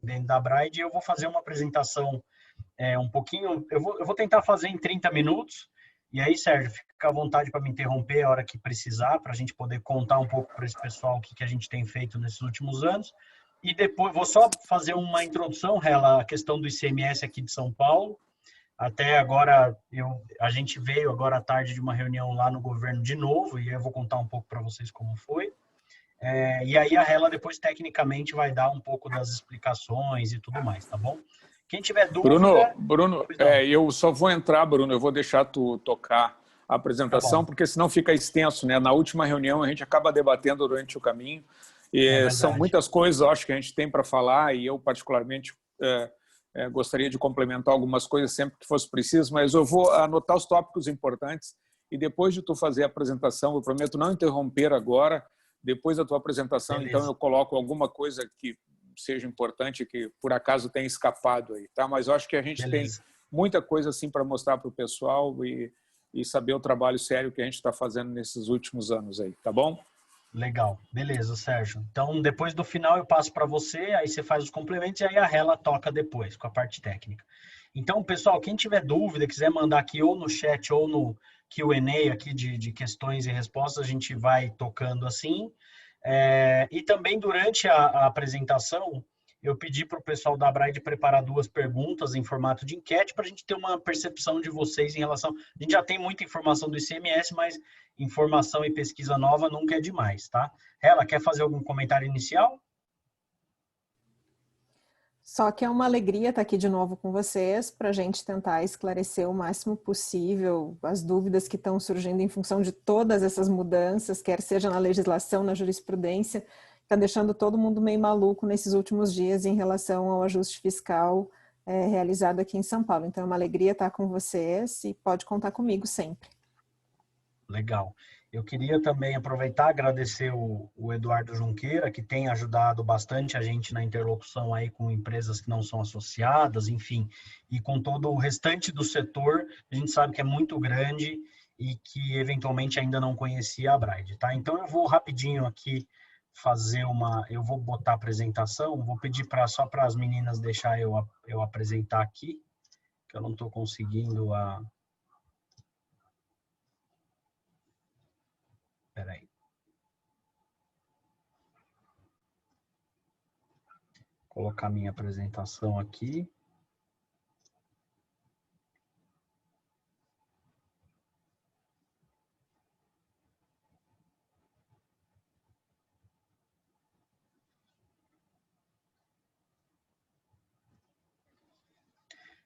dentro da Braid, e eu vou fazer uma apresentação um pouquinho, eu vou tentar fazer em 30 minutos, e aí, Sérgio, fica à vontade para me interromper a hora que precisar, para a gente poder contar um pouco para esse pessoal o que a gente tem feito nesses últimos anos. E depois, vou só fazer uma introdução, Hela, a questão do ICMS aqui de São Paulo. Até agora, a gente veio agora à tarde de uma reunião lá no governo de novo, e eu vou contar um pouco para vocês como foi. E aí a Hela depois, tecnicamente, vai dar um pouco das explicações e tudo mais, tá bom? Quem tiver dúvida... Bruno, eu só vou entrar, Bruno, eu vou deixar tu tocar a apresentação, porque senão fica extenso, né? Na última reunião a gente acaba debatendo durante o caminho, e são muitas coisas, eu acho, que a gente tem para falar, e eu particularmente gostaria de complementar algumas coisas sempre que fosse preciso, mas eu vou anotar os tópicos importantes, e depois de tu fazer a apresentação, eu prometo não interromper agora, depois da tua apresentação, beleza. Então eu coloco alguma coisa que seja importante, que por acaso tenha escapado aí, tá? Mas eu acho que a gente tem muita coisa assim para mostrar para o pessoal e saber o trabalho sério que a gente está fazendo nesses últimos anos aí, tá bom? Legal, beleza, Sérgio. Então, depois do final eu passo para você, aí você faz os complementos e aí a Hela toca depois, com a parte técnica. Então, pessoal, quem tiver dúvida, quiser mandar aqui ou no chat ou no Q&A aqui de questões e respostas, a gente vai tocando assim. E também durante a apresentação, eu pedi para o pessoal da Braid preparar 2 perguntas em formato de enquete para a gente ter uma percepção de vocês em relação... A gente já tem muita informação do ICMS, mas informação e pesquisa nova nunca é demais, tá? Hela, quer fazer algum comentário inicial? Só que é uma alegria estar aqui de novo com vocês para a gente tentar esclarecer o máximo possível as dúvidas que estão surgindo em função de todas essas mudanças, quer seja na legislação, na jurisprudência, está deixando todo mundo meio maluco nesses últimos dias em relação ao ajuste fiscal realizado aqui em São Paulo. Então é uma alegria estar com vocês e pode contar comigo sempre. Legal. Eu queria também aproveitar e agradecer o Eduardo Junqueira, que tem ajudado bastante a gente na interlocução aí com empresas que não são associadas, enfim, e com todo o restante do setor. A gente sabe que é muito grande e que eventualmente ainda não conhecia a Braid, tá? Então eu vou rapidinho aqui fazer eu vou botar a apresentação, vou pedir só para as meninas deixar eu apresentar aqui, que eu não estou conseguindo Espera aí. Vou colocar minha apresentação aqui.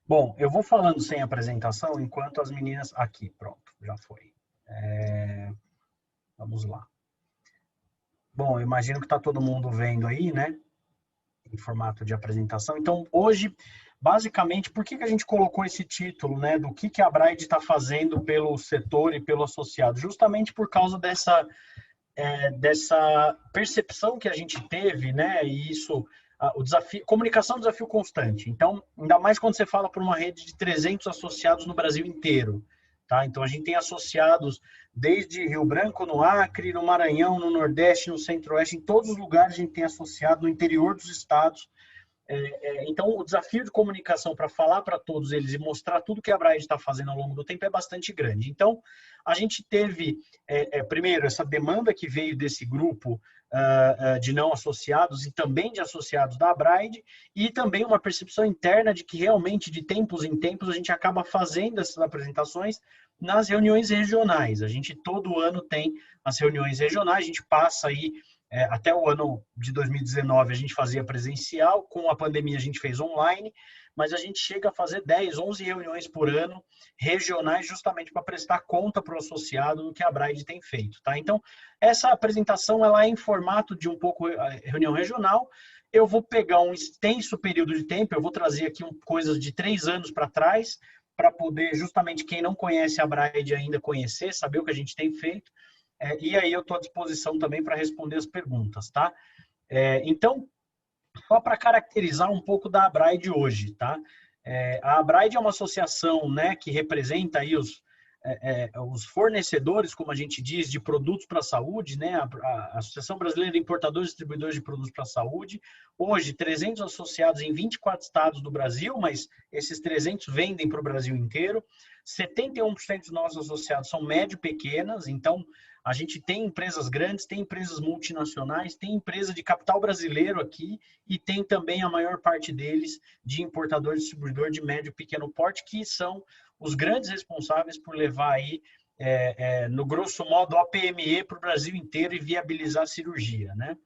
Bom, eu vou falando sem apresentação enquanto as meninas... Aqui, pronto, já foi. Vamos lá. Bom, eu imagino que está todo mundo vendo aí, né? Em formato de apresentação. Então, hoje, basicamente, por que a gente colocou esse título, né? Do que a Braid está fazendo pelo setor e pelo associado? Justamente por causa dessa percepção que a gente teve, né? E isso, o desafio, comunicação é um desafio constante. Então, ainda mais quando você fala por uma rede de 300 associados no Brasil inteiro. Tá? Então, a gente tem associados desde Rio Branco, no Acre, no Maranhão, no Nordeste, no Centro-Oeste, em todos os lugares a gente tem associado, no interior dos estados. Então, o desafio de comunicação para falar para todos eles e mostrar tudo que a Braid está fazendo ao longo do tempo é bastante grande. Então, a gente teve, primeiro, essa demanda que veio desse grupo de não associados e também de associados da Braid, e também uma percepção interna de que realmente, de tempos em tempos, a gente acaba fazendo essas apresentações nas reuniões regionais. A gente todo ano tem as reuniões regionais, a gente passa aí até o ano de 2019 a gente fazia presencial, com a pandemia a gente fez online, mas a gente chega a fazer 10, 11 reuniões por ano regionais justamente para prestar conta para o associado do que a Braid tem feito. Tá? Então, essa apresentação ela é em formato de um pouco reunião regional. Eu vou pegar um extenso período de tempo, eu vou trazer aqui coisas de 3 anos para trás, para poder justamente quem não conhece a Braid ainda conhecer, saber o que a gente tem feito. E aí eu estou à disposição também para responder as perguntas, tá? Então, só para caracterizar um pouco da Braid hoje, tá? A Braid é uma associação, né, que representa aí os fornecedores, como a gente diz, de produtos para a saúde, né? A Associação Brasileira de Importadores e Distribuidores de Produtos para a Saúde, hoje 300 associados em 24 estados do Brasil, mas esses 300 vendem para o Brasil inteiro. 71% dos nossos associados são médio pequenas, então a gente tem empresas grandes, tem empresas multinacionais, tem empresa de capital brasileiro aqui e tem também a maior parte deles de importador e distribuidor de médio e pequeno porte, que são os grandes responsáveis por levar aí, no grosso modo, a PME para o Brasil inteiro e viabilizar a cirurgia, né?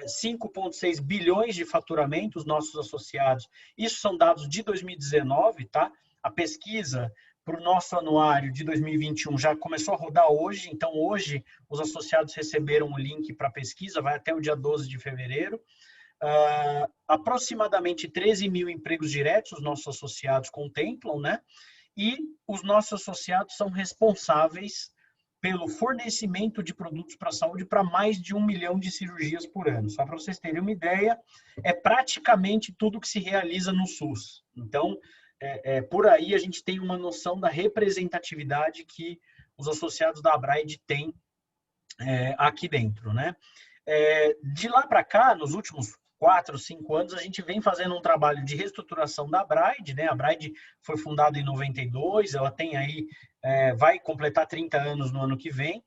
5,6 bilhões de faturamento, os nossos associados. Isso são dados de 2019, tá? A pesquisa para o nosso anuário de 2021 já começou a rodar hoje, então hoje os associados receberam o link para a pesquisa, vai até o dia 12 de fevereiro. Aproximadamente 13 mil empregos diretos os nossos associados contemplam, né? E os nossos associados são responsáveis pelo fornecimento de produtos para a saúde para mais de 1 milhão de cirurgias por ano. Só para vocês terem uma ideia, é praticamente tudo que se realiza no SUS. Então, por aí a gente tem uma noção da representatividade que os associados da Abraid têm aqui dentro, né? De lá para cá, nos últimos 4, 5 anos, a gente vem fazendo um trabalho de reestruturação da Abraid, né? A Abraid foi fundada em 92, ela tem aí, vai completar 30 anos no ano que vem,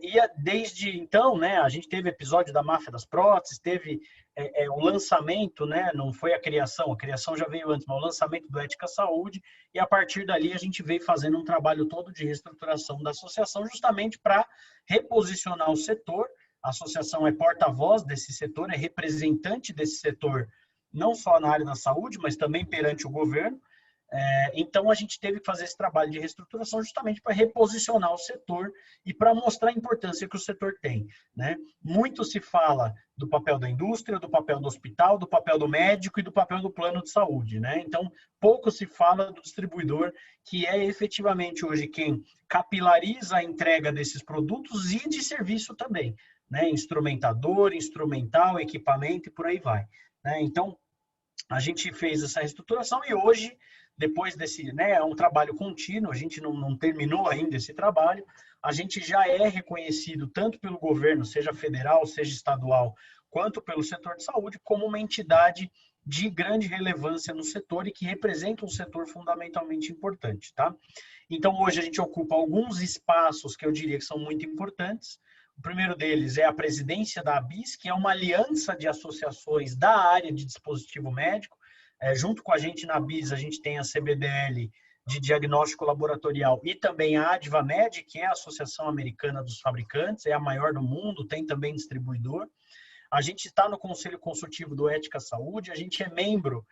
e desde então, né, a gente teve episódio da máfia das próteses, teve o lançamento, né, não foi a criação já veio antes, mas o lançamento do Ética Saúde, e a partir dali a gente veio fazendo um trabalho todo de reestruturação da associação, justamente para reposicionar o setor. A associação é porta-voz desse setor, é representante desse setor, não só na área da saúde, mas também perante o governo. Então, a gente teve que fazer esse trabalho de reestruturação justamente para reposicionar o setor e para mostrar a importância que o setor tem, né? Muito se fala do papel da indústria, do papel do hospital, do papel do médico e do papel do plano de saúde, né? Então, pouco se fala do distribuidor, que é efetivamente hoje quem capilariza a entrega desses produtos e de serviço também, né? Instrumentador, instrumental, equipamento e por aí vai, né? Então, a gente fez essa reestruturação e hoje, depois desse, né, é um trabalho contínuo, a gente não terminou ainda esse trabalho, a gente já é reconhecido tanto pelo governo, seja federal, seja estadual, quanto pelo setor de saúde, como uma entidade de grande relevância no setor e que representa um setor fundamentalmente importante, tá? Então, hoje a gente ocupa alguns espaços que eu diria que são muito importantes. O primeiro deles é a presidência da ABIS, que é uma aliança de associações da área de dispositivo médico. Junto com a gente na ABIS, a gente tem a CBDL de diagnóstico laboratorial e também a Advamed, que é a Associação Americana dos Fabricantes, é a maior do mundo, tem também distribuidor. A gente está no Conselho Consultivo do Ética Saúde, a gente é membro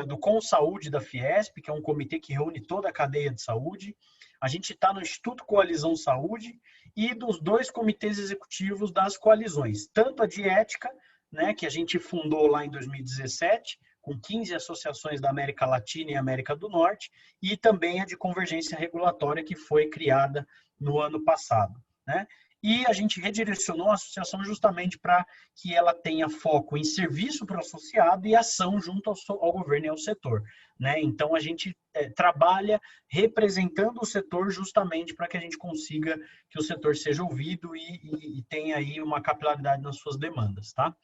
do Consaúde da Fiesp, que é um comitê que reúne toda a cadeia de saúde. A gente está no Instituto Coalizão Saúde e dos 2 comitês executivos das coalizões, tanto a de ética, né, que a gente fundou lá em 2017, com 15 associações da América Latina e América do Norte, e também a de convergência regulatória, que foi criada no ano passado, né? E a gente redirecionou a associação justamente para que ela tenha foco em serviço para o associado e ação junto ao governo e ao setor, né? Então, a gente trabalha representando o setor justamente para que a gente consiga que o setor seja ouvido e tenha aí uma capilaridade nas suas demandas, tá?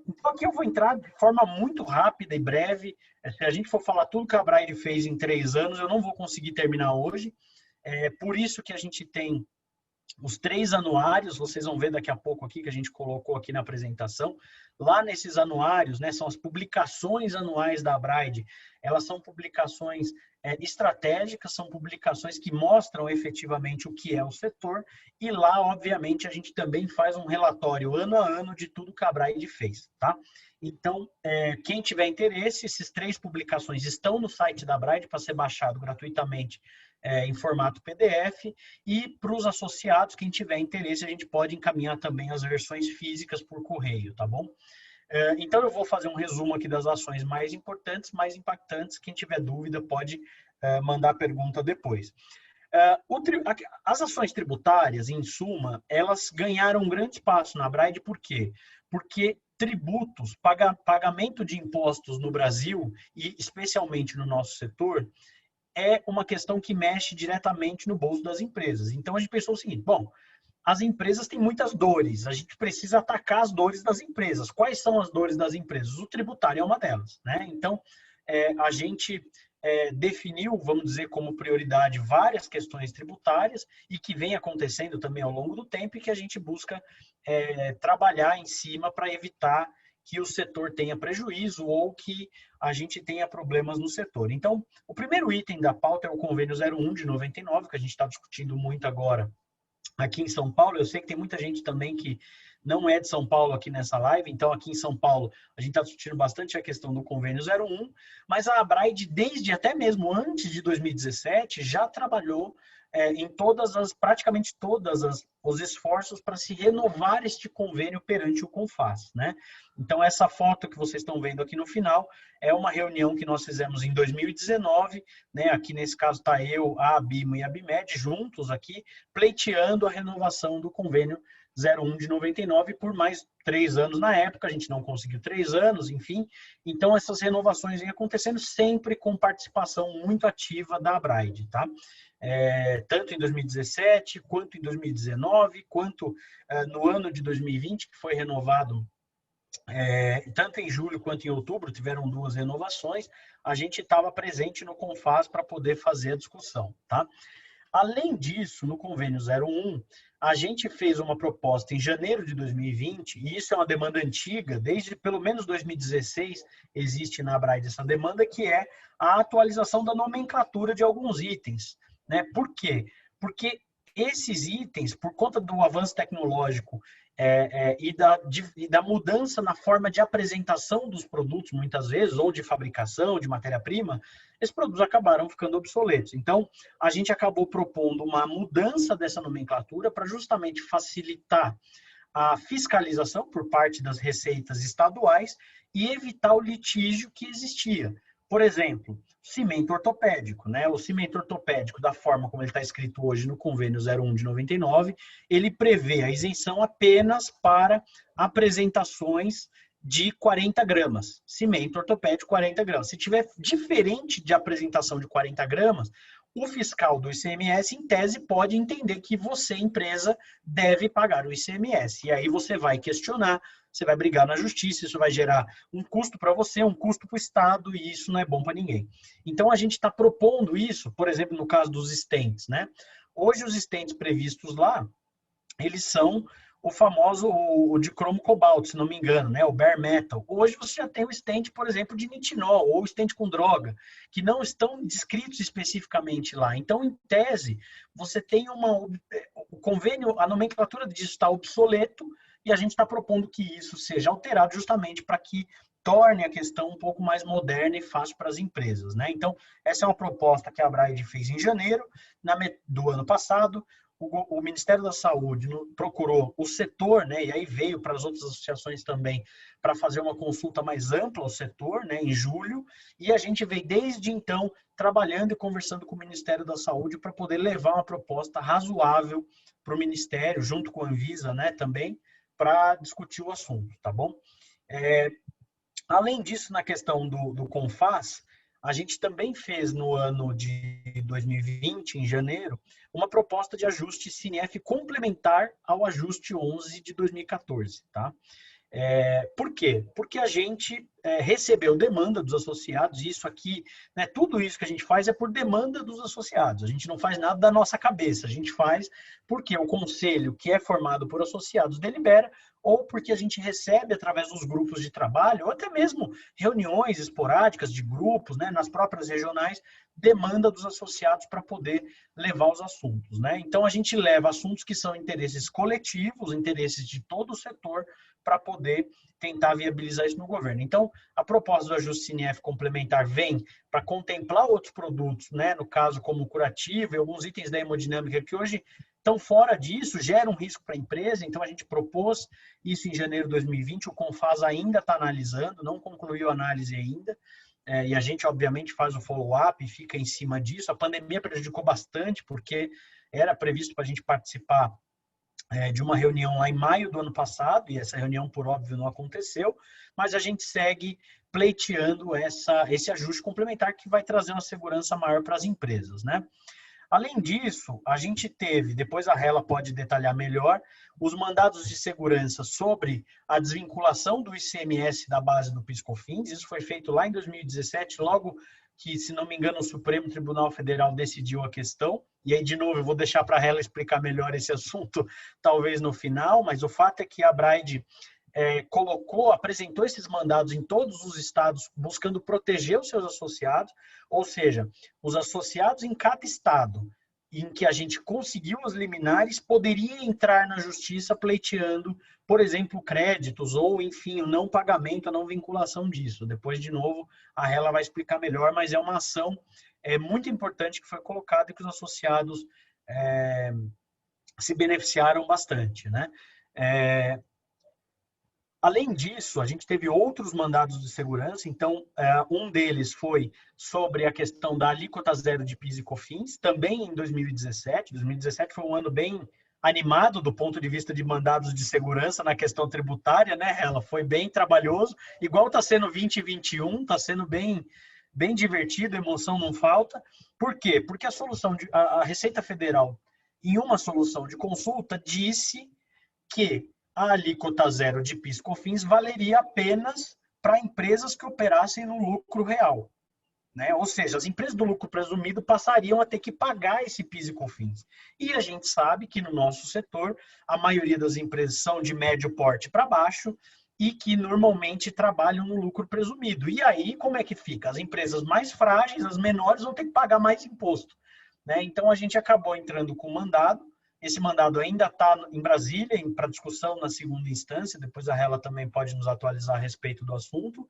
Então, aqui eu vou entrar de forma muito rápida e breve. Se a gente for falar tudo que a Abraid fez em 3 anos, eu não vou conseguir terminar hoje. Por isso que a gente tem os 3 anuários, vocês vão ver daqui a pouco aqui, que a gente colocou aqui na apresentação. Lá nesses anuários, né, são as publicações anuais da Abraid. Elas são publicações estratégicas, são publicações que mostram efetivamente o que é o setor, e lá, obviamente, a gente também faz um relatório ano a ano de tudo que a Abraid fez, tá? Então, quem tiver interesse, esses 3 publicações estão no site da Abraid para ser baixado gratuitamente em formato PDF, e para os associados, quem tiver interesse, a gente pode encaminhar também as versões físicas por correio, tá bom? Então, eu vou fazer um resumo aqui das ações mais importantes, mais impactantes. Quem tiver dúvida pode mandar pergunta depois. As ações tributárias, em suma, elas ganharam um grande espaço na Abraid, por quê? Porque tributos, pagamento de impostos no Brasil, e especialmente no nosso setor, é uma questão que mexe diretamente no bolso das empresas. Então a gente pensou o seguinte, bom, as empresas têm muitas dores, a gente precisa atacar as dores das empresas. Quais são as dores das empresas? O tributário é uma delas, né? Então a gente definiu, vamos dizer, como prioridade várias questões tributárias e que vem acontecendo também ao longo do tempo e que a gente busca trabalhar em cima para evitar que o setor tenha prejuízo ou que a gente tenha problemas no setor. Então, o primeiro item da pauta é o convênio 01 de 99, que a gente está discutindo muito agora aqui em São Paulo. Eu sei que tem muita gente também que não é de São Paulo aqui nessa live, então aqui em São Paulo a gente está discutindo bastante a questão do convênio 01, mas a Abraide, desde até mesmo antes de 2017, já trabalhou em praticamente todas os esforços para se renovar este convênio perante o CONFAS, né? Então essa foto que vocês estão vendo aqui no final é uma reunião que nós fizemos em 2019, né? Aqui nesse caso está eu, a Abimo e a Abimed juntos aqui, pleiteando a renovação do convênio 01 de 99 por mais 3 anos na época, a gente não conseguiu 3 anos, enfim. Então, essas renovações vêm acontecendo sempre com participação muito ativa da Abraide, tá? Tanto em 2017, quanto em 2019, quanto no ano de 2020, que foi renovado, tanto em julho quanto em outubro, tiveram 2 renovações, a gente estava presente no CONFAS para poder fazer a discussão, tá? Além disso, no convênio 01, a gente fez uma proposta em janeiro de 2020, e isso é uma demanda antiga, desde pelo menos 2016 existe na Abraide essa demanda, que é a atualização da nomenclatura de alguns itens, né? Por quê? Porque esses itens, por conta do avanço tecnológico e da mudança na forma de apresentação dos produtos, muitas vezes, ou de fabricação, de matéria-prima, esses produtos acabaram ficando obsoletos. Então, a gente acabou propondo uma mudança dessa nomenclatura para justamente facilitar a fiscalização por parte das receitas estaduais e evitar o litígio que existia. Por exemplo, cimento ortopédico, né? O cimento ortopédico, da forma como ele está escrito hoje no convênio 01 de 99, ele prevê a isenção apenas para apresentações de 40 gramas. Cimento ortopédico, 40 gramas. Se tiver diferente de apresentação de 40 gramas, o fiscal do ICMS, em tese, pode entender que você, empresa, deve pagar o ICMS. E aí você vai questionar, você vai brigar na justiça, isso vai gerar um custo para você, um custo para o Estado, e isso não é bom para ninguém. Então, a gente está propondo isso, por exemplo, no caso dos stents, né? Hoje, os stents previstos lá, eles são o famoso o de cromo cobalto, se não me engano, né? O bare metal. Hoje você já tem o stent, por exemplo, de nitinol ou stent com droga, que não estão descritos especificamente lá. Então, em tese, você tem o convênio, a nomenclatura disso está obsoleto e a gente está propondo que isso seja alterado justamente para que torne a questão um pouco mais moderna e fácil para as empresas, né? Então, essa é uma proposta que a Abraide fez em janeiro do ano passado. O Ministério da Saúde procurou o setor, né, e aí veio para as outras associações também, para fazer uma consulta mais ampla ao setor, né, em julho, e a gente veio desde então trabalhando e conversando com o Ministério da Saúde para poder levar uma proposta razoável para o Ministério, junto com a Anvisa, né, também, para discutir o assunto, tá bom? Além disso, na questão do CONFAS, a gente também fez no ano de 2020, em janeiro, uma proposta de ajuste CINEF complementar ao ajuste 11 de 2014, tá? Por quê? Porque a gente recebeu demanda dos associados, e isso aqui, né, tudo isso que a gente faz é por demanda dos associados, a gente não faz nada da nossa cabeça, a gente faz porque o conselho, que é formado por associados, delibera, ou porque a gente recebe através dos grupos de trabalho, ou até mesmo reuniões esporádicas de grupos, né, nas próprias regionais, demanda dos associados para poder levar os assuntos, né? Então, a gente leva assuntos que são interesses coletivos, interesses de todo o setor, para poder tentar viabilizar isso no governo. Então, a proposta do ajuste CINEF complementar vem para contemplar outros produtos, né, no caso como curativo e alguns itens da hemodinâmica que hoje estão fora disso, geram risco para a empresa, então a gente propôs isso em janeiro de 2020, o CONFAS ainda está analisando, não concluiu a análise ainda, e a gente obviamente faz o follow-up e fica em cima disso. A pandemia prejudicou bastante, porque era previsto para a gente participar de uma reunião lá em maio do ano passado, e essa reunião, por óbvio, não aconteceu, mas a gente segue pleiteando esse ajuste complementar que vai trazer uma segurança maior para as empresas, né? Além disso, a gente teve, depois a Hela pode detalhar melhor, os mandados de segurança sobre a desvinculação do ICMS da base do PIS/COFINS. Isso foi feito lá em 2017, logo que, se não me engano, o Supremo Tribunal Federal decidiu a questão. E aí, de novo, eu vou deixar para a Hela explicar melhor esse assunto, talvez no final, mas o fato é que a Braide apresentou esses mandados em todos os estados, buscando proteger os seus associados, ou seja, os associados em cada estado em que a gente conseguiu as liminares poderia entrar na justiça pleiteando, por exemplo, créditos ou, enfim, o não pagamento, a não vinculação disso. Depois, de novo, a Hela vai explicar melhor, mas é uma ação muito importante que foi colocada e que os associados se beneficiaram bastante, né? Além disso, a gente teve outros mandados de segurança. Então, um deles foi sobre a questão da alíquota zero de PIS e COFINS, também em 2017. 2017 foi um ano bem animado do ponto de vista de mandados de segurança na questão tributária, né, Hela? Foi bem trabalhoso, igual está sendo 2021, está sendo bem divertido, emoção não falta. Por quê? Porque a Receita Federal, em uma solução de consulta, disse que a alíquota zero de PIS/COFINS valeria apenas para empresas que operassem no lucro real, né? Ou seja, as empresas do lucro presumido passariam a ter que pagar esse PIS e COFINS. E a gente sabe que no nosso setor, a maioria das empresas são de médio porte para baixo e que normalmente trabalham no lucro presumido. E aí, como é que fica? As empresas mais frágeis, as menores, vão ter que pagar mais imposto, né? Então, a gente acabou entrando com mandado. Esse mandado ainda está em Brasília, para discussão na segunda instância, depois a Hela também pode nos atualizar a respeito do assunto,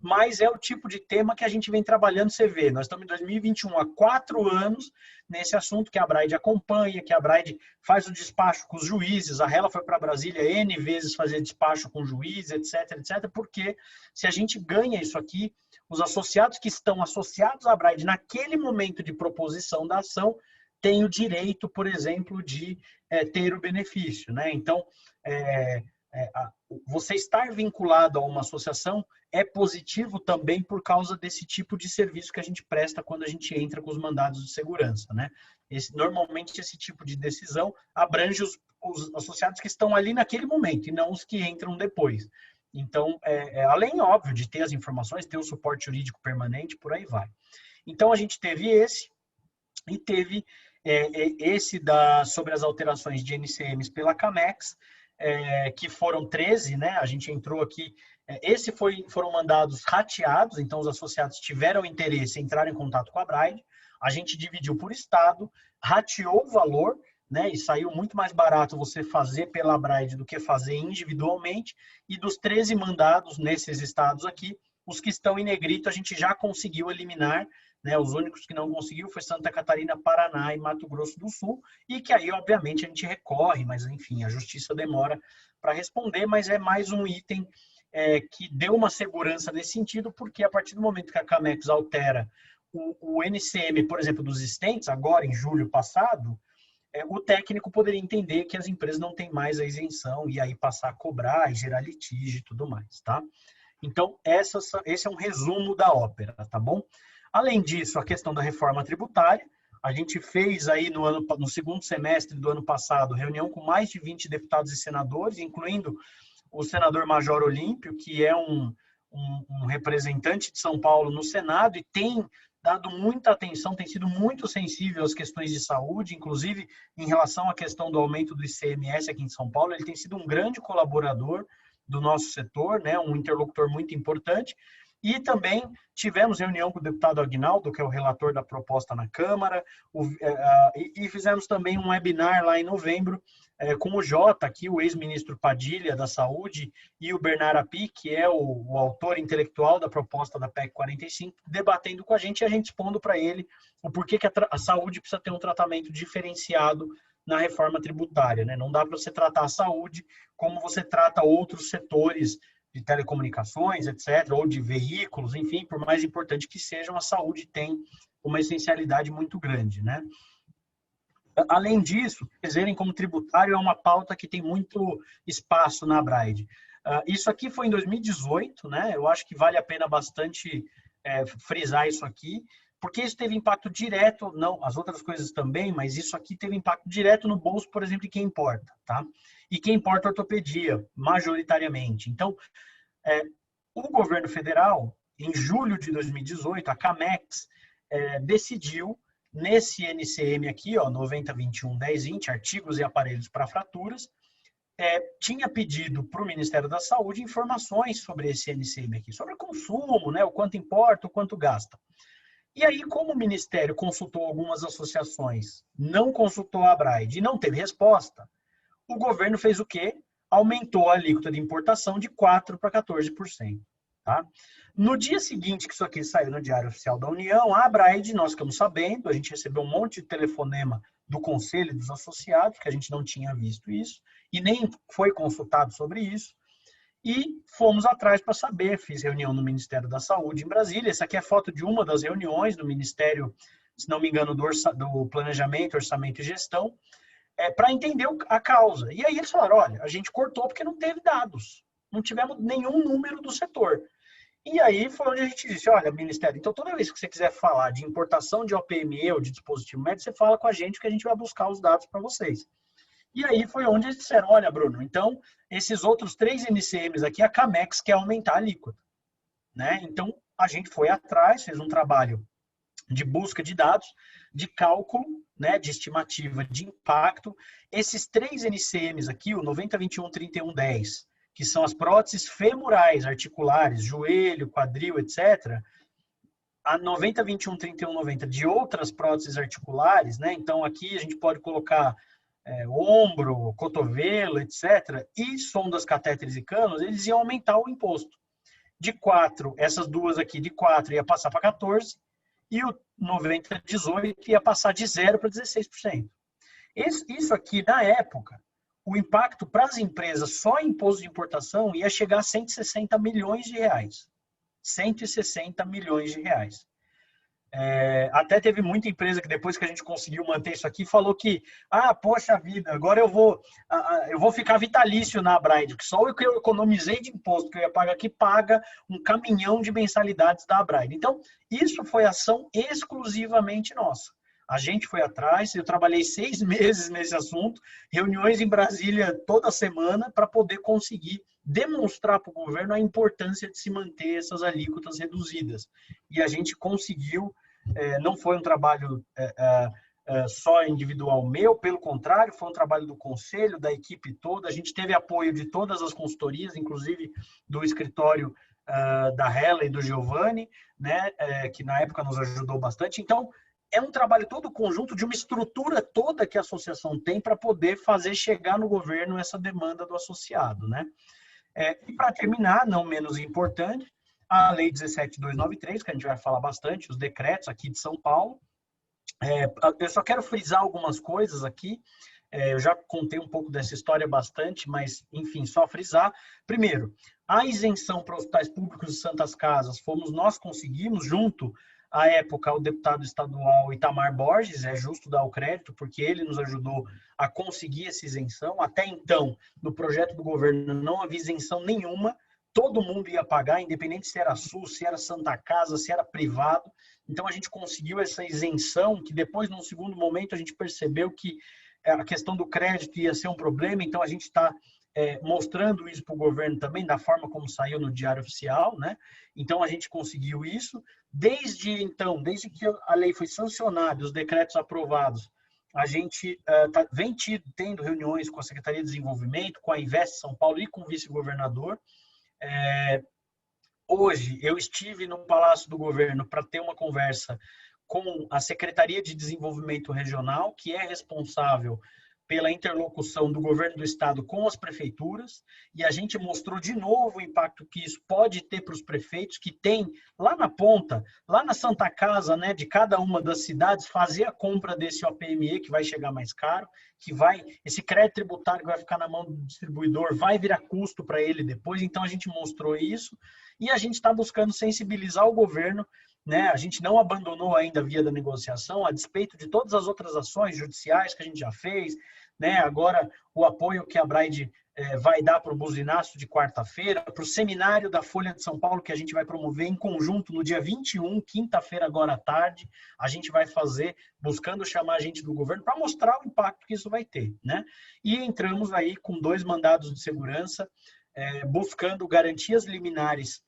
mas é o tipo de tema que a gente vem trabalhando, você vê, nós estamos em 2021, há 4 anos, nesse assunto que a Braide acompanha, que a Braide faz o despacho com os juízes, a Hela foi para Brasília N vezes fazer despacho com juízes, etc, porque se a gente ganha isso aqui, os associados que estão associados à Braide naquele momento de proposição da ação, tem o direito, por exemplo, de ter o benefício, né? Então, você estar vinculado a uma associação é positivo também por causa desse tipo de serviço que a gente presta quando a gente entra com os mandados de segurança, né? Normalmente, esse tipo de decisão abrange os associados que estão ali naquele momento e não os que entram depois. Então, além, óbvio, de ter as informações, ter o suporte jurídico permanente, por aí vai. Então, a gente teve esse e teve esse sobre as alterações de NCMs pela CAMEX, que foram 13, né? A gente entrou aqui, foram mandados rateados, então os associados tiveram interesse em entrar em contato com a Braide, a gente dividiu por estado, rateou o valor, né? E saiu muito mais barato você fazer pela Braide do que fazer individualmente, e dos 13 mandados nesses estados aqui, os que estão em negrito a gente já conseguiu eliminar, né? Os únicos que não conseguiu foi Santa Catarina, Paraná e Mato Grosso do Sul, e que aí, obviamente, a gente recorre, mas, enfim, a justiça demora para responder, mas é mais um item que deu uma segurança nesse sentido, porque a partir do momento que a CAMEX altera o NCM, por exemplo, dos estentes, agora em julho passado, o técnico poderia entender que as empresas não têm mais a isenção e aí passar a cobrar e gerar litígio e tudo mais, tá? Então, esse é um resumo da ópera, tá bom? Além disso, a questão da reforma tributária, a gente fez aí no segundo semestre do ano passado, reunião com mais de 20 deputados e senadores, incluindo o senador Major Olímpio, que é um representante de São Paulo no Senado e tem dado muita atenção, tem sido muito sensível às questões de saúde, inclusive em relação à questão do aumento do ICMS aqui em São Paulo, ele tem sido um grande colaborador do nosso setor, né, um interlocutor muito importante. E também tivemos reunião com o deputado Aguinaldo, que é o relator da proposta na Câmara, e fizemos também um webinar lá em novembro com o Jota, aqui, o ex-ministro Padilha da Saúde, e o Bernard Api, que é o autor intelectual da proposta da PEC 45, debatendo com a gente e a gente expondo para ele o porquê que a saúde precisa ter um tratamento diferenciado na reforma tributária, né? Não dá para você tratar a saúde como você trata outros setores de telecomunicações, etc., ou de veículos, enfim, por mais importante que sejam, a saúde tem uma essencialidade muito grande, né? Além disso, dizerem como tributário é uma pauta que tem muito espaço na Abraide. Isso aqui foi em 2018, né? Eu acho que vale a pena bastante frisar isso aqui, porque isso teve impacto direto, não, as outras coisas também, mas isso aqui teve impacto direto no bolso, por exemplo, de quem importa, tá? E quem importa ortopedia, majoritariamente. Então, o governo federal, em julho de 2018, a CAMEX decidiu, nesse NCM aqui, ó, 9021-1020, artigos e aparelhos para fraturas, tinha pedido para o Ministério da Saúde informações sobre esse NCM aqui, sobre o consumo, né, o quanto importa, o quanto gasta. E aí, como o Ministério consultou algumas associações, não consultou a Abraide e não teve resposta, o governo fez o quê? Aumentou a alíquota de importação de 4% para 14%. Tá? No dia seguinte que isso aqui saiu no Diário Oficial da União, a Abraide, nós ficamos sabendo, a gente recebeu um monte de telefonema do Conselho dos Associados, que a gente não tinha visto isso, e nem foi consultado sobre isso, e fomos atrás para saber, fiz reunião no Ministério da Saúde em Brasília, essa aqui é foto de uma das reuniões do Ministério, se não me engano, do Planejamento, Orçamento e Gestão, para entender a causa. E aí eles falaram, olha, a gente cortou porque não teve dados, não tivemos nenhum número do setor. E aí foi onde a gente disse, olha, Ministério, então toda vez que você quiser falar de importação de OPME ou de dispositivo médico, você fala com a gente que a gente vai buscar os dados para vocês. E aí foi onde eles disseram, olha, Bruno, então esses outros 3 NCMs aqui, a CAMEX quer aumentar a alíquota. Né? Então a gente foi atrás, fez um trabalho de busca de dados, de cálculo, né, de estimativa de impacto. Esses 3 NCMs aqui, o 9021-3110, que são as próteses femorais, articulares, joelho, quadril, etc., a 9021-3190 de outras próteses articulares, né? Então aqui a gente pode colocar ombro, cotovelo, etc., e sondas, catéteres e canos, eles iam aumentar o imposto. De 4, essas duas aqui, de 4 ia passar para 14%, e o 9018 ia passar de 0% para 16%. Isso aqui, na época, o impacto para as empresas só em imposto de importação ia chegar a 160 milhões de reais. 160 milhões de reais. Até teve muita empresa que depois que a gente conseguiu manter isso aqui, falou que, poxa vida, agora eu vou ficar vitalício na Abraide, que só o que eu economizei de imposto que eu ia pagar aqui, paga um caminhão de mensalidades da Abraide. Então, isso foi ação exclusivamente nossa. A gente foi atrás, eu trabalhei 6 meses nesse assunto, reuniões em Brasília toda semana, para poder conseguir demonstrar para o governo a importância de se manter essas alíquotas reduzidas. E a gente conseguiu, não foi um trabalho só individual meu, pelo contrário, foi um trabalho do conselho, da equipe toda, a gente teve apoio de todas as consultorias, inclusive do escritório da Hela e do Giovanni, né, que na época nos ajudou bastante. Então, é um trabalho todo conjunto de uma estrutura toda que a associação tem para poder fazer chegar no governo essa demanda do associado, né? E para terminar, não menos importante, a Lei 17.293, que a gente vai falar bastante, os decretos aqui de São Paulo. Eu só quero frisar algumas coisas aqui. Eu já contei um pouco dessa história bastante, mas, enfim, só frisar. Primeiro, a isenção para hospitais públicos e santas casas, nós conseguimos, junto à época, o deputado estadual Itamar Borges, é justo dar o crédito, porque ele nos ajudou a conseguir essa isenção. Até então, no projeto do governo, não havia isenção nenhuma, todo mundo ia pagar, independente se era SUS, se era Santa Casa, se era privado. Então, a gente conseguiu essa isenção, que depois, num segundo momento, a gente percebeu que a questão do crédito ia ser um problema, então a gente está mostrando isso para o governo também, da forma como saiu no Diário Oficial, né? Então, a gente conseguiu isso. Desde que a lei foi sancionada, os decretos aprovados, a gente vem tendo reuniões com a Secretaria de Desenvolvimento, com a Invest São Paulo e com o vice-governador. Hoje, eu estive no Palácio do Governo para ter uma conversa com a Secretaria de Desenvolvimento Regional, que é responsável pela interlocução do governo do estado com as prefeituras, e a gente mostrou de novo o impacto que isso pode ter para os prefeitos, que tem lá na ponta, lá na Santa Casa, né, de cada uma das cidades, fazer a compra desse OPME, que vai chegar mais caro, esse crédito tributário que vai ficar na mão do distribuidor, vai virar custo para ele depois. Então, a gente mostrou isso, e a gente está buscando sensibilizar o governo né? A gente não abandonou ainda a via da negociação, a despeito de todas as outras ações judiciais que a gente já fez, né? Agora, o apoio que a Braide vai dar para o buzinaço de quarta-feira, para o seminário da Folha de São Paulo, que a gente vai promover em conjunto no dia 21, quinta-feira, agora à tarde, a gente vai fazer, buscando chamar a gente do governo para mostrar o impacto que isso vai ter, né? E entramos aí com 2 mandados de segurança, buscando garantias liminares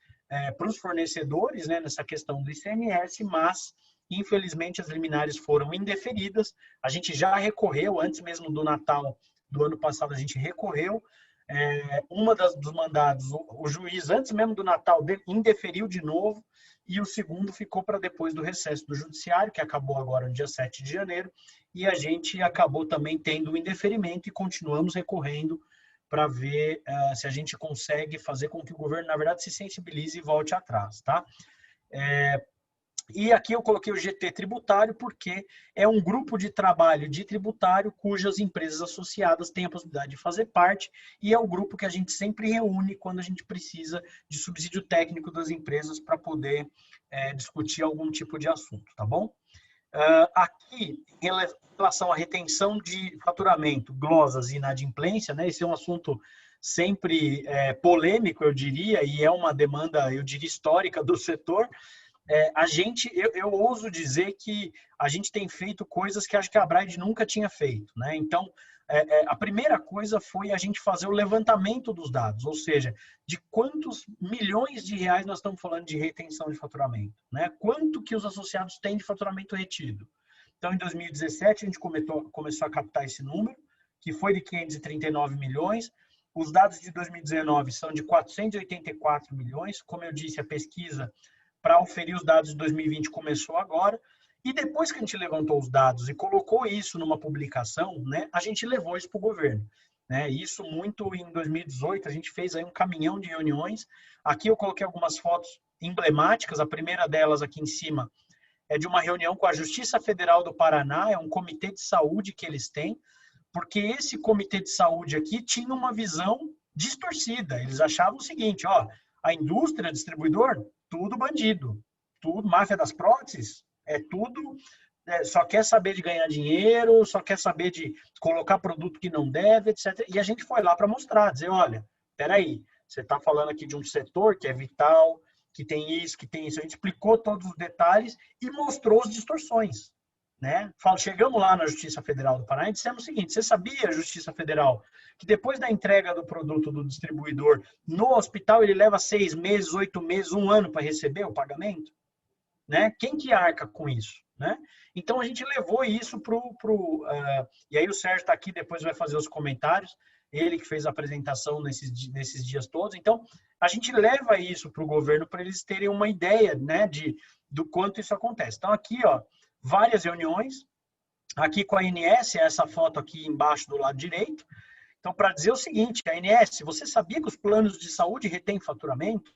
para os fornecedores, né, nessa questão do ICMS, mas, infelizmente, as liminares foram indeferidas. A gente já recorreu, antes mesmo do Natal do ano passado, a gente recorreu. Dos mandados, o juiz, antes mesmo do Natal, indeferiu de novo, e o segundo ficou para depois do recesso do judiciário, que acabou agora no dia 7 de janeiro, e a gente acabou também tendo o indeferimento e continuamos recorrendo para ver se a gente consegue fazer com que o governo, na verdade, se sensibilize e volte atrás, tá? E aqui eu coloquei o GT tributário porque é um grupo de trabalho de tributário cujas empresas associadas têm a possibilidade de fazer parte e é o grupo que a gente sempre reúne quando a gente precisa de subsídio técnico das empresas para poder discutir algum tipo de assunto, tá bom? Aqui, em relação à retenção de faturamento, glosas e inadimplência, né, esse é um assunto sempre polêmico, eu diria, e é uma demanda, eu diria, histórica do setor. Eu ouso dizer que a gente tem feito coisas que acho que a Braide nunca tinha feito, né? Então, a primeira coisa foi a gente fazer o levantamento dos dados, ou seja, de quantos milhões de reais nós estamos falando de retenção de faturamento, né? Quanto que os associados têm de faturamento retido. Então, em 2017, a gente começou a captar esse número, que foi de 539 milhões. Os dados de 2019 são de 484 milhões. Como eu disse, a pesquisa para oferir os dados de 2020 começou agora, e depois que a gente levantou os dados e colocou isso numa publicação, né, a gente levou isso para o governo. Né? Isso muito em 2018, a gente fez aí um caminhão de reuniões. Aqui eu coloquei algumas fotos emblemáticas, a primeira delas aqui em cima é de uma reunião com a Justiça Federal do Paraná, é um comitê de saúde que eles têm, porque esse comitê de saúde aqui tinha uma visão distorcida. Eles achavam o seguinte, ó, a indústria, distribuidor, tudo bandido, tudo máfia das próteses, tudo, só quer saber de ganhar dinheiro, só quer saber de colocar produto que não deve, etc. E a gente foi lá para mostrar, dizer, olha, peraí, você está falando aqui de um setor que é vital, que tem isso, que tem isso. A gente explicou todos os detalhes e mostrou as distorções. Né? Chegamos lá na Justiça Federal do Paraná e dissemos o seguinte, você sabia, Justiça Federal, que depois da entrega do produto do distribuidor no hospital ele leva 6 meses, 8 meses, 1 ano para receber o pagamento? Né? Quem que arca com isso? Né? Então a gente levou isso e aí o Sérgio está aqui, depois vai fazer os comentários, ele que fez a apresentação nesses dias todos. Então a gente leva isso para o governo para eles terem uma ideia, né, do quanto isso acontece. Então aqui, ó, várias reuniões, aqui com a ANS, essa foto aqui embaixo do lado direito. Então, para dizer o seguinte, a ANS, você sabia que os planos de saúde retêm faturamento?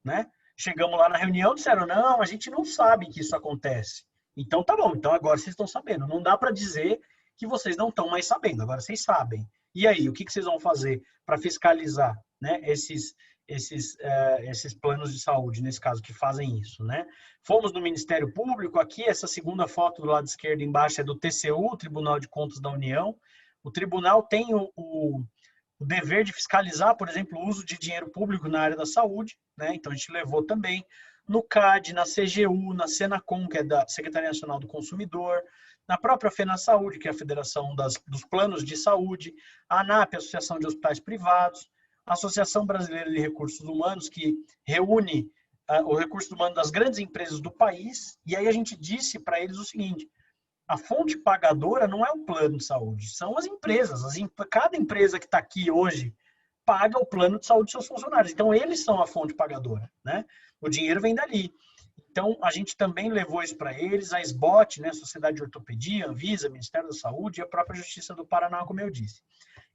Né? Chegamos lá na reunião, disseram, não, a gente não sabe que isso acontece. Então, tá bom, então agora vocês estão sabendo. Não dá para dizer que vocês não estão mais sabendo, agora vocês sabem. E aí, o que vocês vão fazer para fiscalizar, né, esses planos de saúde, nesse caso, que fazem isso, né? Fomos no Ministério Público, aqui essa segunda foto do lado esquerdo embaixo é do TCU, Tribunal de Contas da União. O tribunal tem o dever de fiscalizar, por exemplo, o uso de dinheiro público na área da saúde, né? Então a gente levou também no CAD, na CGU, na Senacom, que é da Secretaria Nacional do Consumidor, na própria FenaSaúde, que é a Federação dos Planos de Saúde, a ANAP, Associação de Hospitais Privados, a Associação Brasileira de Recursos Humanos, que reúne o recurso humano das grandes empresas do país, e aí a gente disse para eles o seguinte, a fonte pagadora não é o plano de saúde, são as empresas. Cada empresa que está aqui hoje paga o plano de saúde de seus funcionários, então eles são a fonte pagadora, né? O dinheiro vem dali. Então, a gente também levou isso para eles, a SBOT, né, Sociedade de Ortopedia, Anvisa, Ministério da Saúde e a própria Justiça do Paraná, como eu disse.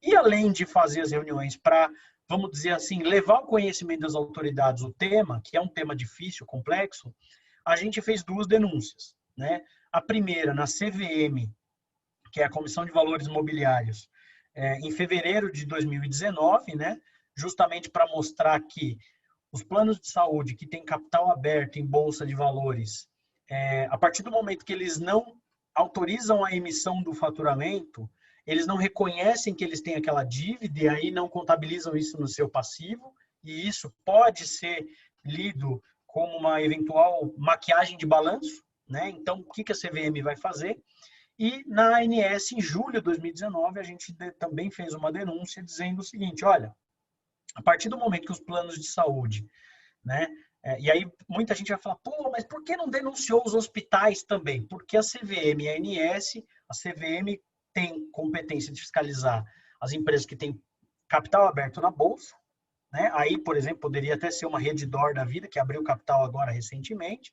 E além de fazer as reuniões para, vamos dizer assim, levar ao conhecimento das autoridades o tema, que é um tema difícil, complexo, a gente fez 2 denúncias, né? A primeira na CVM, que é a Comissão de Valores Mobiliários, em fevereiro de 2019, né? Justamente para mostrar que os planos de saúde que têm capital aberto em bolsa de valores, a partir do momento que eles não autorizam a emissão do faturamento, eles não reconhecem que eles têm aquela dívida e aí não contabilizam isso no seu passivo, e isso pode ser lido como uma eventual maquiagem de balanço, né? Então, o que a CVM vai fazer? E na ANS, em julho de 2019, a gente também fez uma denúncia dizendo o seguinte, olha, a partir do momento que os planos de saúde, né? E aí muita gente vai falar, pô, mas por que não denunciou os hospitais também? Porque a CVM e a ANS, a CVM tem competência de fiscalizar as empresas que têm capital aberto na bolsa, né? Aí, por exemplo, poderia até ser uma Redditor da vida, que abriu capital agora recentemente,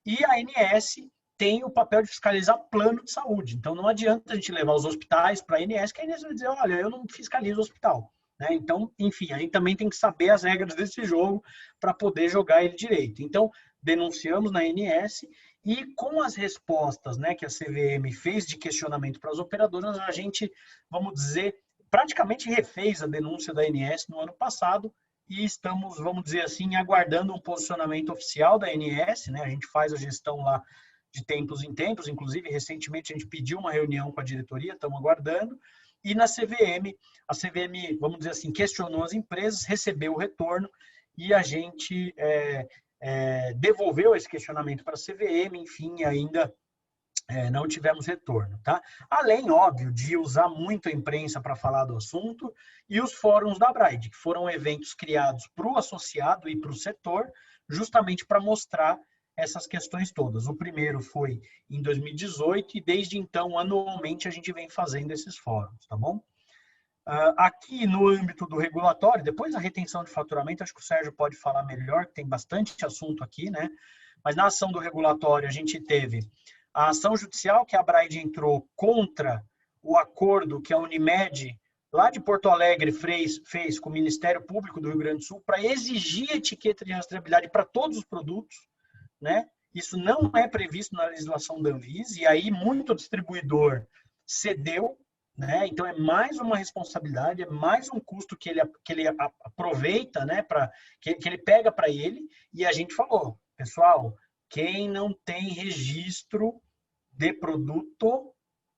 e a ANS tem o papel de fiscalizar plano de saúde. Então, não adianta a gente levar os hospitais para a ANS, que a ANS vai dizer, olha, eu não fiscalizo o hospital. Né? Então, enfim, a gente também tem que saber as regras desse jogo para poder jogar ele direito. Então, denunciamos na ANS e com as respostas, né, que a CVM fez de questionamento para as operadoras, a gente, vamos dizer, praticamente refez a denúncia da ANS no ano passado e estamos, vamos dizer assim, aguardando um posicionamento oficial da ANS, né? A gente faz a gestão lá de tempos em tempos, inclusive recentemente a gente pediu uma reunião com a diretoria, estamos aguardando, e na CVM, a CVM, vamos dizer assim, questionou as empresas, recebeu o retorno e a gente devolveu esse questionamento para a CVM, enfim, ainda não tivemos retorno, tá? Além, óbvio, de usar muito a imprensa para falar do assunto e os fóruns da Braide, que foram eventos criados para o associado e para o setor, justamente para mostrar essas questões todas. O primeiro foi em 2018 e desde então, anualmente, a gente vem fazendo esses fóruns, tá bom? Aqui no âmbito do regulatório, depois da retenção de faturamento, acho que o Sérgio pode falar melhor, que tem bastante assunto aqui, né? Mas na ação do regulatório, a gente teve a ação judicial que a Braide entrou contra o acordo que a Unimed, lá de Porto Alegre, fez com o Ministério Público do Rio Grande do Sul para exigir etiqueta de rastreabilidade para todos os produtos, né? Isso não é previsto na legislação da Anvisa, e aí muito distribuidor cedeu, né? Então é mais uma responsabilidade, é mais um custo que ele aproveita, né? Que ele pega para ele, e a gente falou, pessoal, quem não tem registro de produto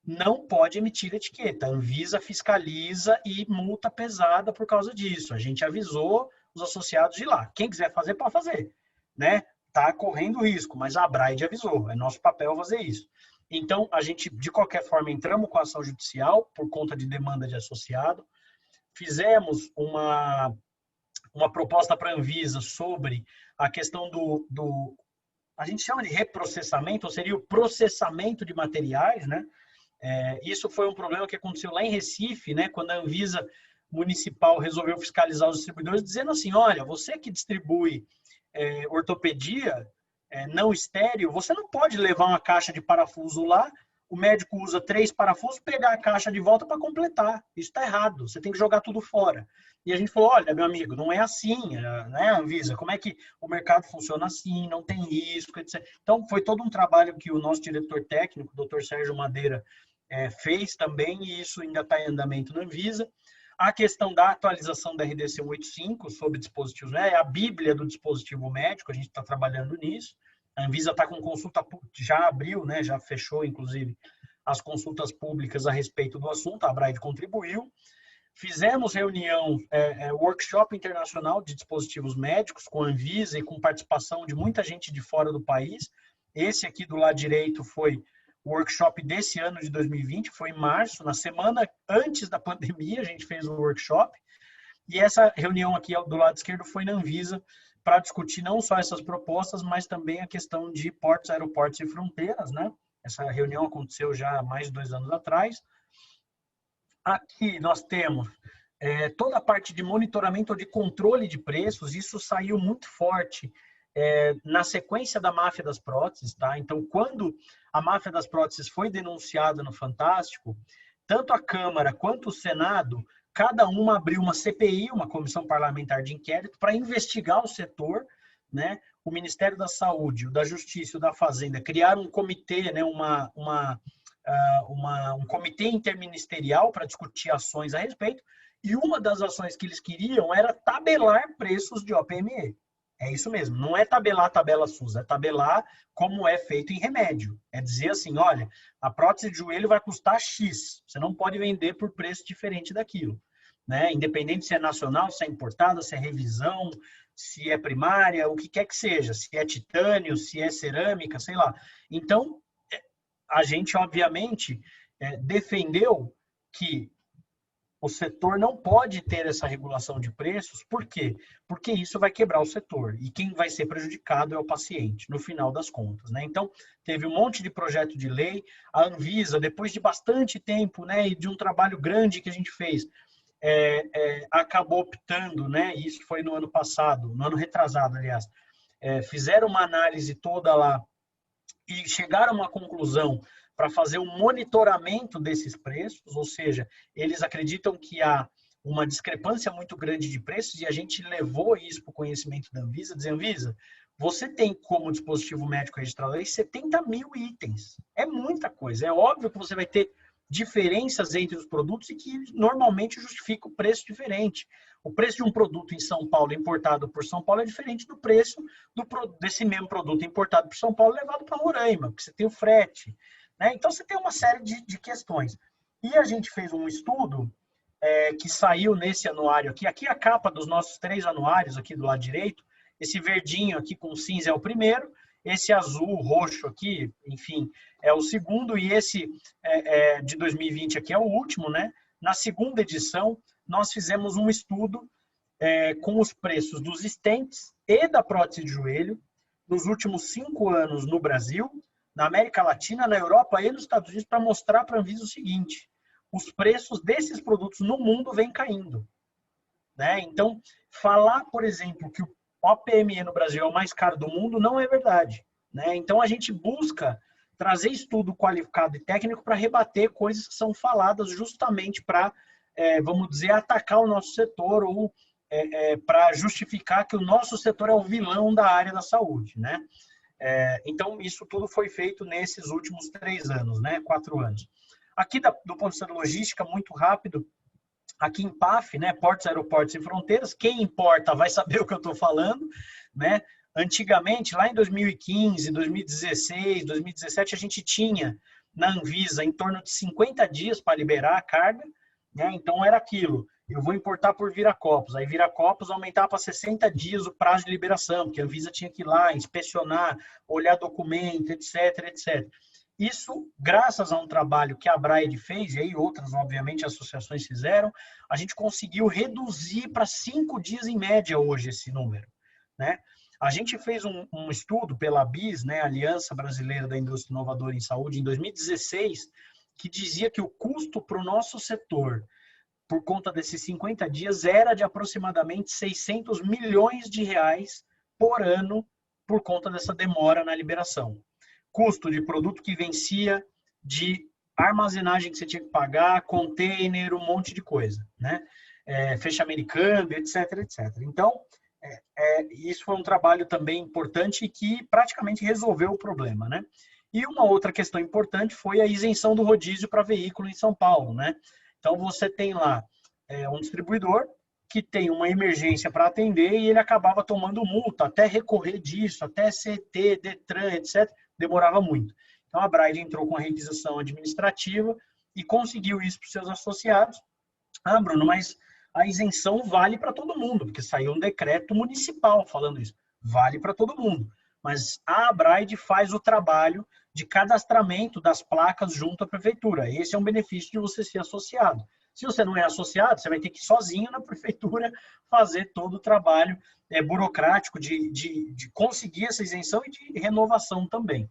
não pode emitir etiqueta. A Anvisa fiscaliza e multa pesada por causa disso. A gente avisou os associados de lá. Quem quiser fazer, pode fazer, né? Tá correndo risco, mas a Braide avisou. É nosso papel fazer isso. Então, a gente, de qualquer forma, entramos com a ação judicial por conta de demanda de associado. Fizemos uma proposta para a Anvisa sobre a questão a gente chama de reprocessamento, ou seria o processamento de materiais, né? Isso foi um problema que aconteceu lá em Recife, né? Quando a Anvisa municipal resolveu fiscalizar os distribuidores, dizendo assim, olha, você que distribui ortopedia não estéril, você não pode levar uma caixa de parafuso lá, o médico usa 3 parafusos, pegar a caixa de volta para completar. Isso está errado, você tem que jogar tudo fora. E a gente falou, olha, meu amigo, não é assim, né, Anvisa? Como é que o mercado funciona assim, não tem risco, etc. Então, foi todo um trabalho que o nosso diretor técnico, o Dr. Sérgio Madeira, fez também, e isso ainda está em andamento na Anvisa. A questão da atualização da RDC 185 sobre dispositivos, né, é a bíblia do dispositivo médico, a gente está trabalhando nisso. A Anvisa está com consulta, já abriu, né, já fechou, inclusive, as consultas públicas a respeito do assunto, a Braide contribuiu. Fizemos reunião, workshop internacional de dispositivos médicos com a Anvisa e com participação de muita gente de fora do país. Esse aqui do lado direito foi o workshop desse ano de 2020, foi em março, na semana antes da pandemia, a gente fez o workshop. E essa reunião aqui do lado esquerdo foi na Anvisa, para discutir não só essas propostas, mas também a questão de portos, aeroportos e fronteiras, né? Essa reunião aconteceu já há mais de 2 anos atrás. Aqui nós temos toda a parte de monitoramento ou de controle de preços, isso saiu muito forte na sequência da máfia das próteses, tá? Então, quando a máfia das próteses foi denunciada no Fantástico, tanto a Câmara quanto o Senado, cada uma abriu uma CPI, uma comissão parlamentar de inquérito, para investigar o setor, né? O Ministério da Saúde, o da Justiça e o da Fazenda criaram um comitê, né? Um comitê interministerial para discutir ações a respeito, e uma das ações que eles queriam era tabelar preços de OPME. É isso mesmo. Não é tabelar a tabela SUS, é tabelar como é feito em remédio. É dizer assim, olha, a prótese de joelho vai custar X. Você não pode vender por preço diferente daquilo, né? Independente se é nacional, se é importada, se é revisão, se é primária, o que quer que seja. Se é titânio, se é cerâmica, sei lá. Então, a gente, obviamente, defendeu que o setor não pode ter essa regulação de preços. Por quê? Porque isso vai quebrar o setor. E quem vai ser prejudicado é o paciente, no final das contas, né? Então, teve um monte de projeto de lei. A Anvisa, depois de bastante tempo, né, e de um trabalho grande que a gente fez, acabou optando, né? Isso foi no ano passado, no ano retrasado, aliás. Fizeram uma análise toda lá e chegaram a uma conclusão para fazer um monitoramento desses preços, ou seja, eles acreditam que há uma discrepância muito grande de preços e a gente levou isso para o conhecimento da Anvisa, dizendo, Anvisa, você tem como dispositivo médico registrado aí 70 mil itens. É muita coisa. É óbvio que você vai ter diferenças entre os produtos e que normalmente justifica o preço diferente. O preço de um produto em São Paulo importado por São Paulo é diferente do preço desse mesmo produto importado por São Paulo levado para Roraima, porque você tem o frete, né? Então você tem uma série de questões. E a gente fez um estudo que saiu nesse anuário aqui. Aqui é a capa dos nossos 3 anuários aqui do lado direito. Esse verdinho aqui com cinza é o primeiro. Esse azul, roxo aqui, enfim, é o segundo. E esse de 2020 aqui é o último, né? Na segunda edição, nós fizemos um estudo com os preços dos stents e da prótese de joelho nos últimos 5 anos no Brasil, na América Latina, na Europa e nos Estados Unidos, para mostrar para a Anvisa o seguinte: os preços desses produtos no mundo vêm caindo, né? Então, falar, por exemplo, que o OPME no Brasil é o mais caro do mundo não é verdade, né? Então, a gente busca trazer estudo qualificado e técnico para rebater coisas que são faladas justamente para, vamos dizer, atacar o nosso setor ou para justificar que o nosso setor é o vilão da área da saúde, né? Então, isso tudo foi feito nesses últimos 3 anos, né? 4 anos. Aqui, do ponto de vista da logística, muito rápido, aqui em PAF, né? Portos, Aeroportos e Fronteiras, quem importa vai saber o que eu estou falando, né? Antigamente, lá em 2015, 2016, 2017, a gente tinha na Anvisa em torno de 50 dias para liberar a carga, né? Então, era aquilo. Eu vou importar por Viracopos. Aí Viracopos aumentava para 60 dias o prazo de liberação, porque a Anvisa tinha que ir lá, inspecionar, olhar documento, etc, etc. Isso, graças a um trabalho que a Braid fez, e aí outras, obviamente, associações fizeram, a gente conseguiu reduzir para 5 dias em média hoje esse número, né? A gente fez um estudo pela ABIS, né, Aliança Brasileira da Indústria Inovadora em Saúde, em 2016, que dizia que o custo para o nosso setor por conta desses 50 dias, era de aproximadamente 600 milhões de reais por ano por conta dessa demora na liberação. Custo de produto que vencia, de armazenagem que você tinha que pagar, container, um monte de coisa, né? Fechamento de câmbio, etc, etc. Então, isso foi um trabalho também importante que praticamente resolveu o problema, né? E uma outra questão importante foi a isenção do rodízio para veículo em São Paulo, né? Então, você tem lá um distribuidor que tem uma emergência para atender e ele acabava tomando multa, até recorrer disso, até CT, Detran, etc., demorava muito. Então, a Braid entrou com a requisição administrativa e conseguiu isso para os seus associados. Ah, Bruno, mas a isenção vale para todo mundo, porque saiu um decreto municipal falando isso. Vale para todo mundo. Mas a Braid faz o trabalho de cadastramento das placas junto à prefeitura. Esse é um benefício de você ser associado. Se você não é associado, você vai ter que ir sozinho na prefeitura fazer todo o trabalho burocrático de conseguir essa isenção e de renovação também.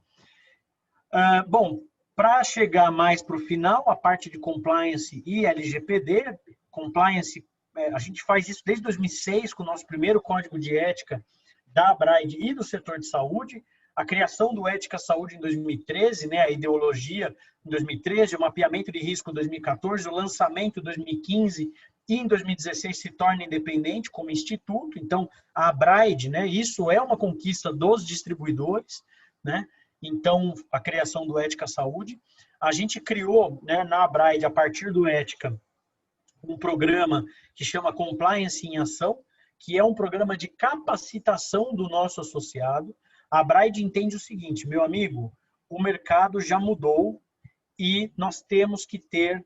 Bom, para chegar mais para o final, a parte de compliance e LGPD, compliance, a gente faz isso desde 2006 com o nosso primeiro código de ética da Braid e do setor de saúde, a criação do Ética Saúde em 2013, né, a ideologia em 2013, o mapeamento de risco em 2014, o lançamento em 2015 e em 2016 se torna independente como instituto. Então, a Braid, né, isso é uma conquista dos distribuidores, né? Então, a criação do Ética Saúde. A gente criou, né, na Braid, a partir do Ética, um programa que chama Compliance em Ação, que é um programa de capacitação do nosso associado. A Abraid entende o seguinte, meu amigo, o mercado já mudou e nós temos que ter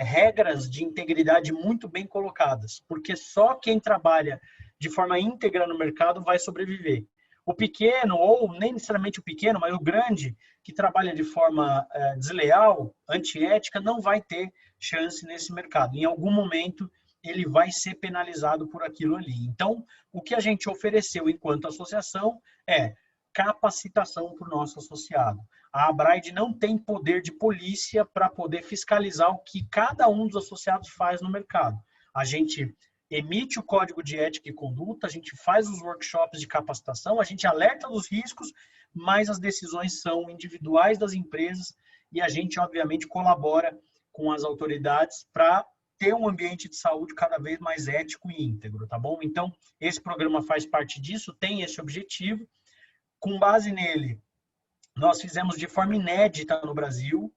regras de integridade muito bem colocadas, porque só quem trabalha de forma íntegra no mercado vai sobreviver. O pequeno, ou nem necessariamente o pequeno, mas o grande, que trabalha de forma desleal, antiética, não vai ter chance nesse mercado. Em algum momento, ele vai ser penalizado por aquilo ali. Então, o que a gente ofereceu enquanto associação é capacitação para o nosso associado. A Abraid não tem poder de polícia para poder fiscalizar o que cada um dos associados faz no mercado. A gente emite o código de ética e conduta, a gente faz os workshops de capacitação, a gente alerta dos riscos, mas as decisões são individuais das empresas e a gente, obviamente, colabora com as autoridades para ter um ambiente de saúde cada vez mais ético e íntegro, tá bom? Então, esse programa faz parte disso, tem esse objetivo. Com base nele, nós fizemos de forma inédita no Brasil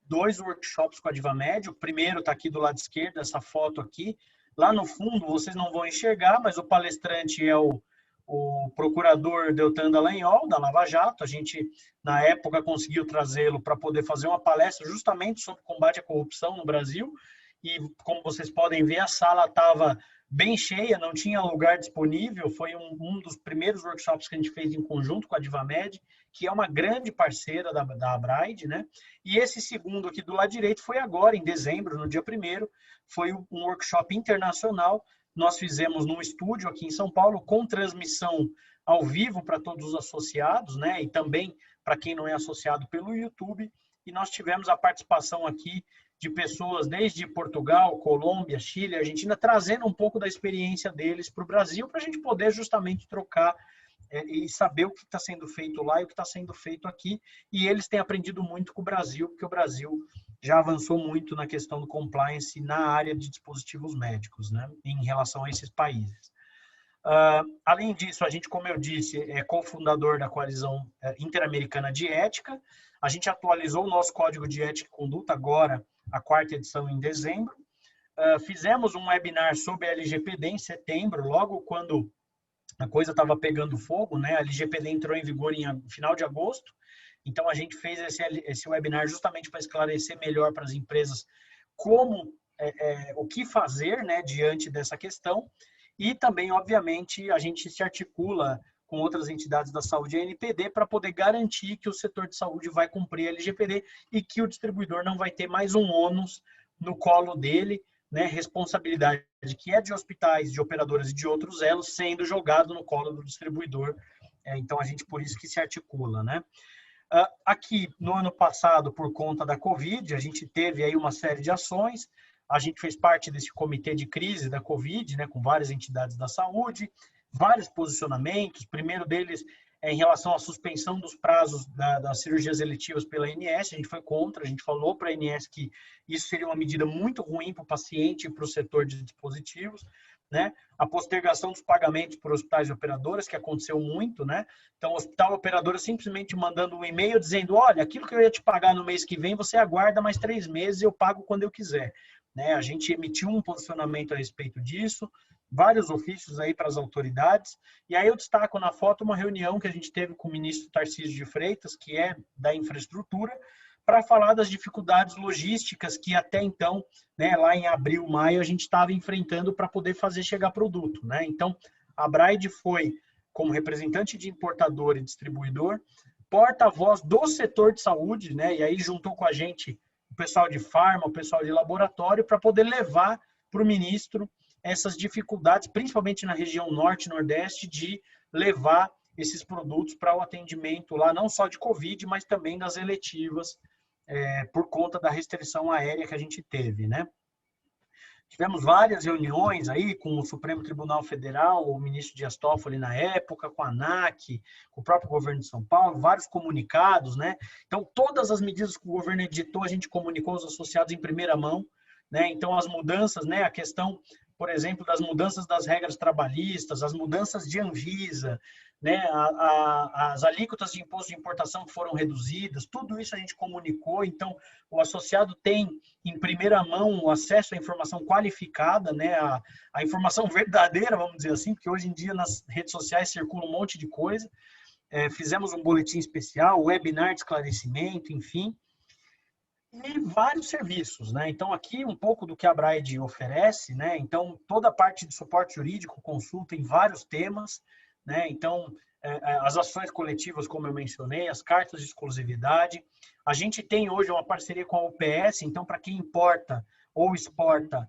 2 workshops com a Advamed. O primeiro está aqui do lado esquerdo, essa foto aqui. Lá no fundo, vocês não vão enxergar, mas o palestrante é o procurador Deltan Dallagnol, da Lava Jato. A gente, na época, conseguiu trazê-lo para poder fazer uma palestra justamente sobre combate à corrupção no Brasil. E, como vocês podem ver, a sala estava bem cheia, não tinha lugar disponível. Foi um dos primeiros workshops que a gente fez em conjunto com a Advamed, que é uma grande parceira da Abraid, né? E esse segundo aqui do lado direito foi agora, em dezembro, no dia 1º, foi um workshop internacional. Nós fizemos num estúdio aqui em São Paulo, com transmissão ao vivo para todos os associados, né? E também para quem não é associado pelo YouTube. E nós tivemos a participação aqui de pessoas desde Portugal, Colômbia, Chile, Argentina, trazendo um pouco da experiência deles para o Brasil, para a gente poder justamente trocar e saber o que está sendo feito lá e o que está sendo feito aqui. E eles têm aprendido muito com o Brasil, porque o Brasil já avançou muito na questão do compliance na área de dispositivos médicos, né, em relação a esses países. Além disso, a gente, como eu disse, é cofundador da Coalizão Interamericana de Ética. A gente atualizou o nosso Código de Ética e Conduta agora, a 4ª edição em dezembro. Fizemos um webinar sobre a LGPD em setembro, logo quando a coisa estava pegando fogo, né? A LGPD entrou em vigor em final de agosto. Então, a gente fez esse webinar justamente para esclarecer melhor para as empresas como, o que fazer, né, diante dessa questão. E também, obviamente, a gente se articula com outras entidades da saúde e a NPD para poder garantir que o setor de saúde vai cumprir a LGPD e que o distribuidor não vai ter mais um ônus no colo dele, né, responsabilidade que é de hospitais, de operadoras e de outros elos, sendo jogado no colo do distribuidor. Então, a gente, por isso que se articula, né? Aqui, no ano passado, por conta da Covid, a gente teve aí uma série de ações. A gente fez parte desse comitê de crise da Covid, né, com várias entidades da saúde, vários posicionamentos. O primeiro deles é em relação à suspensão dos prazos das cirurgias eletivas pela ANS. A gente foi contra, a gente falou para a ANS que isso seria uma medida muito ruim para o paciente e para o setor de dispositivos, né? A postergação dos pagamentos por hospitais e operadoras, que aconteceu muito, né? Então, o hospital operadora simplesmente mandando um e-mail dizendo, olha, aquilo que eu ia te pagar no mês que vem, você aguarda mais 3 meses e eu pago quando eu quiser. Né? A gente emitiu um posicionamento a respeito disso, vários ofícios aí para as autoridades, e aí eu destaco na foto uma reunião que a gente teve com o ministro Tarcísio de Freitas, que é da infraestrutura, para falar das dificuldades logísticas que até então, né, lá em abril, maio, a gente estava enfrentando para poder fazer chegar produto, né? Então, a Abraid foi, como representante de importador e distribuidor, porta-voz do setor de saúde, né? E aí juntou com a gente o pessoal de farma, o pessoal de laboratório, para poder levar para o ministro essas dificuldades, principalmente na região norte e nordeste, de levar esses produtos para o atendimento lá, não só de Covid, mas também das eletivas, por conta da restrição aérea que a gente teve, né? Tivemos várias reuniões aí com o Supremo Tribunal Federal, o ministro Dias Toffoli na época, com a ANAC, com o próprio governo de São Paulo, vários comunicados, né? Então, todas as medidas que o governo editou, a gente comunicou aos associados em primeira mão, né? Então, as mudanças, né? A questão por exemplo, das mudanças das regras trabalhistas, as mudanças de Anvisa, né, as alíquotas de imposto de importação que foram reduzidas, tudo isso a gente comunicou. Então, o associado tem em primeira mão o acesso à informação qualificada, né, a informação verdadeira, vamos dizer assim, porque hoje em dia nas redes sociais circula um monte de coisa. Fizemos um boletim especial, webinar de esclarecimento, enfim, e vários serviços, né? Então, aqui um pouco do que a Braid oferece, né? Então, toda a parte de suporte jurídico, consulta em vários temas, né? Então, as ações coletivas, como eu mencionei, as cartas de exclusividade. A gente tem hoje uma parceria com a UPS, então, para quem importa ou exporta,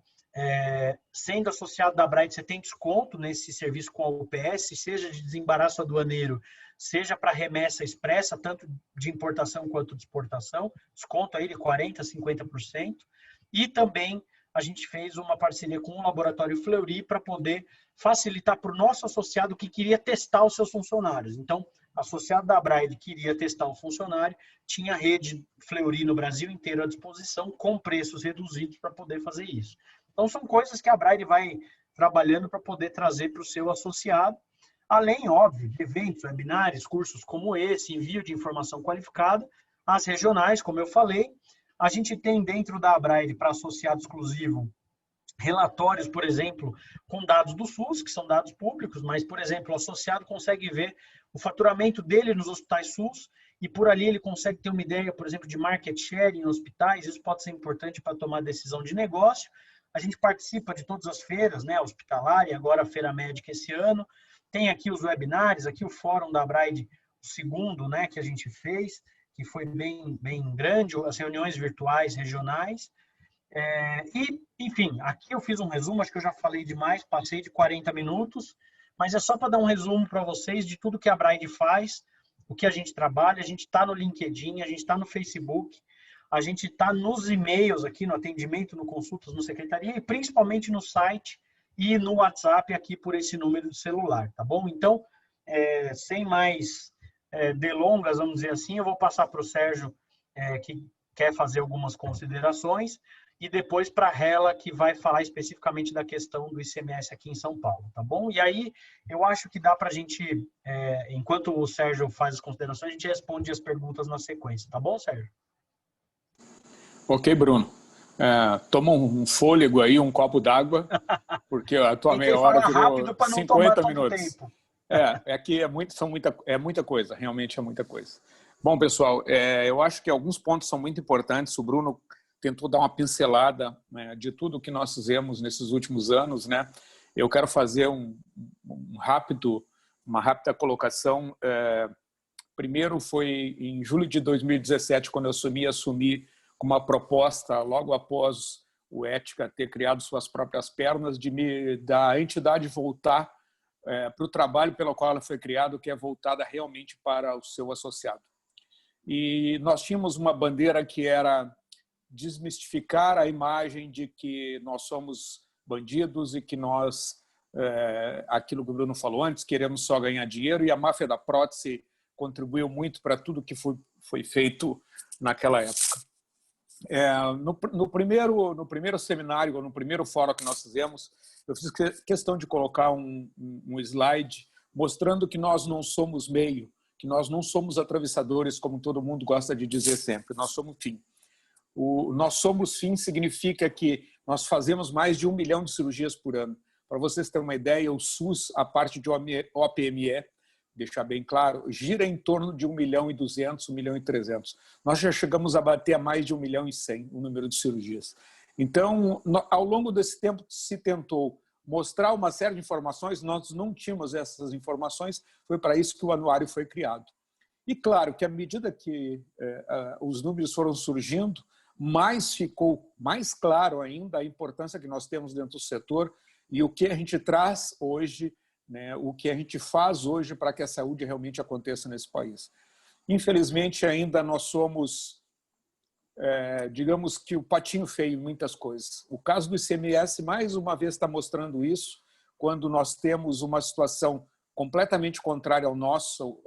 sendo associado da Braid, você tem desconto nesse serviço com a UPS, seja de desembaraço aduaneiro, seja para remessa expressa, tanto de importação quanto de exportação, desconto aí de 40%, 50%. E também a gente fez uma parceria com o Laboratório Fleury para poder facilitar para o nosso associado que queria testar os seus funcionários. Então, associado da Braid queria testar um funcionário, tinha a rede Fleury no Brasil inteiro à disposição, com preços reduzidos para poder fazer isso. Então, são coisas que a Braid vai trabalhando para poder trazer para o seu associado, além, óbvio, de eventos, webinários, cursos como esse, envio de informação qualificada, as regionais, como eu falei. A gente tem dentro da Braid, para associado exclusivo, relatórios, por exemplo, com dados do SUS, que são dados públicos, mas, por exemplo, o associado consegue ver o faturamento dele nos hospitais SUS e por ali ele consegue ter uma ideia, por exemplo, de market share em hospitais. Isso pode ser importante para tomar decisão de negócio. A gente participa de todas as feiras, né, hospitalar e agora a Feira Médica esse ano. Tem aqui os webinários, aqui o fórum da Braid, o segundo, né, que a gente fez, que foi bem grande, as reuniões virtuais regionais. E, enfim, aqui eu fiz um resumo, acho que eu já falei demais, passei de 40 minutos, mas é só para dar um resumo para vocês de tudo que a Braid faz, o que a gente trabalha. A gente está no LinkedIn, a gente está no Facebook, a gente está nos e-mails aqui, no atendimento, no consultas, no secretaria, e principalmente no site e no WhatsApp aqui por esse número de celular, tá bom? Então, sem mais delongas, vamos dizer assim, eu vou passar para o Sérgio, que quer fazer algumas considerações, e depois para a Hela, que vai falar especificamente da questão do ICMS aqui em São Paulo, tá bom? E aí, eu acho que dá para a gente, enquanto o Sérgio faz as considerações, a gente responde as perguntas na sequência, tá bom, Sérgio? Ok, Bruno. Toma um fôlego aí, um copo d'água, porque a tua meia hora virou 50 minutos. Tempo. Aqui é muita coisa, realmente é muita coisa. Bom, pessoal, eu acho que alguns pontos são muito importantes. O Bruno tentou dar uma pincelada, né, de tudo que nós fizemos nesses últimos anos, né? Eu quero fazer uma rápida colocação. Primeiro foi em julho de 2017, quando eu assumi com uma proposta, logo após o Ética ter criado suas próprias pernas, da entidade voltar para o trabalho pelo qual ela foi criada, que é voltada realmente para o seu associado. E nós tínhamos uma bandeira que era desmistificar a imagem de que nós somos bandidos e que nós, aquilo que o Bruno falou antes, queremos só ganhar dinheiro, e a máfia da prótese contribuiu muito para tudo que foi feito naquela época. No primeiro seminário, ou no primeiro fórum que nós fizemos, eu fiz questão de colocar um slide mostrando que nós não somos meio, que nós não somos atravessadores, como todo mundo gosta de dizer sempre, nós somos fim. Nós somos fim significa que nós fazemos mais de 1 milhão de cirurgias por ano. Para vocês terem uma ideia, o SUS, a parte de OPME, deixar bem claro, gira em torno de 1.200.000, 1.300.000. Nós já chegamos a bater a mais de 1.100.000 o número de cirurgias. Então, ao longo desse tempo, se tentou mostrar uma série de informações, nós não tínhamos essas informações, foi para isso que o anuário foi criado. E claro que à medida que os números foram surgindo, ficou mais claro ainda a importância que nós temos dentro do setor e o que a gente traz hoje, né, o que a gente faz hoje para que a saúde realmente aconteça nesse país. Infelizmente, ainda nós somos, digamos que o patinho feio em muitas coisas. O caso do ICMS, mais uma vez, está mostrando isso, quando nós temos uma situação completamente contrária ao nosso,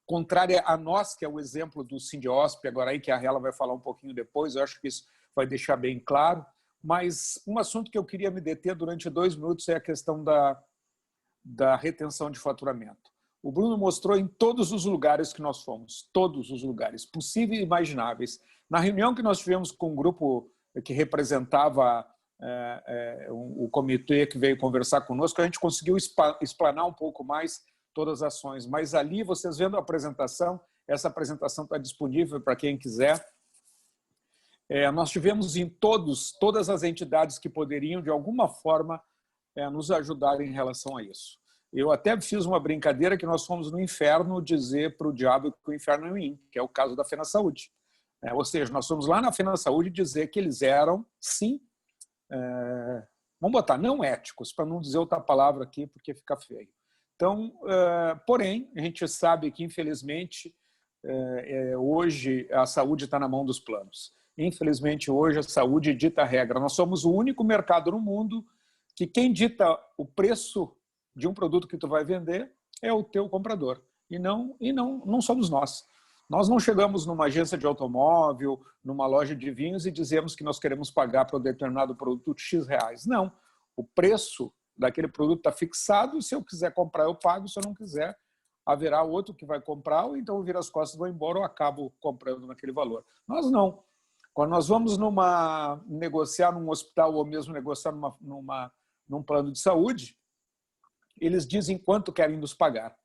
contrária a nós, que é o exemplo do Sindiosp, agora aí que a Hela vai falar um pouquinho depois, eu acho que isso vai deixar bem claro. Mas um assunto que eu queria me deter durante 2 minutos é a questão da retenção de faturamento. O Bruno mostrou em todos os lugares que nós fomos, todos os lugares possíveis e imagináveis. Na reunião que nós tivemos com um grupo que representava o comitê que veio conversar conosco, a gente conseguiu explanar um pouco mais todas as ações. Mas ali, vocês vendo a apresentação, essa apresentação está disponível para quem quiser. Nós tivemos em todas as entidades que poderiam, de alguma forma, nos ajudar em relação a isso. Eu até fiz uma brincadeira que nós fomos no inferno dizer para o diabo que o inferno é ruim, que é o caso da FenaSaúde. Ou seja, nós fomos lá na FenaSaúde dizer que eles eram, sim, vamos botar, não éticos, para não dizer outra palavra aqui, porque fica feio. Então, porém, a gente sabe que, infelizmente, hoje a saúde está na mão dos planos. Infelizmente, hoje a saúde dita a regra. Nós somos o único mercado no mundo que quem dita o preço de um produto que tu vai vender é o teu comprador. E não somos nós. Nós não chegamos numa agência de automóvel, numa loja de vinhos e dizemos que nós queremos pagar para um determinado produto X reais. Não. O preço daquele produto está fixado e se eu quiser comprar, eu pago. Se eu não quiser, haverá outro que vai comprar ou então eu viro as costas e vou embora ou acabo comprando naquele valor. Nós não. Quando nós vamos negociar num hospital ou mesmo negociar num plano de saúde, eles dizem quanto querem nos pagar.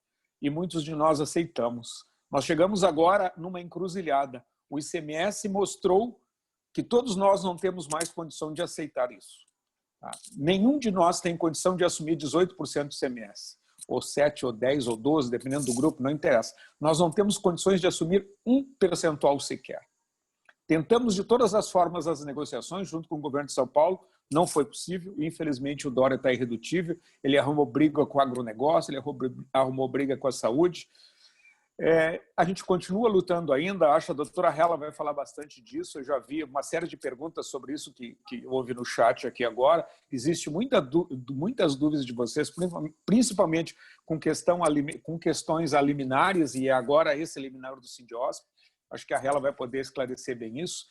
E muitos de nós aceitamos. Nós chegamos agora numa encruzilhada. O ICMS mostrou que todos nós não temos mais condição de aceitar isso. Tá? Nenhum de nós tem condição de assumir 18% de ICMS. Ou 7, ou 10, ou 12, dependendo do grupo, não interessa. Nós não temos condições de assumir 1% sequer. Tentamos de todas as formas as negociações junto com o governo de São Paulo, não foi possível. Infelizmente, o Dória está irredutível. Ele arrumou briga com o agronegócio, ele arrumou briga com a saúde. A gente continua lutando ainda. Acho que a doutora Hela vai falar bastante disso. Eu já vi uma série de perguntas sobre isso que houve no chat aqui agora. Existe muitas dúvidas de vocês, principalmente com questões liminares e agora esse liminar do Sindiosp. Acho que a Hela vai poder esclarecer bem isso.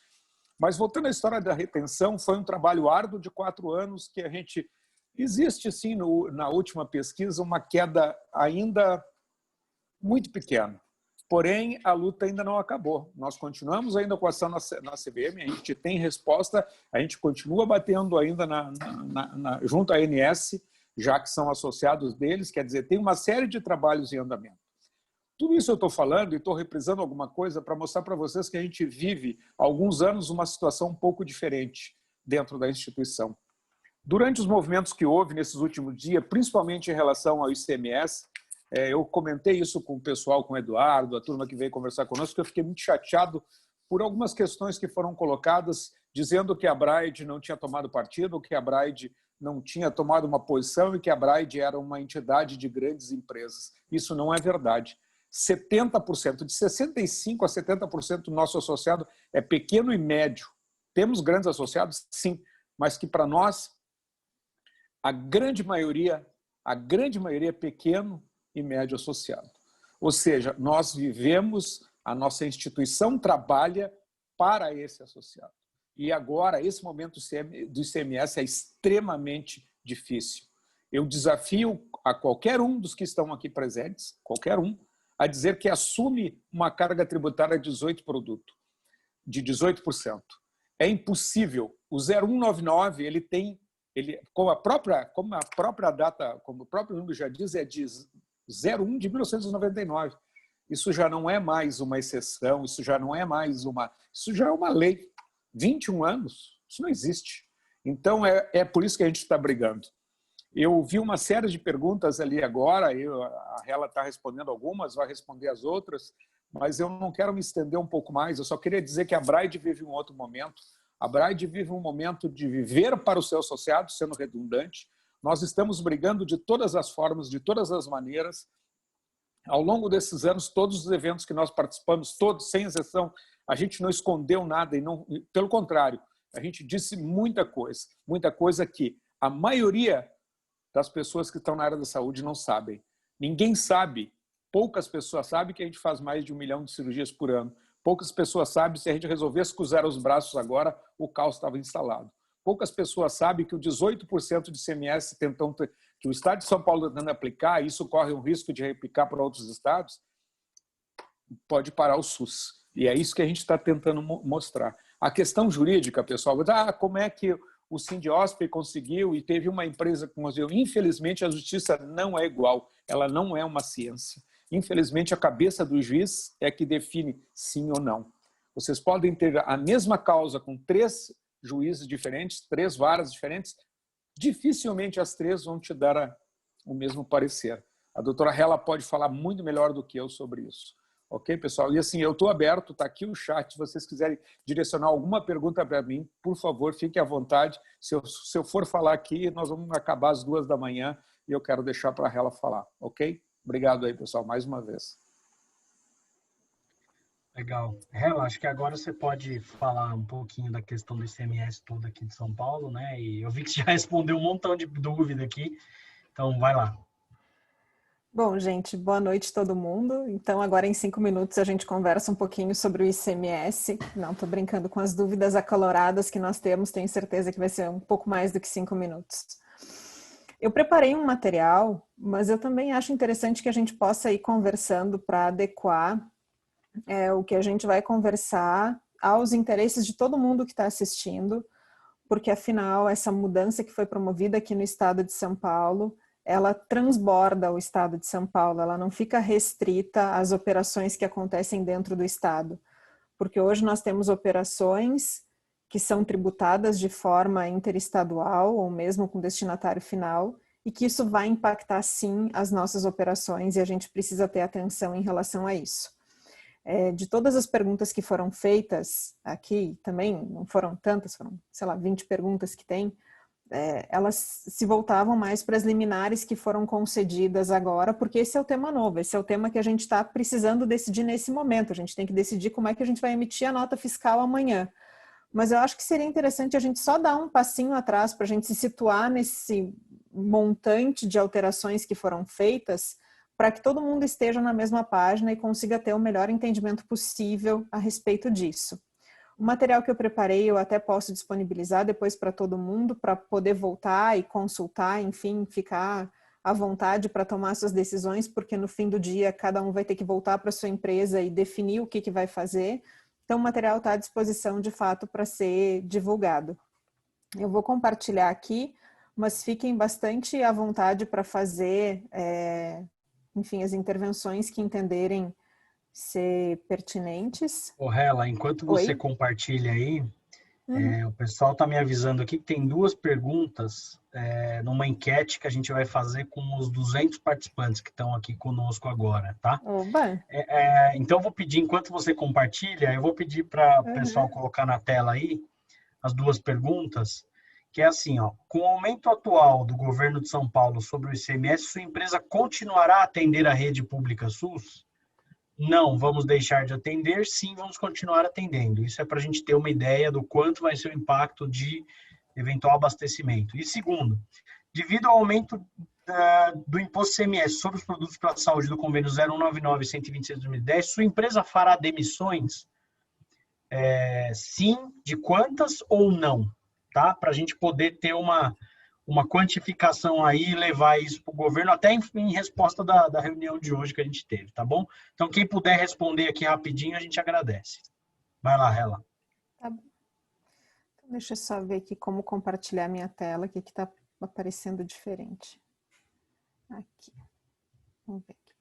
Mas voltando à história da retenção, foi um trabalho árduo de 4 anos que a gente... Existe, sim, na última pesquisa, uma queda ainda muito pequena. Porém, a luta ainda não acabou. Nós continuamos ainda com a ação na CVM, a gente tem resposta, a gente continua batendo ainda junto à ANS, já que são associados deles, quer dizer, tem uma série de trabalhos em andamento. Tudo isso eu estou falando e estou reprisando alguma coisa para mostrar para vocês que a gente vive há alguns anos uma situação um pouco diferente dentro da instituição. Durante os movimentos que houve nesses últimos dias, principalmente em relação ao ICMS, eu comentei isso com o pessoal, com o Eduardo, a turma que veio conversar conosco, que eu fiquei muito chateado por algumas questões que foram colocadas, dizendo que a Braide não tinha tomado partido, que a Braide não tinha tomado uma posição e que a Braide era uma entidade de grandes empresas. Isso não é verdade. 70%, de 65% a 70% do nosso associado é pequeno e médio. Temos grandes associados? Sim, mas que para nós, a grande maioria é pequeno e médio associado. Ou seja, nós vivemos, a nossa instituição trabalha para esse associado. E agora, esse momento do ICMS é extremamente difícil. Eu desafio a qualquer um dos que estão aqui presentes, qualquer um, a dizer que assume uma carga tributária de 18%. É impossível. O 0199, como a própria data, como o próprio número já diz, é de 01 de 1999. Isso já não é mais uma exceção, isso já é uma lei. 21 anos, isso não existe. Então, é por isso que a gente está brigando. Eu vi uma série de perguntas ali agora, a Hela está respondendo algumas, vai responder as outras, mas eu não quero me estender um pouco mais, eu só queria dizer que a Braide vive um outro momento. A Braide vive um momento de viver para o seu associado, sendo redundante. Nós estamos brigando de todas as formas, de todas as maneiras. Ao longo desses anos, todos os eventos que nós participamos, todos, sem exceção, a gente não escondeu nada, pelo contrário, a gente disse muita coisa que a maioria das pessoas que estão na área da saúde não sabem. Ninguém sabe, poucas pessoas sabem que a gente faz mais de 1 milhão de cirurgias por ano. Poucas pessoas sabem, se a gente resolvesse cruzar os braços agora, o caos estava instalado. poucas pessoas sabem que o 18% de ICMS que o Estado de São Paulo está tentando aplicar, e isso corre um risco de replicar para outros estados, pode parar o SUS. E é isso que a gente está tentando mostrar. A questão jurídica, pessoal, como é que o Sindiosp conseguiu e teve uma empresa que conseguiu? Infelizmente, a justiça não é igual, ela não é uma ciência. Infelizmente, a cabeça do juiz é que define sim ou não. Vocês podem ter a mesma causa com 3 juízes diferentes, 3 varas diferentes, dificilmente as 3 vão te dar o mesmo parecer. A doutora Hela pode falar muito melhor do que eu sobre isso. Ok, pessoal? E assim, eu estou aberto, está aqui o chat, se vocês quiserem direcionar alguma pergunta para mim, por favor, fiquem à vontade. Se eu for falar aqui, nós vamos acabar às 2 da manhã e eu quero deixar para a Hela falar, ok? Obrigado aí, pessoal, mais uma vez. Legal. Hela, acho que agora você pode falar um pouquinho da questão do ICMS todo aqui de São Paulo, né? E eu vi que você já respondeu um montão de dúvida aqui, então vai lá. Bom, gente, boa noite todo mundo. Então, agora em 5 minutos a gente conversa um pouquinho sobre o ICMS. Não, tô brincando com as dúvidas acaloradas que nós temos, tenho certeza que vai ser um pouco mais do que 5 minutos. Eu preparei um material, mas eu também acho interessante que a gente possa ir conversando para adequar o que a gente vai conversar aos interesses de todo mundo que está assistindo, porque afinal essa mudança que foi promovida aqui no estado de São Paulo, ela transborda o estado de São Paulo, ela não fica restrita às operações que acontecem dentro do estado, porque hoje nós temos operações que são tributadas de forma interestadual ou mesmo com destinatário final, e que isso vai impactar sim as nossas operações e a gente precisa ter atenção em relação a isso. De todas as perguntas que foram feitas aqui, também não foram tantas, foram, sei lá, 20 perguntas que tem, elas se voltavam mais para as liminares que foram concedidas agora, porque esse é o tema novo, esse é o tema que a gente está precisando decidir nesse momento, a gente tem que decidir como é que a gente vai emitir a nota fiscal amanhã. Mas eu acho que seria interessante a gente só dar um passinho atrás para a gente se situar nesse montante de alterações que foram feitas, para que todo mundo esteja na mesma página e consiga ter o melhor entendimento possível a respeito disso. O material que eu preparei eu até posso disponibilizar depois para todo mundo, para poder voltar e consultar, enfim, ficar à vontade para tomar suas decisões, porque no fim do dia cada um vai ter que voltar para sua empresa e definir o que vai fazer. Então o material está à disposição de fato para ser divulgado. Eu vou compartilhar aqui, mas fiquem bastante à vontade para fazer, enfim, as intervenções que entenderem ser pertinentes. Hela, enquanto você compartilha aí, o pessoal está me avisando aqui que tem 2 perguntas numa enquete que a gente vai fazer com os 200 participantes que estão aqui conosco agora, tá? Oba. Então, eu vou pedir, enquanto você compartilha, eu vou pedir para o pessoal colocar na tela aí as 2 perguntas, que é assim, ó, com o aumento atual do governo de São Paulo sobre o ICMS, sua empresa continuará a atender a rede pública SUS? Não, vamos deixar de atender, sim, vamos continuar atendendo. Isso é para a gente ter uma ideia do quanto vai ser o impacto de eventual abastecimento. E segundo, devido ao aumento do imposto CMS sobre os produtos para a saúde do convênio 0199 126 de 2010, sua empresa fará demissões? Sim, de quantas ou não? Tá? Para a gente poder ter uma quantificação aí e levar isso para o governo, até em resposta da reunião de hoje que a gente teve, tá bom? Então, quem puder responder aqui rapidinho, a gente agradece. Vai lá, Hela. Tá bom. Então, deixa eu só ver aqui como compartilhar minha tela, que está aparecendo diferente. Aqui. Vamos ver aqui.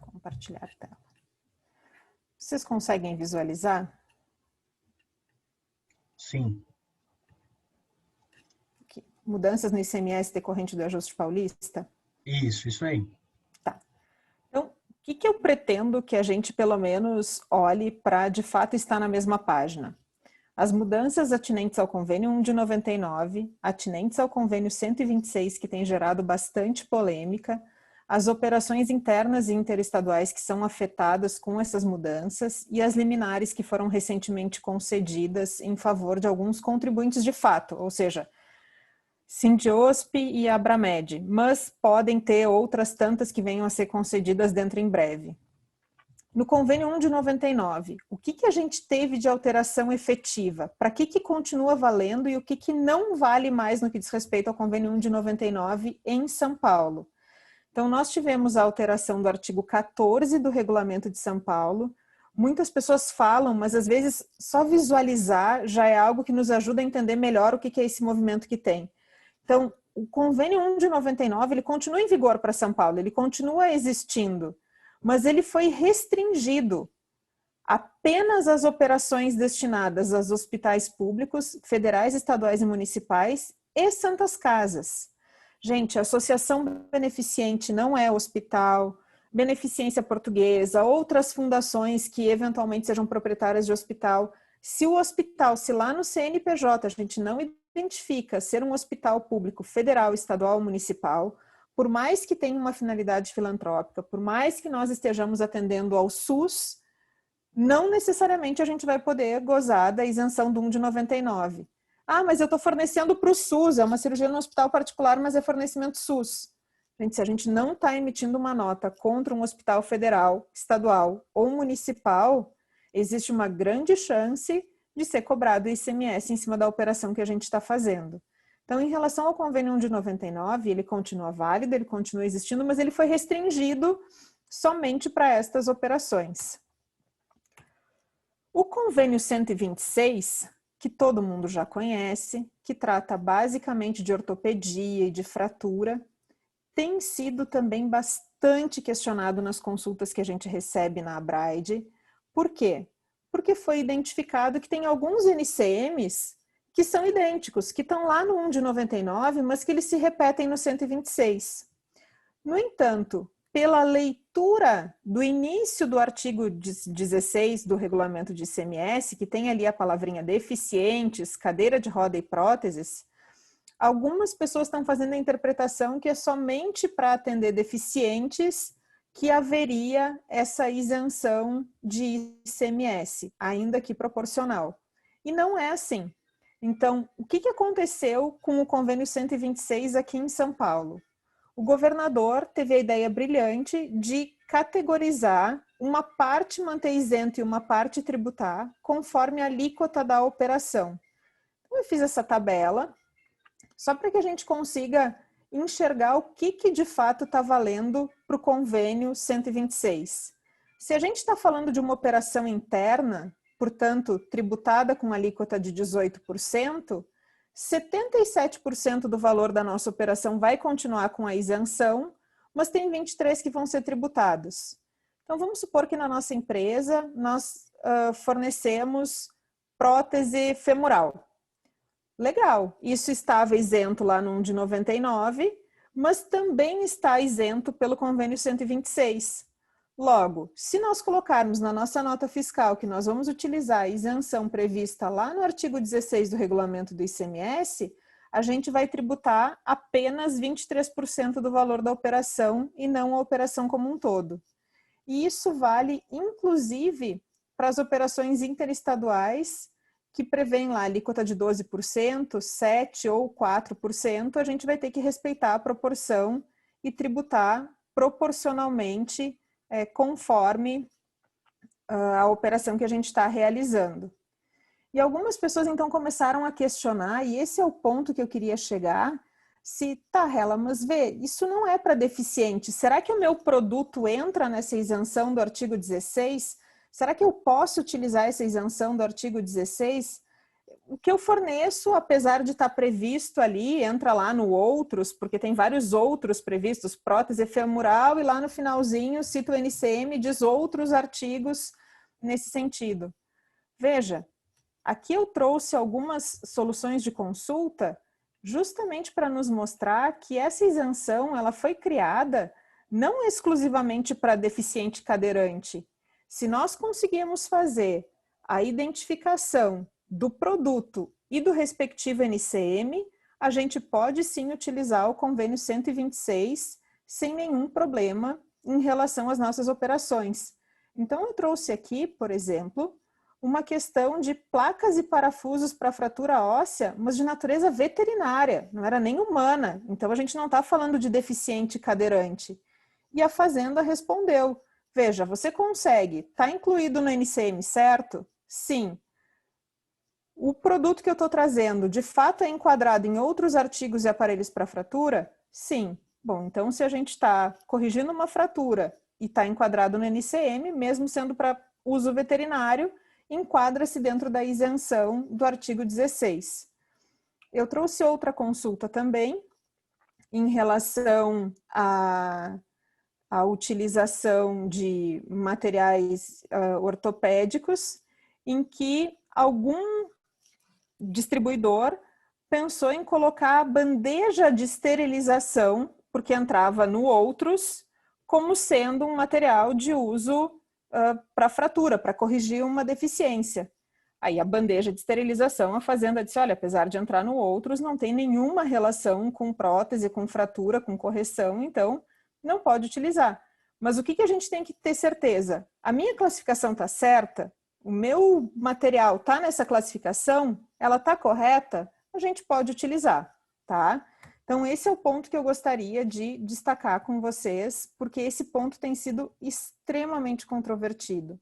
Compartilhar tela. Vocês conseguem visualizar? Sim. Aqui. Mudanças no ICMS decorrente do ajuste paulista? Isso aí. Tá. Então, o que eu pretendo que a gente, pelo menos, olhe para, de fato, estar na mesma página? As mudanças atinentes ao convênio 1 de 99, atinentes ao convênio 126, que tem gerado bastante polêmica, as operações internas e interestaduais que são afetadas com essas mudanças e as liminares que foram recentemente concedidas em favor de alguns contribuintes de fato, ou seja, Sindiosp e Abramed, mas podem ter outras tantas que venham a ser concedidas dentro em breve. No convênio 1 de 99, o que a gente teve de alteração efetiva? Para que continua valendo e o que não vale mais no que diz respeito ao convênio 1 de 99 em São Paulo? Então, nós tivemos a alteração do artigo 14 do Regulamento de São Paulo. Muitas pessoas falam, mas às vezes só visualizar já é algo que nos ajuda a entender melhor o que é esse movimento que tem. Então, o convênio 1 de 99, ele continua em vigor para São Paulo, ele continua existindo, mas ele foi restringido apenas às operações destinadas aos hospitais públicos, federais, estaduais e municipais e santas casas. Gente, a associação beneficente não é hospital, Beneficência Portuguesa, outras fundações que eventualmente sejam proprietárias de hospital. Se o hospital, se lá no CNPJ a gente não identifica ser um hospital público federal, estadual ou municipal, por mais que tenha uma finalidade filantrópica, por mais que nós estejamos atendendo ao SUS, não necessariamente a gente vai poder gozar da isenção do 1 de 99. Ah, mas eu estou fornecendo para o SUS, é uma cirurgia no hospital particular, mas é fornecimento SUS. Gente, se a gente não está emitindo uma nota contra um hospital federal, estadual ou municipal, existe uma grande chance de ser cobrado o ICMS em cima da operação que a gente está fazendo. Então, em relação ao convênio 1 de 99, ele continua válido, ele continua existindo, mas ele foi restringido somente para estas operações. O convênio 126, que todo mundo já conhece, que trata basicamente de ortopedia e de fratura, tem sido também bastante questionado nas consultas que a gente recebe na Abraide. Por quê? Porque foi identificado que tem alguns NCMs que são idênticos, que estão lá no 1 de 99, mas que eles se repetem no 126. No entanto, pela leitura do início do artigo 16 do regulamento de ICMS, que tem ali a palavrinha deficientes, cadeira de roda e próteses, algumas pessoas estão fazendo a interpretação que é somente para atender deficientes que haveria essa isenção de ICMS, ainda que proporcional. E não é assim. Então, o que aconteceu com o convênio 126 aqui em São Paulo? O governador teve a ideia brilhante de categorizar uma parte manter isento e uma parte tributar, conforme a alíquota da operação. Então, eu fiz essa tabela, só para que a gente consiga enxergar o que de fato está valendo para o convênio 126. Se a gente está falando de uma operação interna, portanto, tributada com alíquota de 18%, 77% do valor da nossa operação vai continuar com a isenção, mas tem 23% que vão ser tributados. Então, vamos supor que na nossa empresa nós fornecemos prótese femoral. Legal, isso estava isento lá no 1 de 99, mas também está isento pelo convênio 126. Logo, se nós colocarmos na nossa nota fiscal que nós vamos utilizar a isenção prevista lá no artigo 16 do regulamento do ICMS, a gente vai tributar apenas 23% do valor da operação e não a operação como um todo. E isso vale, inclusive, para as operações interestaduais, que prevêem lá a alíquota de 12%, 7% ou 4%, a gente vai ter que respeitar a proporção e tributar proporcionalmente conforme a operação que a gente está realizando. E algumas pessoas então começaram a questionar, e esse é o ponto que eu queria chegar, se, tá, Hela, mas vê, isso não é para deficiente, será que o meu produto entra nessa isenção do artigo 16? Será que eu posso utilizar essa isenção do artigo 16? O que eu forneço, apesar de estar previsto ali, entra lá no outros, porque tem vários outros previstos, prótese femoral, e lá no finalzinho cita o NCM, diz outros artigos nesse sentido. Veja, aqui eu trouxe algumas soluções de consulta justamente para nos mostrar que essa isenção ela foi criada não exclusivamente para deficiente cadeirante. Se nós conseguirmos fazer a identificação do produto e do respectivo NCM, a gente pode sim utilizar o convênio 126 sem nenhum problema em relação às nossas operações. Então, eu trouxe aqui, por exemplo, uma questão de placas e parafusos para fratura óssea, mas de natureza veterinária, não era nem humana. Então, a gente não está falando de deficiente cadeirante. E a Fazenda respondeu: Veja, você consegue, está incluído no NCM, certo? Sim. O produto que eu estou trazendo, de fato, é enquadrado em outros artigos e aparelhos para fratura? Sim. Bom, então se a gente está corrigindo uma fratura e está enquadrado no NCM, mesmo sendo para uso veterinário, enquadra-se dentro da isenção do artigo 16. Eu trouxe outra consulta também, em relação à utilização de materiais ortopédicos, em que algum distribuidor pensou em colocar a bandeja de esterilização, porque entrava no outros, como sendo um material de uso para fratura, para corrigir uma deficiência. Aí a bandeja de esterilização, a fazenda disse, olha, apesar de entrar no outros, não tem nenhuma relação com prótese, com fratura, com correção, então não pode utilizar. Mas o que a gente tem que ter certeza? A minha classificação está certa? O meu material está nessa classificação? Ela está correta? A gente pode utilizar, tá? Então esse é o ponto que eu gostaria de destacar com vocês, porque esse ponto tem sido extremamente controvertido.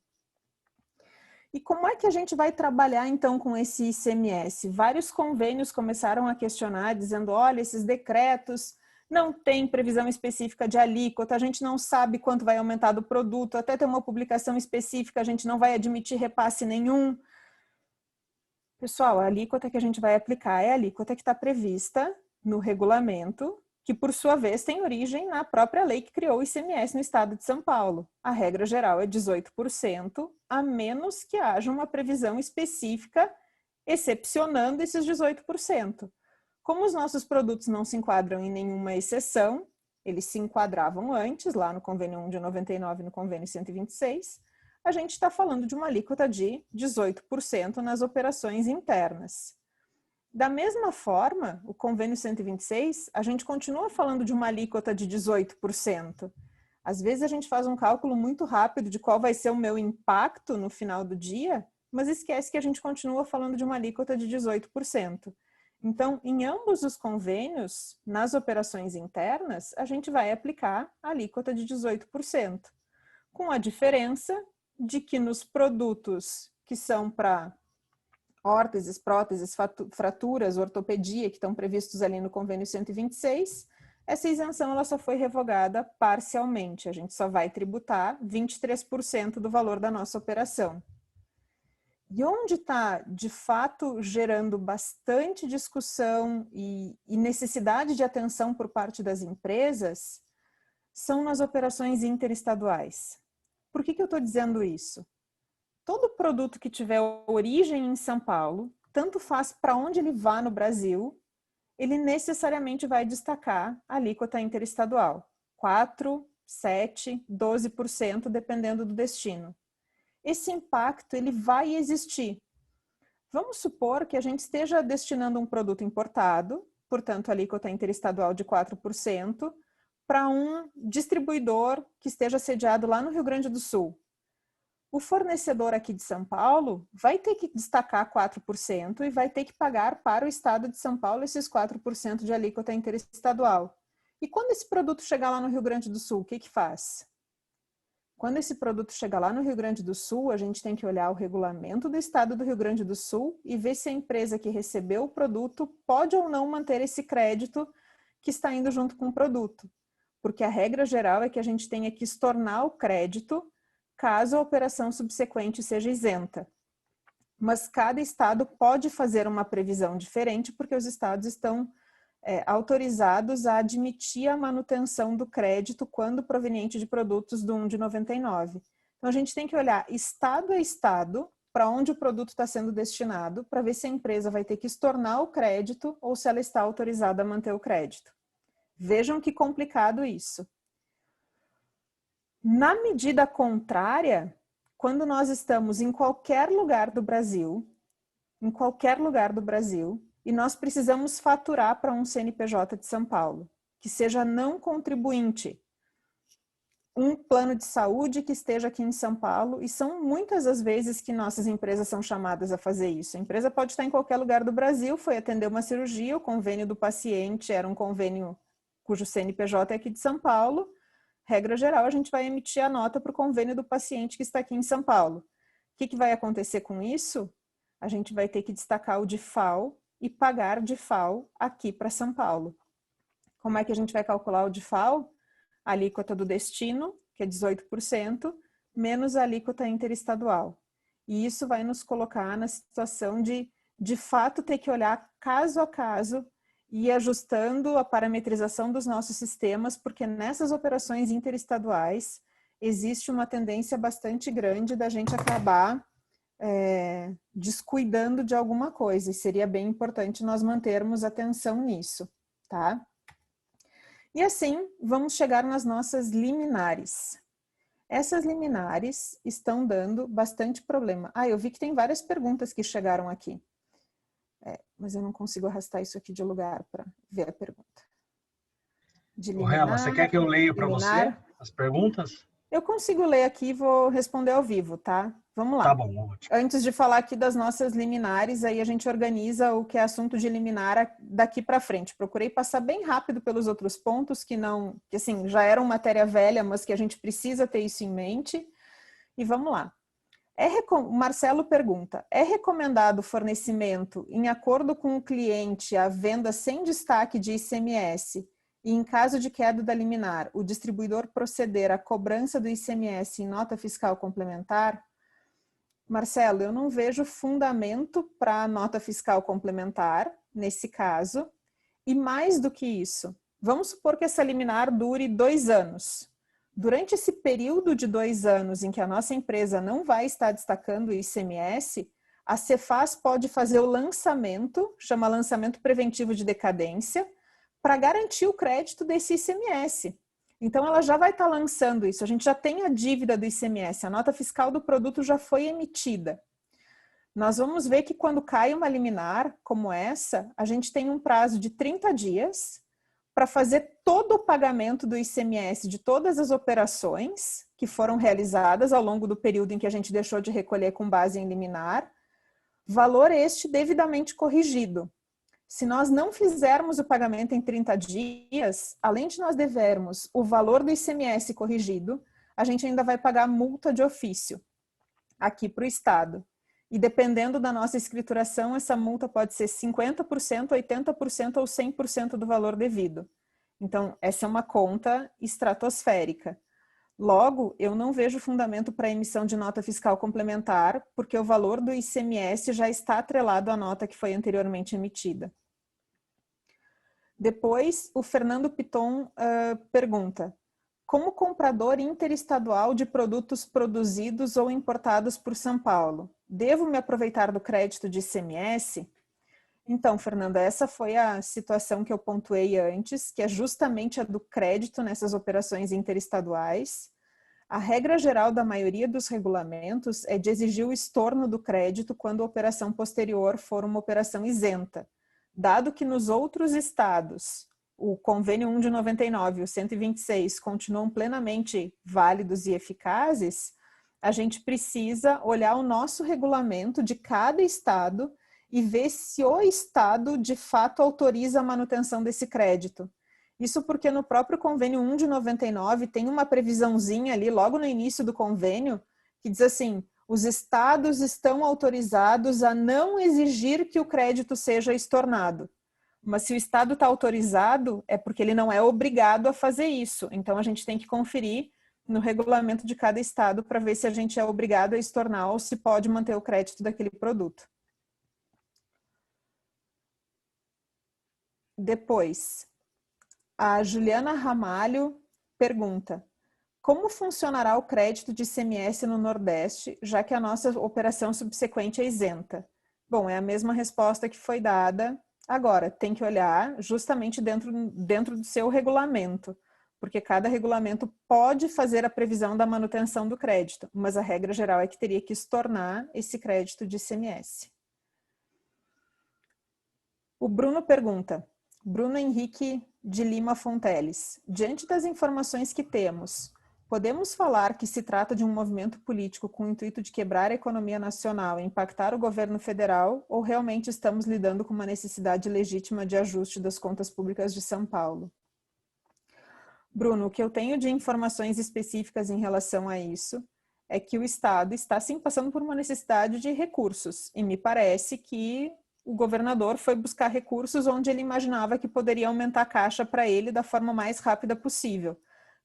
E como é que a gente vai trabalhar então com esse ICMS? Vários convênios começaram a questionar, dizendo, olha, esses decretos não tem previsão específica de alíquota, a gente não sabe quanto vai aumentar do produto, até ter uma publicação específica, a gente não vai admitir repasse nenhum. Pessoal, a alíquota que a gente vai aplicar é a alíquota que está prevista no regulamento, que por sua vez tem origem na própria lei que criou o ICMS no estado de São Paulo. A regra geral é 18%, a menos que haja uma previsão específica excepcionando esses 18%. Como os nossos produtos não se enquadram em nenhuma exceção, eles se enquadravam antes, lá no convênio 1 de 99 e no convênio 126, a gente está falando de uma alíquota de 18% nas operações internas. Da mesma forma, o convênio 126, a gente continua falando de uma alíquota de 18%. Às vezes a gente faz um cálculo muito rápido de qual vai ser o meu impacto no final do dia, mas esquece que a gente continua falando de uma alíquota de 18%. Então, em ambos os convênios, nas operações internas, a gente vai aplicar a alíquota de 18%, com a diferença de que nos produtos que são para órteses, próteses, fraturas, ortopedia, que estão previstos ali no convênio 126, essa isenção ela só foi revogada parcialmente, a gente só vai tributar 23% do valor da nossa operação. E onde está, de fato, gerando bastante discussão e necessidade de atenção por parte das empresas, são nas operações interestaduais. Por que eu estou dizendo isso? Todo produto que tiver origem em São Paulo, tanto faz para onde ele vá no Brasil, ele necessariamente vai destacar a alíquota interestadual. 4%, 7%, 12%, dependendo do destino. Esse impacto ele vai existir. Vamos supor que a gente esteja destinando um produto importado, portanto, a alíquota interestadual de 4%, para um distribuidor que esteja sediado lá no Rio Grande do Sul. O fornecedor aqui de São Paulo vai ter que destacar 4% e vai ter que pagar para o estado de São Paulo esses 4% de alíquota interestadual. E quando esse produto chegar lá no Rio Grande do Sul, o que faz? Quando esse produto chega lá no Rio Grande do Sul, a gente tem que olhar o regulamento do estado do Rio Grande do Sul e ver se a empresa que recebeu o produto pode ou não manter esse crédito que está indo junto com o produto. Porque a regra geral é que a gente tenha que estornar o crédito caso a operação subsequente seja isenta. Mas cada estado pode fazer uma previsão diferente porque os estados estão autorizados a admitir a manutenção do crédito quando proveniente de produtos do 1 de 99. Então, a gente tem que olhar estado a estado para onde o produto está sendo destinado para ver se a empresa vai ter que estornar o crédito ou se ela está autorizada a manter o crédito. Vejam que complicado isso. Na medida contrária, quando nós estamos em qualquer lugar do Brasil, e nós precisamos faturar para um CNPJ de São Paulo, que seja não contribuinte, um plano de saúde que esteja aqui em São Paulo, e são muitas as vezes que nossas empresas são chamadas a fazer isso. A empresa pode estar em qualquer lugar do Brasil, foi atender uma cirurgia, o convênio do paciente era um convênio cujo CNPJ é aqui de São Paulo, regra geral, a gente vai emitir a nota para o convênio do paciente que está aqui em São Paulo. O que vai acontecer com isso? A gente vai ter que destacar o DIFAL e pagar DIFAL aqui para São Paulo. Como é que a gente vai calcular o DIFAL? A alíquota do destino, que é 18%, menos a alíquota interestadual. E isso vai nos colocar na situação de fato, ter que olhar caso a caso e ir ajustando a parametrização dos nossos sistemas, porque nessas operações interestaduais existe uma tendência bastante grande da gente acabar descuidando de alguma coisa, e seria bem importante nós mantermos atenção nisso, tá? E assim, vamos chegar nas nossas liminares. Essas liminares estão dando bastante problema. Eu vi que tem várias perguntas que chegaram aqui. Mas eu não consigo arrastar isso aqui de lugar para ver a pergunta. De liminar, você quer que eu leia para você as perguntas? Eu consigo ler aqui e vou responder ao vivo, tá? Vamos lá. Tá bom, ótimo. Antes de falar aqui das nossas liminares, aí a gente organiza o que é assunto de liminar daqui para frente. Procurei passar bem rápido pelos outros pontos que assim, já eram matéria velha, mas que a gente precisa ter isso em mente. E vamos lá. O Marcelo pergunta, é recomendado o fornecimento em acordo com o cliente a venda sem destaque de ICMS e em caso de queda da liminar, o distribuidor proceder à cobrança do ICMS em nota fiscal complementar? Marcelo, eu não vejo fundamento para nota fiscal complementar nesse caso. E mais do que isso, vamos supor que essa liminar dure 2 anos. Durante esse período de 2 anos em que a nossa empresa não vai estar destacando o ICMS, a Cefaz pode fazer o lançamento, chama lançamento preventivo de decadência, para garantir o crédito desse ICMS. Então, ela já vai estar lançando isso. A gente já tem a dívida do ICMS, a nota fiscal do produto já foi emitida. Nós vamos ver que quando cai uma liminar como essa, a gente tem um prazo de 30 dias para fazer todo o pagamento do ICMS de todas as operações que foram realizadas ao longo do período em que a gente deixou de recolher com base em liminar, valor este devidamente corrigido. Se nós não fizermos o pagamento em 30 dias, além de nós devermos o valor do ICMS corrigido, a gente ainda vai pagar multa de ofício aqui para o Estado. E dependendo da nossa escrituração, essa multa pode ser 50%, 80% ou 100% do valor devido. Então, essa é uma conta estratosférica. Logo, eu não vejo fundamento para a emissão de nota fiscal complementar, porque o valor do ICMS já está atrelado à nota que foi anteriormente emitida. Depois, o Fernando Piton pergunta, como comprador interestadual de produtos produzidos ou importados por São Paulo, devo me aproveitar do crédito de ICMS? Então, Fernanda, essa foi a situação que eu pontuei antes, que é justamente a do crédito nessas operações interestaduais. A regra geral da maioria dos regulamentos é de exigir o estorno do crédito quando a operação posterior for uma operação isenta. Dado que nos outros estados, o Convênio 1 de 99 e o 126 continuam plenamente válidos e eficazes, a gente precisa olhar o nosso regulamento de cada estado e ver se o estado de fato autoriza a manutenção desse crédito. Isso porque no próprio Convênio 1 de 99 tem uma previsãozinha ali logo no início do convênio que diz assim, os estados estão autorizados a não exigir que o crédito seja estornado. Mas se o estado está autorizado, é porque ele não é obrigado a fazer isso. Então a gente tem que conferir no regulamento de cada estado para ver se a gente é obrigado a estornar ou se pode manter o crédito daquele produto. Depois, a Juliana Ramalho pergunta, como funcionará o crédito de ICMS no Nordeste, já que a nossa operação subsequente é isenta? Bom, é a mesma resposta que foi dada. Agora, tem que olhar justamente dentro do seu regulamento, porque cada regulamento pode fazer a previsão da manutenção do crédito, mas a regra geral é que teria que estornar esse crédito de ICMS. O Bruno pergunta, Bruno Henrique de Lima Fonteles, diante das informações que temos, podemos falar que se trata de um movimento político com o intuito de quebrar a economia nacional e impactar o governo federal, ou realmente estamos lidando com uma necessidade legítima de ajuste das contas públicas de São Paulo? Bruno, o que eu tenho de informações específicas em relação a isso é que o Estado está sim passando por uma necessidade de recursos, e me parece que o governador foi buscar recursos onde ele imaginava que poderia aumentar a caixa para ele da forma mais rápida possível.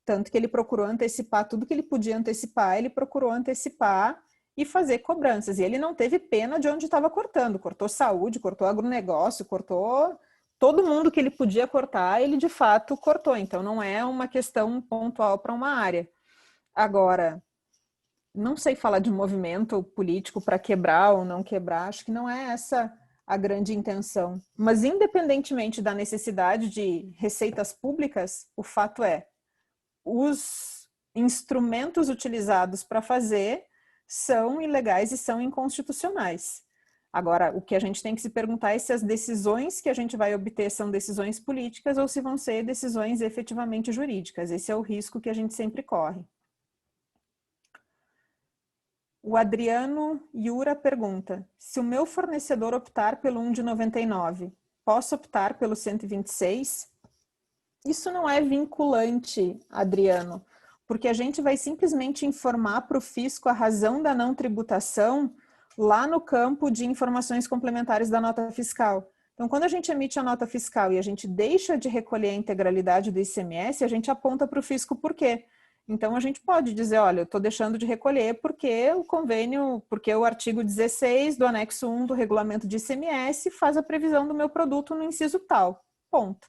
Tanto que ele procurou antecipar tudo que ele podia antecipar, ele procurou antecipar e fazer cobranças. E ele não teve pena de onde estava cortando. Cortou saúde, cortou agronegócio, cortou todo mundo que ele podia cortar, ele de fato cortou. Então não é uma questão pontual para uma área. Agora, não sei falar de movimento político para quebrar ou não quebrar, acho que não é essa a grande intenção. Mas independentemente da necessidade de receitas públicas, o fato é, os instrumentos utilizados para fazer são ilegais e são inconstitucionais. Agora, o que a gente tem que se perguntar é se as decisões que a gente vai obter são decisões políticas ou se vão ser decisões efetivamente jurídicas. Esse é o risco que a gente sempre corre. O Adriano Yura pergunta, se o meu fornecedor optar pelo 1 de 99, posso optar pelo 126? Isso não é vinculante, Adriano, porque a gente vai simplesmente informar para o fisco a razão da não tributação lá no campo de informações complementares da nota fiscal. Então, quando a gente emite a nota fiscal e a gente deixa de recolher a integralidade do ICMS, a gente aponta para o fisco por quê. Então, a gente pode dizer, olha, eu estou deixando de recolher porque o convênio, porque o artigo 16 do anexo 1 do regulamento de ICMS faz a previsão do meu produto no inciso tal. Ponto.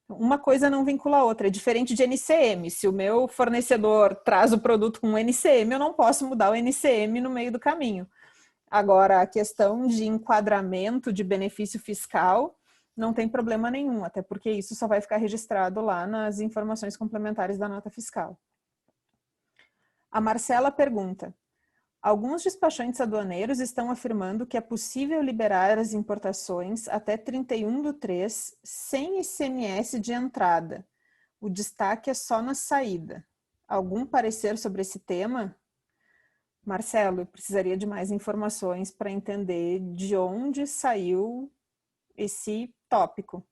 Uma coisa não vincula a outra, é diferente de NCM. Se o meu fornecedor traz o produto com NCM, eu não posso mudar o NCM no meio do caminho. Agora, a questão de enquadramento de benefício fiscal não tem problema nenhum, até porque isso só vai ficar registrado lá nas informações complementares da nota fiscal. A Marcela pergunta, alguns despachantes aduaneiros estão afirmando que é possível liberar as importações até 31/3 sem ICMS de entrada. O destaque é só na saída. Algum parecer sobre esse tema? Marcelo, eu precisaria de mais informações para entender de onde saiu esse tópico.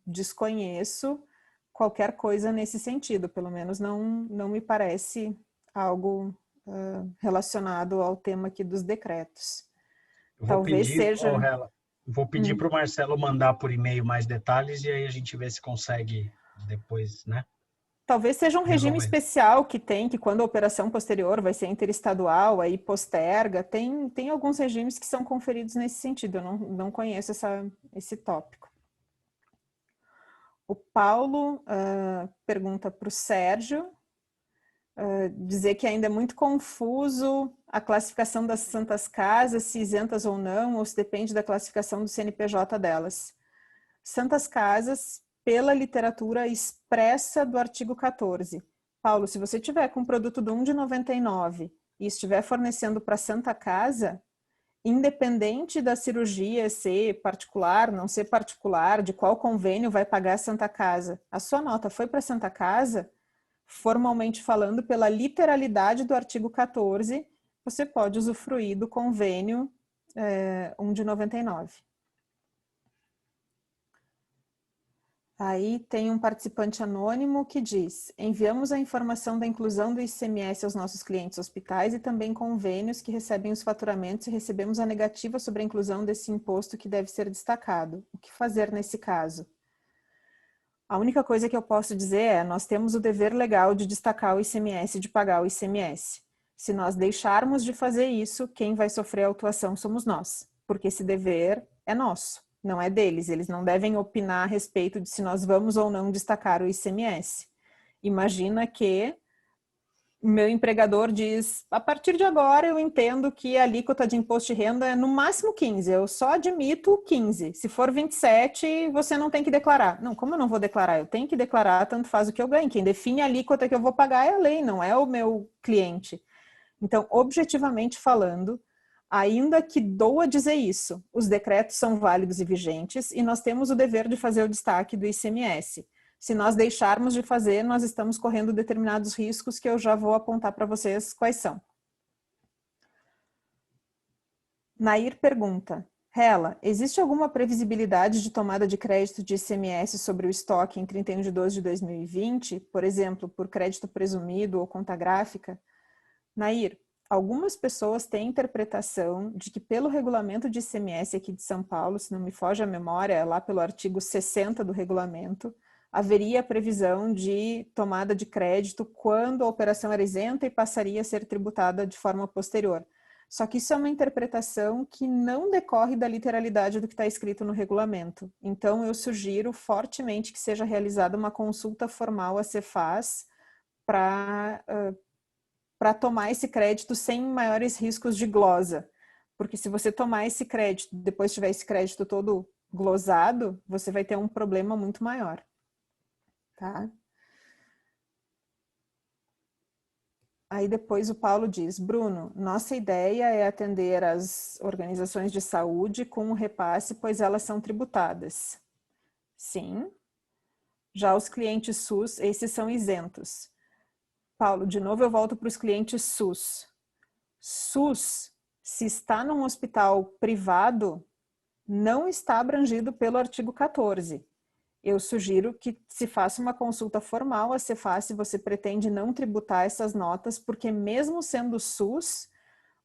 Desconheço qualquer coisa nesse sentido, pelo menos não me parece algo relacionado ao tema aqui dos decretos. Talvez seja... Vou pedir para o Marcelo mandar por e-mail mais detalhes e aí a gente vê se consegue depois, né? Talvez seja um regime especial que tem, que quando a operação posterior vai ser interestadual, aí posterga, tem alguns regimes que são conferidos nesse sentido, eu não conheço esse tópico. O Paulo pergunta para o Sérgio, dizer que ainda é muito confuso a classificação das santas casas, se isentas ou não, ou se depende da classificação do CNPJ delas. Santas casas, pela literatura expressa do artigo 14. Paulo, se você tiver com um produto do 1 de 99 e estiver fornecendo para Santa Casa, independente da cirurgia ser particular, não ser particular, de qual convênio vai pagar a Santa Casa, a sua nota foi para Santa Casa, formalmente falando, pela literalidade do artigo 14, você pode usufruir do convênio 1 de 99. Aí tem um participante anônimo que diz, enviamos a informação da inclusão do ICMS aos nossos clientes hospitais e também convênios que recebem os faturamentos e recebemos a negativa sobre a inclusão desse imposto que deve ser destacado. O que fazer nesse caso? A única coisa que eu posso dizer é, nós temos o dever legal de destacar o ICMS, de pagar o ICMS. Se nós deixarmos de fazer isso, quem vai sofrer a autuação somos nós, porque esse dever é nosso, não é deles. Eles não devem opinar a respeito de se nós vamos ou não destacar o ICMS. Imagina que o meu empregador diz, a partir de agora eu entendo que a alíquota de imposto de renda é no máximo 15, eu só admito 15. Se for 27, você não tem que declarar. Não, como eu não vou declarar? Eu tenho que declarar, tanto faz o que eu ganho. Quem define a alíquota que eu vou pagar é a lei, não é o meu cliente. Então, objetivamente falando, ainda que doa dizer isso, os decretos são válidos e vigentes e nós temos o dever de fazer o destaque do ICMS. Se nós deixarmos de fazer, nós estamos correndo determinados riscos que eu já vou apontar para vocês quais são. Nair pergunta, Rela, existe alguma previsibilidade de tomada de crédito de ICMS sobre o estoque em 31 de 12 de 2020, por exemplo, por crédito presumido ou conta gráfica? Nair, algumas pessoas têm interpretação de que pelo regulamento de ICMS aqui de São Paulo, se não me foge a memória, lá pelo artigo 60 do regulamento, haveria a previsão de tomada de crédito quando a operação era isenta e passaria a ser tributada de forma posterior. Só que isso é uma interpretação que não decorre da literalidade do que está escrito no regulamento. Então, eu sugiro fortemente que seja realizada uma consulta formal à Cefaz para tomar esse crédito sem maiores riscos de glosa. Porque se você tomar esse crédito, depois tiver esse crédito todo glosado, você vai ter um problema muito maior. Tá? Aí depois o Paulo diz, Bruno, nossa ideia é atender as organizações de saúde com o repasse, pois elas são tributadas. Sim. Já os clientes SUS, esses são isentos. Paulo, de novo eu volto para os clientes SUS. SUS, se está num hospital privado, não está abrangido pelo artigo 14. Eu sugiro que se faça uma consulta formal à Cefaz se você pretende não tributar essas notas, porque mesmo sendo SUS,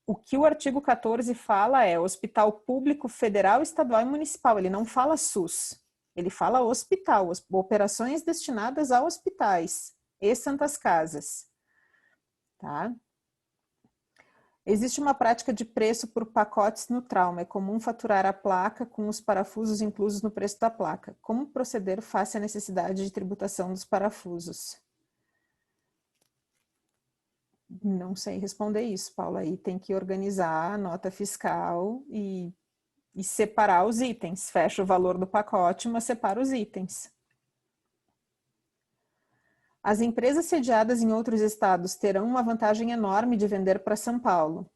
o que o artigo 14 fala é hospital público, federal, estadual e municipal. Ele não fala SUS, ele fala hospital, operações destinadas a hospitais e santas casas. Tá? Existe uma prática de preço por pacotes no trauma. É comum faturar a placa com os parafusos inclusos no preço da placa. Como proceder face à necessidade de tributação dos parafusos? Não sei responder isso, Paula. Aí tem que organizar a nota fiscal e separar os itens. Fecha o valor do pacote, mas separa os itens. As empresas sediadas em outros estados terão uma vantagem enorme de vender para São Paulo.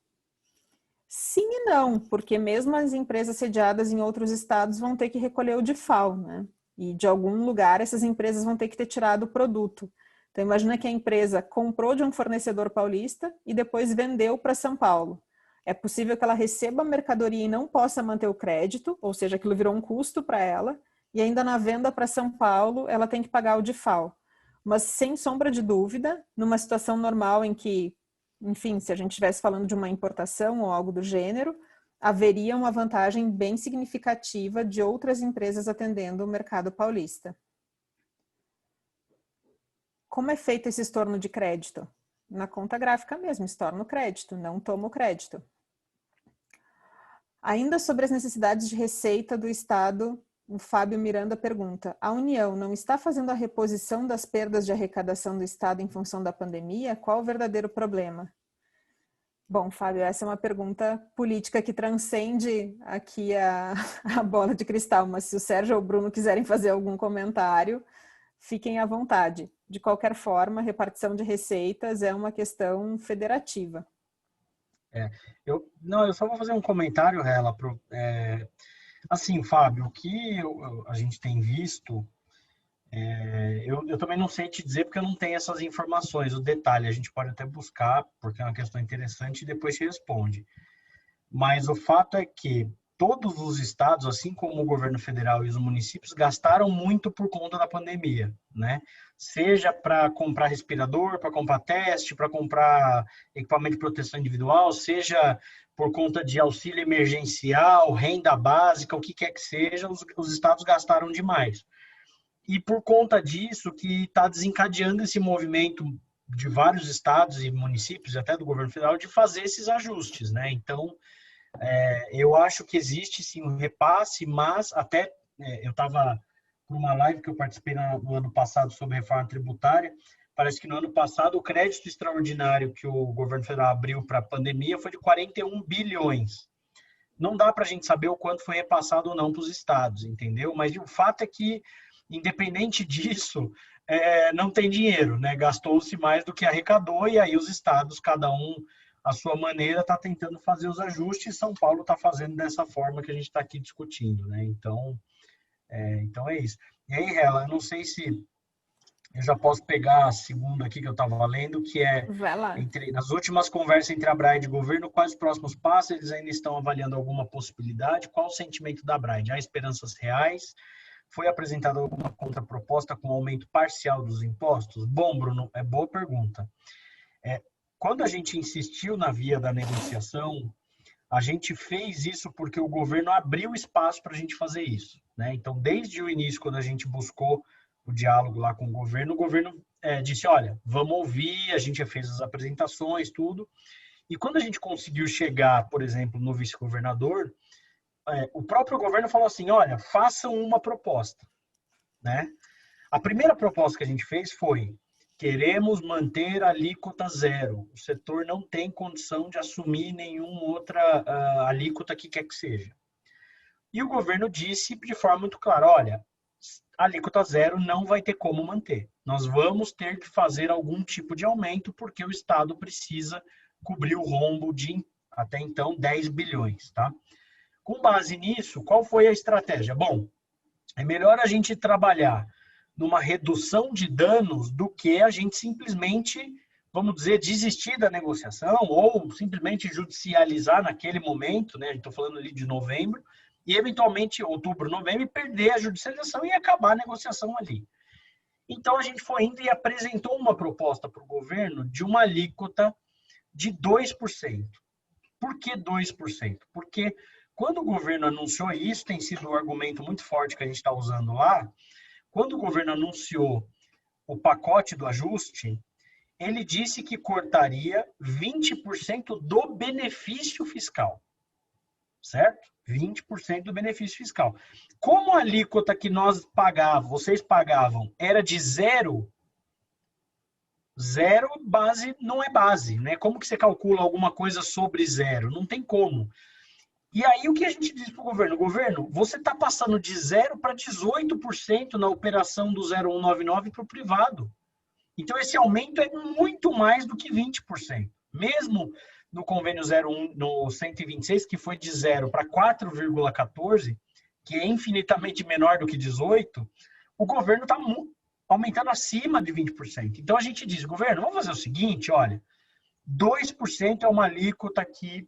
Sim e não, porque mesmo as empresas sediadas em outros estados vão ter que recolher o DIFAL, né? E de algum lugar essas empresas vão ter que ter tirado o produto. Então imagina que a empresa comprou de um fornecedor paulista e depois vendeu para São Paulo. É possível que ela receba a mercadoria e não possa manter o crédito, ou seja, aquilo virou um custo para ela, e ainda na venda para São Paulo ela tem que pagar o DIFAL. Mas sem sombra de dúvida, numa situação normal em que, enfim, se a gente estivesse falando de uma importação ou algo do gênero, haveria uma vantagem bem significativa de outras empresas atendendo o mercado paulista. Como é feito esse estorno de crédito? Na conta gráfica mesmo, estorno o crédito, não tomo o crédito. Ainda sobre as necessidades de receita do Estado, o Fábio Miranda pergunta, a União não está fazendo a reposição das perdas de arrecadação do Estado em função da pandemia? Qual o verdadeiro problema? Bom, Fábio, essa é uma pergunta política que transcende aqui a bola de cristal, mas se o Sérgio ou o Bruno quiserem fazer algum comentário, fiquem à vontade. De qualquer forma, a repartição de receitas é uma questão federativa. Eu só vou fazer um comentário, Rela, assim, Fábio, o que a gente tem visto, eu também não sei te dizer porque eu não tenho essas informações, o detalhe, a gente pode até buscar, porque é uma questão interessante e depois se responde. Mas o fato é que todos os estados, assim como o governo federal e os municípios, gastaram muito por conta da pandemia, né? Seja para comprar respirador, para comprar teste, para comprar equipamento de proteção individual, seja por conta de auxílio emergencial, renda básica, o que quer que seja, os estados gastaram demais. E por conta disso que está desencadeando esse movimento de vários estados e municípios, até do governo federal, de fazer esses ajustes, né? Então, eu acho que existe sim um repasse, mas até eu estava por uma live que eu participei no ano passado sobre reforma tributária, parece que no ano passado o crédito extraordinário que o governo federal abriu para a pandemia foi de 41 bilhões. Não dá para a gente saber o quanto foi repassado ou não para os estados, entendeu? Mas o fato é que, independente disso, não tem dinheiro, né? Gastou-se mais do que arrecadou e aí os estados, cada um à sua maneira, está tentando fazer os ajustes e São Paulo está fazendo dessa forma que a gente está aqui discutindo, né? Então é isso. E aí, Hela, eu não sei se Eu já posso pegar a segunda aqui que eu estava lendo, que é, Vai lá. nas últimas conversas entre a Braid e o governo, quais os próximos passos? Eles ainda estão avaliando alguma possibilidade? Qual o sentimento da Braid? Há esperanças reais? Foi apresentada alguma contraproposta com aumento parcial dos impostos? Bom, Bruno, é boa pergunta. Quando a gente insistiu na via da negociação, a gente fez isso porque o governo abriu espaço para a gente fazer isso, né? Então, desde o início, quando a gente buscou o diálogo lá com o governo disse, olha, vamos ouvir, a gente já fez as apresentações, tudo. E quando a gente conseguiu chegar, por exemplo, no vice-governador, o próprio governo falou assim, olha, façam uma proposta, né? A primeira proposta que a gente fez foi, queremos manter a alíquota zero. O setor não tem condição de assumir nenhuma outra alíquota que quer que seja. E o governo disse de forma muito clara, olha, a alíquota zero não vai ter como manter. Nós vamos ter que fazer algum tipo de aumento porque o Estado precisa cobrir o rombo de, até então, 10 bilhões. Tá? Com base nisso, qual foi a estratégia? Bom, é melhor a gente trabalhar numa redução de danos do que a gente simplesmente, vamos dizer, desistir da negociação ou simplesmente judicializar naquele momento, né? Estou falando ali de novembro, e eventualmente outubro, novembro, perder a judicialização e acabar a negociação ali. Então a gente foi indo e apresentou uma proposta para o governo de uma alíquota de 2%. Por que 2%? Porque quando o governo anunciou, e isso tem sido um argumento muito forte que a gente está usando lá, quando o governo anunciou o pacote do ajuste, ele disse que cortaria 20% do benefício fiscal, certo? 20% do benefício fiscal. Como a alíquota que nós pagávamos, vocês pagavam, era de zero base não é base, né? Como que você calcula alguma coisa sobre zero? Não tem como. E aí o que a gente diz para o governo? Governo, você está passando de 0 para 18% na operação do 0199 para o privado. Então esse aumento é muito mais do que 20%. Mesmo no convênio 01, no 126, que foi de 0 para 4,14, que é infinitamente menor do que 18, o governo está aumentando acima de 20%. Então a gente diz, governo, vamos fazer o seguinte, olha, 2% é uma alíquota que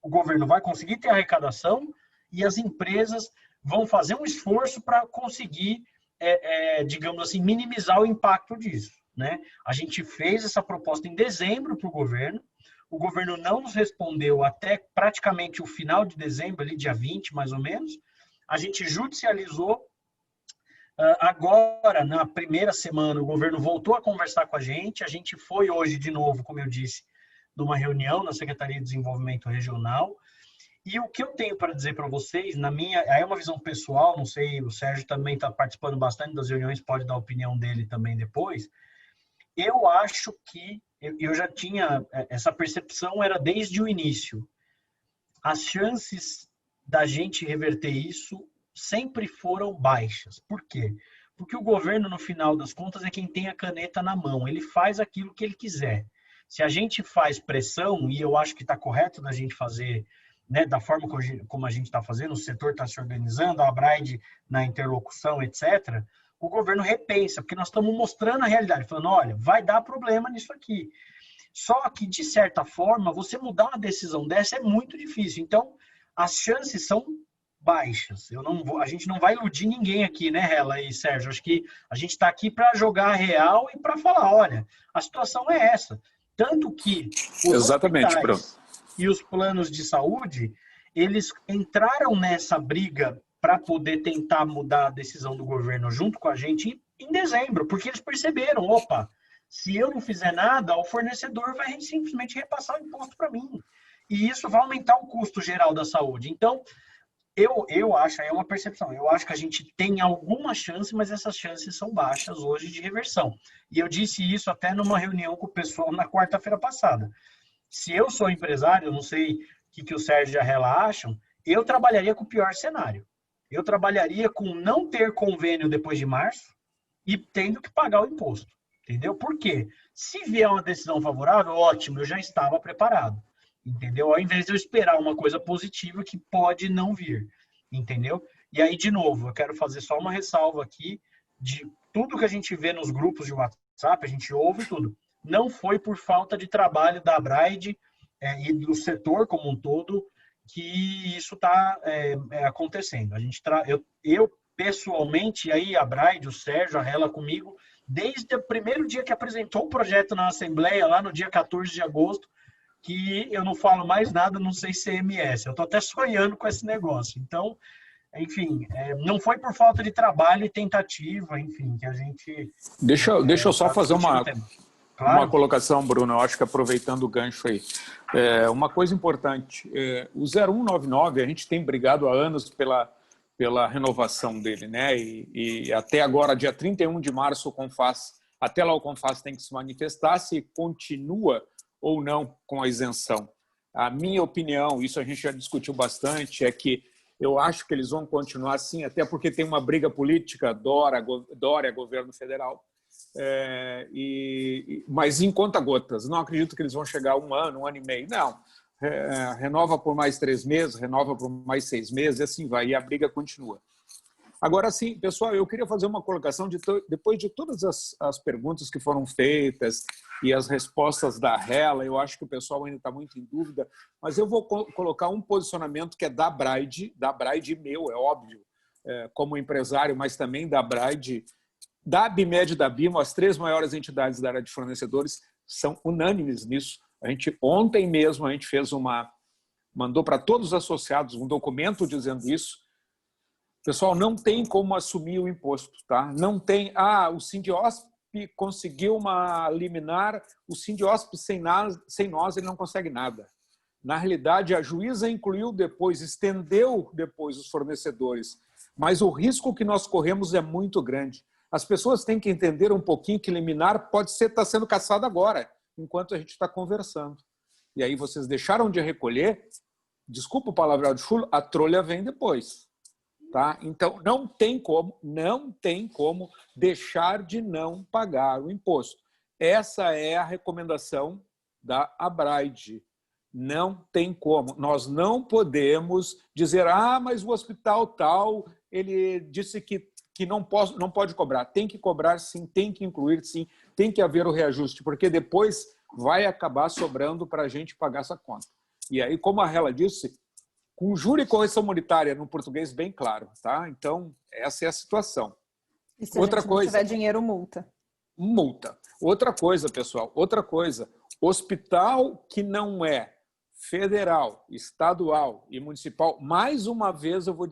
o governo vai conseguir ter arrecadação e as empresas vão fazer um esforço para conseguir, digamos assim, minimizar o impacto disso, né? A gente fez essa proposta em dezembro para o governo não nos respondeu até praticamente o final de dezembro, ali dia 20 mais ou menos, a gente judicializou. Agora, na primeira semana, o governo voltou a conversar com a gente foi hoje de novo, como eu disse, numa reunião na Secretaria de Desenvolvimento Regional, e o que eu tenho para dizer para vocês, aí é uma visão pessoal, não sei, o Sérgio também está participando bastante das reuniões, pode dar a opinião dele também depois, eu acho que, eu já tinha, essa percepção era desde o início, as chances da gente reverter isso sempre foram baixas. Por quê? Porque o governo, no final das contas, é quem tem a caneta na mão, ele faz aquilo que ele quiser. Se a gente faz pressão, e eu acho que está correto da gente fazer, né, da forma como a gente está fazendo, o setor está se organizando, a Braid na interlocução, etc., o governo repensa, porque nós estamos mostrando a realidade, falando, olha, vai dar problema nisso aqui. Só que, de certa forma, você mudar uma decisão dessa é muito difícil. Então, as chances são baixas. A gente não vai iludir ninguém aqui, né, Hela e Sérgio? Acho que a gente está aqui para jogar a real e para falar, olha, a situação é essa. Tanto que os hospitais e os planos de saúde, eles entraram nessa briga para poder tentar mudar a decisão do governo junto com a gente em dezembro, porque eles perceberam, opa, se eu não fizer nada, o fornecedor vai simplesmente repassar o imposto para mim. E isso vai aumentar o custo geral da saúde. Então, eu acho, é uma percepção, eu acho que a gente tem alguma chance, mas essas chances são baixas hoje de reversão. E eu disse isso até numa reunião com o pessoal na quarta-feira passada. Se eu sou empresário, eu não sei o que o Sérgio e a Hela acham, eu trabalharia com o pior cenário. Eu trabalharia com não ter convênio depois de março e tendo que pagar o imposto. Entendeu? Por quê? Se vier uma decisão favorável, ótimo, eu já estava preparado. Entendeu? Ao invés de eu esperar uma coisa positiva que pode não vir. Entendeu? E aí, de novo, eu quero fazer só uma ressalva aqui de tudo que a gente vê nos grupos de WhatsApp, a gente ouve tudo. Não foi por falta de trabalho da Abraid e do setor como um todo que isso está acontecendo. Eu pessoalmente, aí a Abraid, o Sérgio, a Hela comigo, desde o primeiro dia que apresentou o projeto na Assembleia, lá no dia 14 de agosto, que eu não falo mais nada no CMS. Eu estou até sonhando com esse negócio. Então, enfim, não foi por falta de trabalho e tentativa, enfim, que a gente... Deixa eu só fazer uma colocação, Bruno, eu acho que aproveitando o gancho aí. Uma coisa importante, o 0199, a gente tem brigado há anos pela renovação dele, né? E até agora, dia 31 de março, até lá o CONFAS tem que se manifestar se continua ou não com a isenção. A minha opinião, isso a gente já discutiu bastante, é que eu acho que eles vão continuar assim, até porque tem uma briga política, Dória, governo federal, mas em conta-gotas. Não acredito que eles vão chegar a um ano e meio. Não. Renova por mais 3 meses, renova por mais 6 meses, e assim vai, e a briga continua. Agora, sim, pessoal, eu queria fazer uma colocação, depois de todas as perguntas que foram feitas e as respostas da Hela, eu acho que o pessoal ainda está muito em dúvida, mas eu vou colocar um posicionamento que é da Abraid meu, é óbvio, como empresário, mas também da Abraid, da Abimed e da Bimo, as 3 maiores entidades da área de fornecedores, são unânimes nisso. Ontem mesmo, a gente mandou para todos os associados um documento dizendo isso. Pessoal, não tem como assumir o imposto, tá? Não tem, o Sindiosp conseguiu uma liminar, o Sindiosp sem nós ele não consegue nada. Na realidade, a juíza estendeu depois os fornecedores, mas o risco que nós corremos é muito grande. As pessoas têm que entender um pouquinho que liminar pode estar sendo caçada agora, enquanto a gente está conversando. E aí vocês deixaram de recolher, desculpa o palavreado de chulo, a trolha vem depois. Tá? Então, não tem como deixar de não pagar o imposto. Essa é a recomendação da Abraid. Não tem como. Nós não podemos dizer, mas o hospital tal, ele disse que não pode cobrar. Tem que cobrar sim, tem que incluir sim, tem que haver o reajuste, porque depois vai acabar sobrando para a gente pagar essa conta. E aí, como a Hela disse, com juro e correção monetária, no português bem claro, tá? Então, essa é a situação. E se outra coisa, não tiver dinheiro, multa. Multa. Outra coisa, pessoal, hospital que não é federal, estadual e municipal, mais uma vez eu vou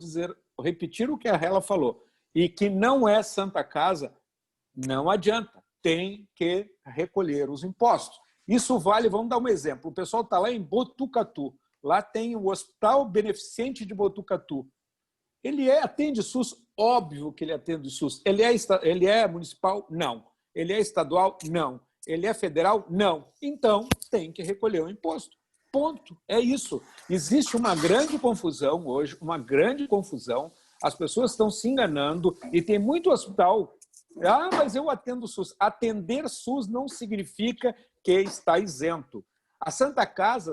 repetir o que a Hela falou, e que não é Santa Casa, não adianta, tem que recolher os impostos. Isso vale, vamos dar um exemplo, o pessoal está lá em Botucatu, lá tem o Hospital Beneficente de Botucatu. Ele atende SUS? Óbvio que ele atende SUS. Ele é municipal? Não. Ele é estadual? Não. Ele é federal? Não. Então, tem que recolher o imposto. Ponto. É isso. Existe uma grande confusão hoje, uma grande confusão. As pessoas estão se enganando e tem muito hospital. Mas eu atendo SUS. Atender SUS não significa que está isento. A Santa Casa,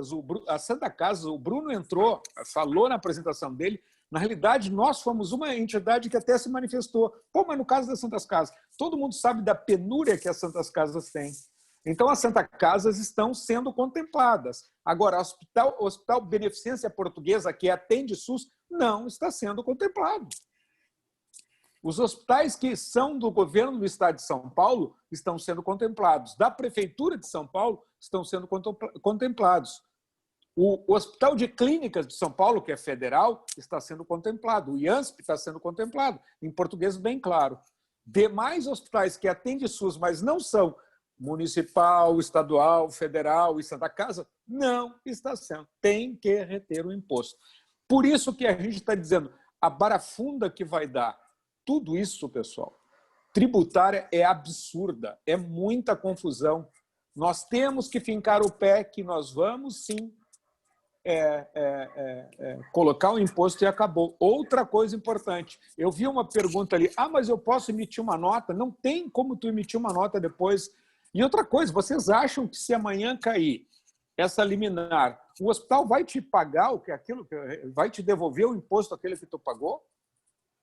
o Bruno entrou, falou na apresentação dele, na realidade, nós fomos uma entidade que até se manifestou. Mas no caso das Santas Casas, todo mundo sabe da penúria que as Santas Casas têm. Então, as Santas Casas estão sendo contempladas. Agora, o Hospital Beneficência Portuguesa, que atende SUS, não está sendo contemplado. Os hospitais que são do governo do Estado de São Paulo estão sendo contemplados. Da Prefeitura de São Paulo estão sendo contemplados. O Hospital de Clínicas de São Paulo, que é federal, está sendo contemplado. O IANSP está sendo contemplado, em português bem claro. Demais hospitais que atendem SUS, mas não são municipal, estadual, federal e Santa Casa, não está sendo. Tem que reter o imposto. Por isso que a gente está dizendo, a barafunda que vai dar tudo isso, pessoal, tributária é absurda, é muita confusão. Nós temos que fincar o pé que nós vamos, sim, colocar o imposto e acabou. Outra coisa importante, eu vi uma pergunta ali, mas eu posso emitir uma nota? Não tem como tu emitir uma nota depois. E outra coisa, vocês acham que se amanhã cair essa liminar, o hospital vai te pagar aquilo, vai te devolver o imposto aquele que tu pagou?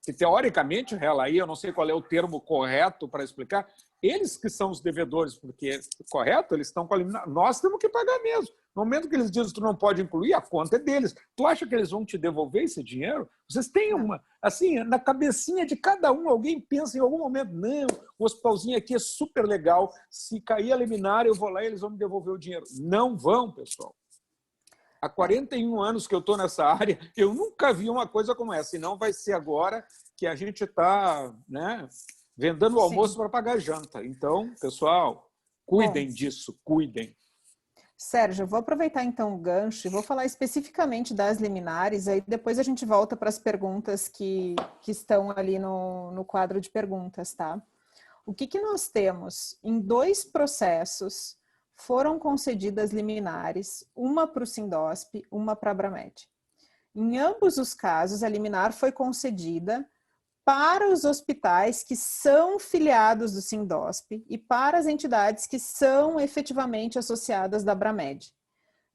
que teoricamente, aí, eu não sei qual é o termo correto para explicar, eles que são os devedores, porque, correto, eles estão com a liminar. Nós temos que pagar mesmo. No momento que eles dizem que tu não pode incluir, a conta é deles. Tu acha que eles vão te devolver esse dinheiro? Vocês têm uma... Assim, na cabecinha de cada um, alguém pensa em algum momento, não, o hospitalzinho aqui é super legal, se cair a liminar, eu vou lá e eles vão me devolver o dinheiro. Não vão, pessoal. Há 41 anos que eu estou nessa área, eu nunca vi uma coisa como essa. E não vai ser agora que a gente está, né, vendendo o almoço para pagar a janta. Então, pessoal, cuidem disso, cuidem. Sérgio, eu vou aproveitar então o gancho e vou falar especificamente das liminares, aí depois a gente volta para as perguntas que estão ali no quadro de perguntas, tá? O que nós temos? Em 2 processos foram concedidas liminares, uma para o Sindosp, uma para a Abramed. Em ambos os casos, a liminar foi concedida para os hospitais que são filiados do Sindosp e para as entidades que são efetivamente associadas da Abramed.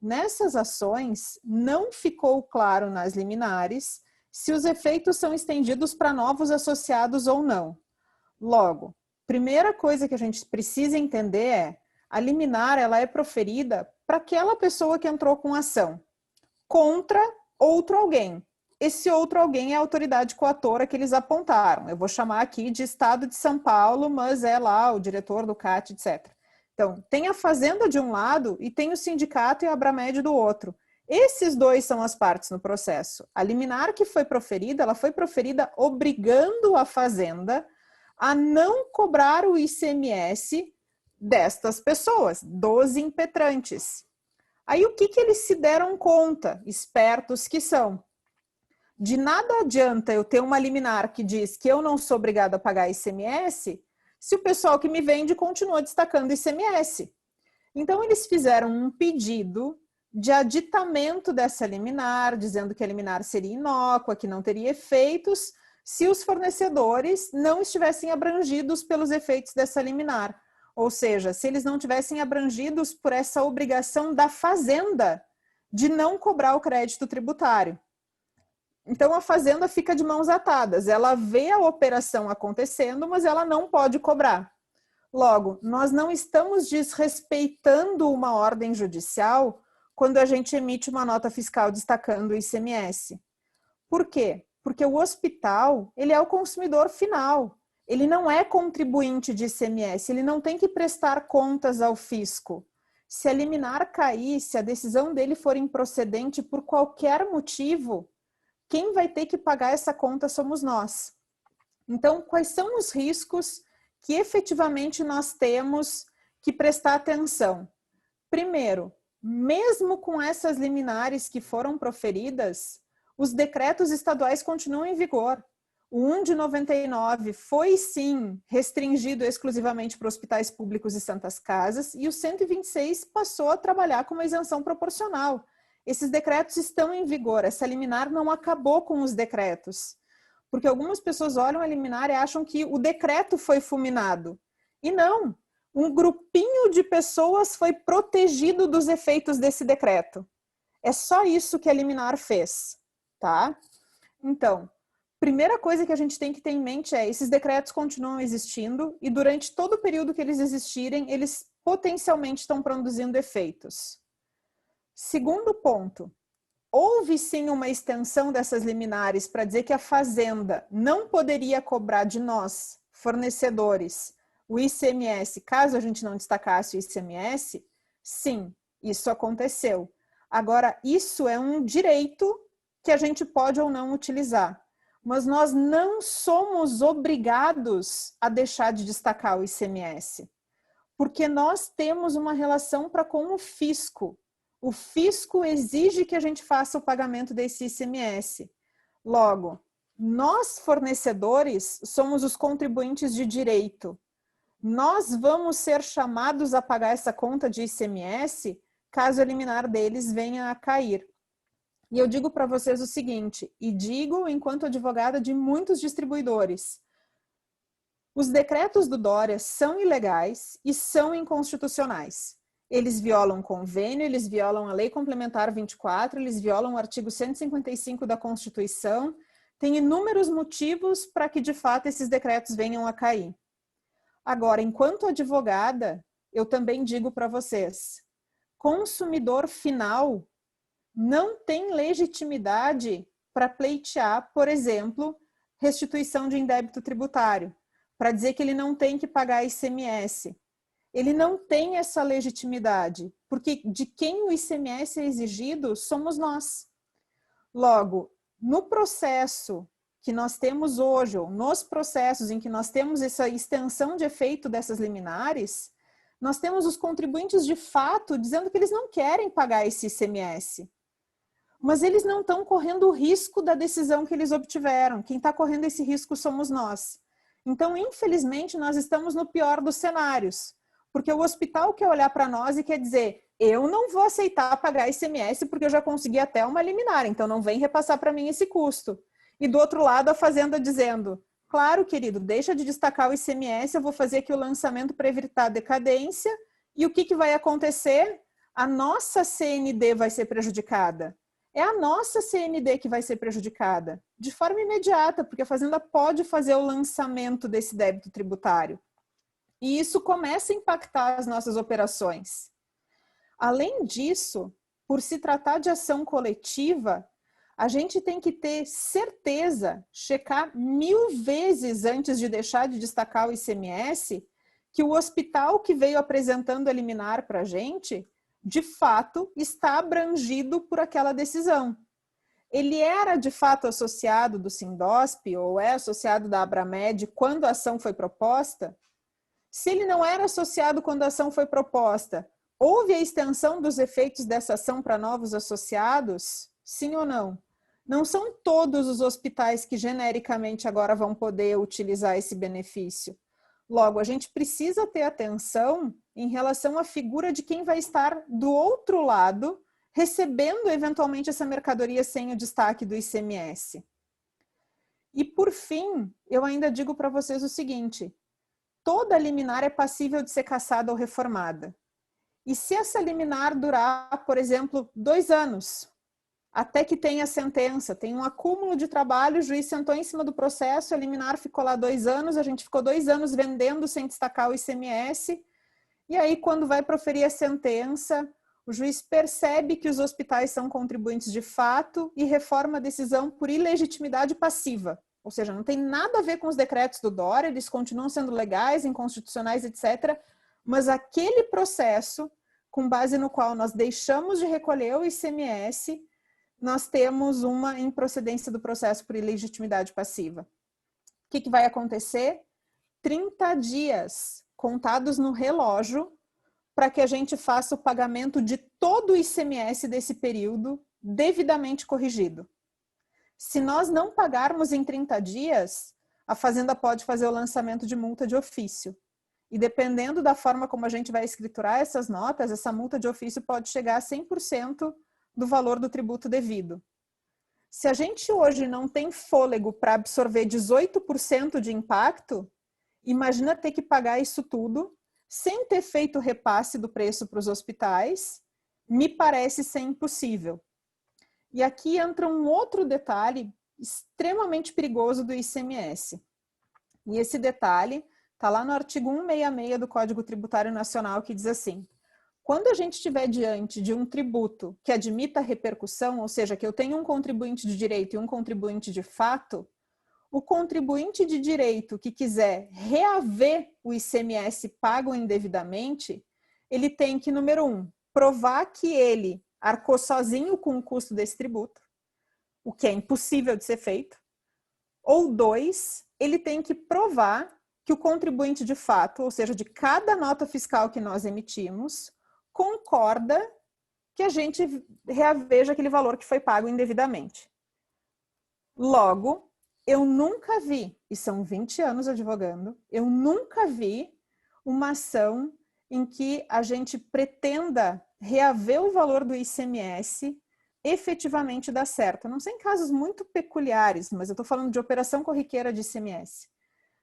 Nessas ações, não ficou claro nas liminares se os efeitos são estendidos para novos associados ou não. Logo, primeira coisa que a gente precisa entender é: a liminar ela é proferida para aquela pessoa que entrou com ação contra outro alguém. Esse outro alguém é a autoridade coatora que eles apontaram. Eu vou chamar aqui de Estado de São Paulo, mas é lá o diretor do CAT, etc. Então, tem a Fazenda de um lado e tem o sindicato e a Abramed do outro. Esses 2 são as partes no processo. A liminar que foi proferida, ela foi proferida obrigando a Fazenda a não cobrar o ICMS destas pessoas, dos impetrantes. Aí o que eles se deram conta, espertos que são? De nada adianta eu ter uma liminar que diz que eu não sou obrigado a pagar ICMS se o pessoal que me vende continua destacando ICMS. Então, eles fizeram um pedido de aditamento dessa liminar, dizendo que a liminar seria inócua, que não teria efeitos, se os fornecedores não estivessem abrangidos pelos efeitos dessa liminar. Ou seja, se eles não tivessem abrangidos por essa obrigação da Fazenda de não cobrar o crédito tributário. Então, a Fazenda fica de mãos atadas. Ela vê a operação acontecendo, mas ela não pode cobrar. Logo, nós não estamos desrespeitando uma ordem judicial quando a gente emite uma nota fiscal destacando o ICMS. Por quê? Porque o hospital, ele é o consumidor final. Ele não é contribuinte de ICMS, ele não tem que prestar contas ao fisco. Se a liminar cair, se a decisão dele for improcedente por qualquer motivo, quem vai ter que pagar essa conta somos nós. Então, quais são os riscos que efetivamente nós temos que prestar atenção? Primeiro, mesmo com essas liminares que foram proferidas, os decretos estaduais continuam em vigor. O 1 de 99 foi, sim, restringido exclusivamente para hospitais públicos e santas casas, e o 126 passou a trabalhar com uma isenção proporcional. Esses decretos estão em vigor, essa liminar não acabou com os decretos. Porque algumas pessoas olham a liminar e acham que o decreto foi fulminado. E não, um grupinho de pessoas foi protegido dos efeitos desse decreto. É só isso que a liminar fez, tá? Então, primeira coisa que a gente tem que ter em mente é: esses decretos continuam existindo e durante todo o período que eles existirem, eles potencialmente estão produzindo efeitos. Segundo ponto, houve sim uma extensão dessas liminares para dizer que a Fazenda não poderia cobrar de nós, fornecedores, o ICMS, caso a gente não destacasse o ICMS? Sim, isso aconteceu. Agora, isso é um direito que a gente pode ou não utilizar. Mas nós não somos obrigados a deixar de destacar o ICMS, porque nós temos uma relação para com o fisco. O fisco exige que a gente faça o pagamento desse ICMS. Logo, nós, fornecedores, somos os contribuintes de direito. Nós vamos ser chamados a pagar essa conta de ICMS caso a liminar deles venha a cair. E eu digo para vocês o seguinte, e digo enquanto advogada de muitos distribuidores: os decretos do Dória são ilegais e são inconstitucionais. Eles violam o convênio, eles violam a Lei Complementar 24, eles violam o artigo 155 da Constituição, Tem inúmeros motivos para que, de fato, esses decretos venham a cair. Agora, enquanto advogada, eu também digo para vocês, consumidor final não tem legitimidade para pleitear, por exemplo, restituição de indébito tributário, para dizer que ele não tem que pagar ICMS. Ele não tem essa legitimidade, porque de quem o ICMS é exigido somos nós. Logo, no processo que nós temos hoje, ou nos processos em que nós temos essa extensão de efeito dessas liminares, nós temos os contribuintes de fato dizendo que eles não querem pagar esse ICMS. Mas eles não estão correndo o risco da decisão que eles obtiveram. Quem está correndo esse risco somos nós. Então, infelizmente, nós estamos no pior dos cenários. Porque o hospital quer olhar para nós e quer dizer, eu não vou aceitar pagar ICMS porque eu já consegui até uma liminar, então não vem repassar para mim esse custo. E do outro lado, a fazenda dizendo, claro, querido, deixa de destacar o ICMS, eu vou fazer aqui o lançamento para evitar decadência. E o que vai acontecer? A nossa CND vai ser prejudicada. É a nossa CND que vai ser prejudicada, de forma imediata, porque a Fazenda pode fazer o lançamento desse débito tributário. E isso começa a impactar as nossas operações. Além disso, por se tratar de ação coletiva, a gente tem que ter certeza, checar 1000 vezes antes de deixar de destacar o ICMS, que o hospital que veio apresentando a liminar para a gente, de fato, está abrangido por aquela decisão. Ele era, de fato, associado do Sindosp ou é associado da Abramed quando a ação foi proposta? Se ele não era associado quando a ação foi proposta, houve a extensão dos efeitos dessa ação para novos associados? Sim ou não? Não são todos os hospitais que genericamente agora vão poder utilizar esse benefício. Logo, a gente precisa ter atenção em relação à figura de quem vai estar do outro lado, recebendo eventualmente essa mercadoria sem o destaque do ICMS. E por fim, eu ainda digo para vocês o seguinte, toda liminar é passível de ser cassada ou reformada. E se essa liminar durar, por exemplo, 2 anos, até que tenha sentença, tem um acúmulo de trabalho, o juiz sentou em cima do processo, a liminar ficou lá 2 anos, a gente ficou 2 anos vendendo sem destacar o ICMS, e aí quando vai proferir a sentença, o juiz percebe que os hospitais são contribuintes de fato e reforma a decisão por ilegitimidade passiva, ou seja, não tem nada a ver com os decretos do Dória, eles continuam sendo legais, inconstitucionais, etc., mas aquele processo, com base no qual nós deixamos de recolher o ICMS, nós temos uma improcedência do processo por ilegitimidade passiva. O que vai acontecer? 30 dias contados no relógio para que a gente faça o pagamento de todo o ICMS desse período devidamente corrigido. Se nós não pagarmos em 30 dias, a Fazenda pode fazer o lançamento de multa de ofício. E dependendo da forma como a gente vai escriturar essas notas, essa multa de ofício pode chegar a 100% do valor do tributo devido. Se a gente hoje não tem fôlego para absorver 18% de impacto, imagina ter que pagar isso tudo sem ter feito o repasse do preço para os hospitais, me parece ser impossível. E aqui entra um outro detalhe extremamente perigoso do ICMS. E esse detalhe está lá no artigo 166 do Código Tributário Nacional, que diz assim: quando a gente estiver diante de um tributo que admita repercussão, ou seja, que eu tenho um contribuinte de direito e um contribuinte de fato, o contribuinte de direito que quiser reaver o ICMS pago indevidamente, ele tem que, número 1, provar que ele arcou sozinho com o custo desse tributo, o que é impossível de ser feito, ou 2, ele tem que provar que o contribuinte de fato, ou seja, de cada nota fiscal que nós emitimos, concorda que a gente reaveja aquele valor que foi pago indevidamente. Logo, eu nunca vi, e são 20 anos advogando, eu nunca vi uma ação em que a gente pretenda reaver o valor do ICMS efetivamente dar certo. Não sei em casos muito peculiares, mas eu estou falando de operação corriqueira de ICMS.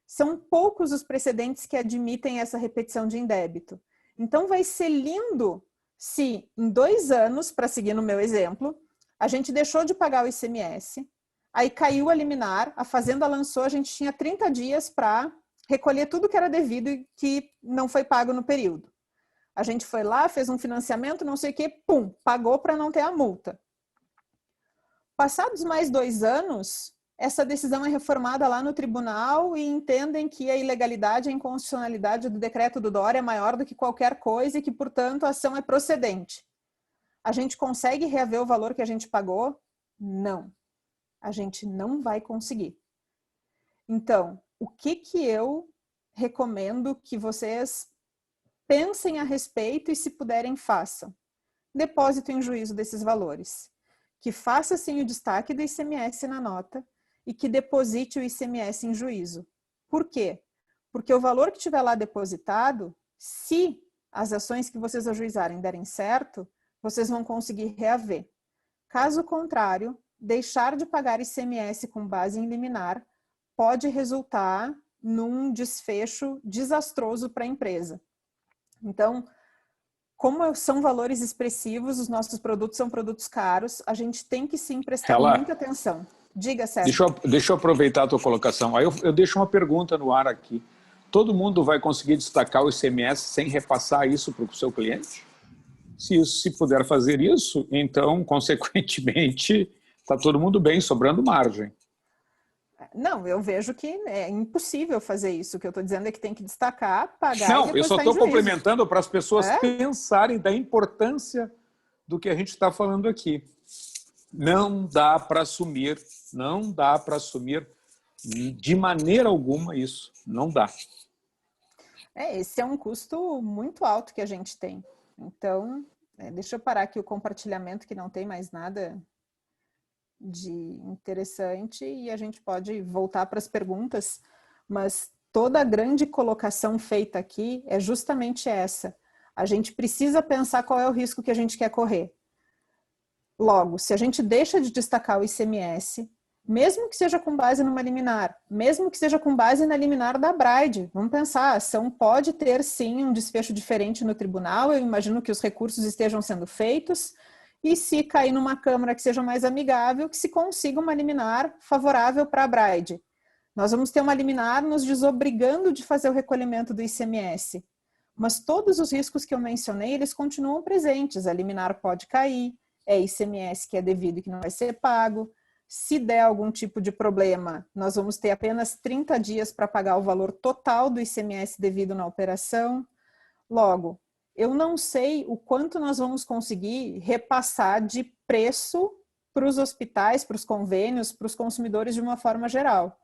São poucos os precedentes que admitem essa repetição de indébito. Então, vai ser lindo se, em 2 anos, para seguir no meu exemplo, a gente deixou de pagar o ICMS, Aí caiu a liminar, a Fazenda lançou, a gente tinha 30 dias para recolher tudo que era devido e que não foi pago no período. A gente foi lá, fez um financiamento, não sei o quê, pum, pagou para não ter a multa. Passados mais 2 anos, essa decisão é reformada lá no tribunal e entendem que a ilegalidade e a inconstitucionalidade do decreto do Dória é maior do que qualquer coisa e que, portanto, a ação é procedente. A gente consegue reaver o valor que a gente pagou? Não. A gente não vai conseguir. Então, o que eu recomendo que vocês pensem a respeito e, se puderem, façam? Depósito em juízo desses valores. Que faça, sim, o destaque do ICMS na nota e que deposite o ICMS em juízo. Por quê? Porque o valor que estiver lá depositado, se as ações que vocês ajuizarem derem certo, vocês vão conseguir reaver. Caso contrário, deixar de pagar ICMS com base em liminar pode resultar num desfecho desastroso para a empresa. Então, como são valores expressivos, os nossos produtos são produtos caros, a gente tem que sim prestar muita atenção. Diga, Sérgio. Deixa eu aproveitar a tua colocação. Aí eu deixo uma pergunta no ar aqui. Todo mundo vai conseguir destacar o ICMS sem repassar isso para o seu cliente? Se puder fazer isso, então, consequentemente, está todo mundo bem, sobrando margem. Não, eu vejo que é impossível fazer isso. O que eu estou dizendo é que tem que destacar, pagar. Não, eu só estou complementando para as pessoas pensarem da importância do que a gente está falando aqui. Não dá para assumir de maneira alguma isso. Não dá. Esse é um custo muito alto que a gente tem. Então, deixa eu parar aqui o compartilhamento, que não tem mais nada de interessante, e a gente pode voltar para as perguntas, mas toda a grande colocação feita aqui é justamente essa. A gente precisa pensar qual é o risco que a gente quer correr. Logo, se a gente deixa de destacar o ICMS, mesmo que seja com base numa liminar, mesmo que seja com base na liminar da Braide, vamos pensar, a ação pode ter sim um desfecho diferente no tribunal, eu imagino que os recursos estejam sendo feitos, e se cair numa Câmara que seja mais amigável, que se consiga uma liminar favorável para a Braide. Nós vamos ter uma liminar nos desobrigando de fazer o recolhimento do ICMS. Mas todos os riscos que eu mencionei, eles continuam presentes. A liminar pode cair, é ICMS que é devido e que não vai ser pago. Se der algum tipo de problema, nós vamos ter apenas 30 dias para pagar o valor total do ICMS devido na operação. Logo, eu não sei o quanto nós vamos conseguir repassar de preço para os hospitais, para os convênios, para os consumidores de uma forma geral.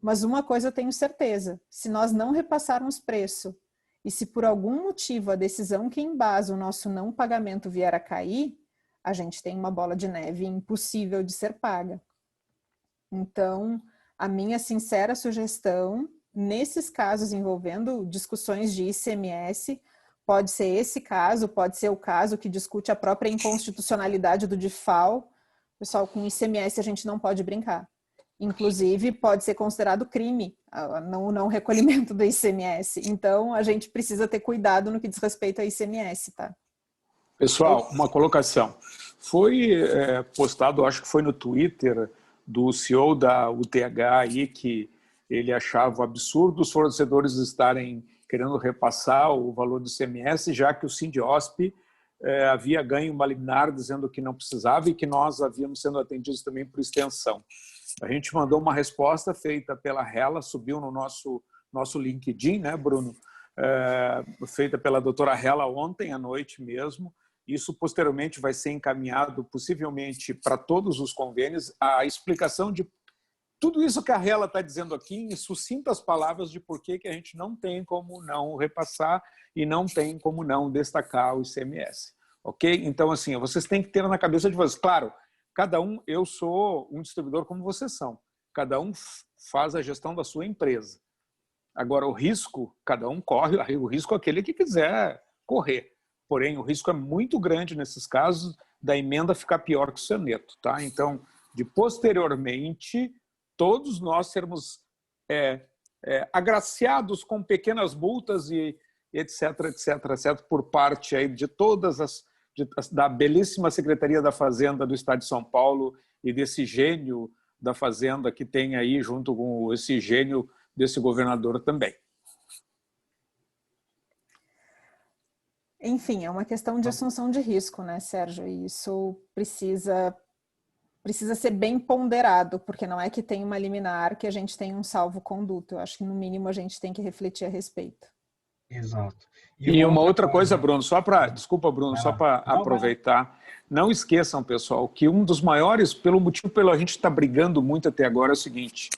Mas uma coisa eu tenho certeza, se nós não repassarmos preço e se por algum motivo a decisão que embasa o nosso não pagamento vier a cair, a gente tem uma bola de neve impossível de ser paga. Então, a minha sincera sugestão, nesses casos envolvendo discussões de ICMS, pode ser esse caso, pode ser o caso que discute a própria inconstitucionalidade do DIFAL. Pessoal, com ICMS a gente não pode brincar. Inclusive, pode ser considerado crime o não recolhimento do ICMS. Então, a gente precisa ter cuidado no que diz respeito a ICMS, tá? Pessoal, uma colocação. Foi postado, acho que foi no Twitter, do CEO da UTH aí, que ele achava absurdo os fornecedores estarem querendo repassar o valor do ICMS, já que o Sindiosp havia ganho uma liminar dizendo que não precisava e que nós havíamos sendo atendidos também por extensão. A gente mandou uma resposta feita pela Hela, subiu no nosso LinkedIn, né, Bruno? Feita pela doutora Hela ontem à noite mesmo. Isso posteriormente vai ser encaminhado possivelmente para todos os convênios, a explicação de tudo isso que a Hela está dizendo aqui em sucintas palavras de por que a gente não tem como não repassar e não tem como não destacar o ICMS. Ok? Então, assim, vocês têm que ter na cabeça de vocês. Claro, cada um, eu sou um distribuidor como vocês são. Cada um faz a gestão da sua empresa. Agora, o risco, cada um corre, o risco é aquele que quiser correr. Porém, o risco é muito grande nesses casos da emenda ficar pior que o soneto. Tá? Então, posteriormente, todos nós sermos agraciados com pequenas multas e etc, por parte aí de todas da belíssima Secretaria da Fazenda do Estado de São Paulo e desse gênio da Fazenda que tem aí junto com esse gênio desse governador também. Enfim, é uma questão de assunção de risco, né, Sérgio? E isso precisa ser bem ponderado, porque não é que tem uma liminar que a gente tem um salvo-conduto. Eu acho que, no mínimo, a gente tem que refletir a respeito. Exato. E uma outra coisa, Bruno, desculpa, Bruno, só para aproveitar, não esqueçam, pessoal, que um dos maiores, pelo motivo pelo a gente está brigando muito até agora, é o seguinte: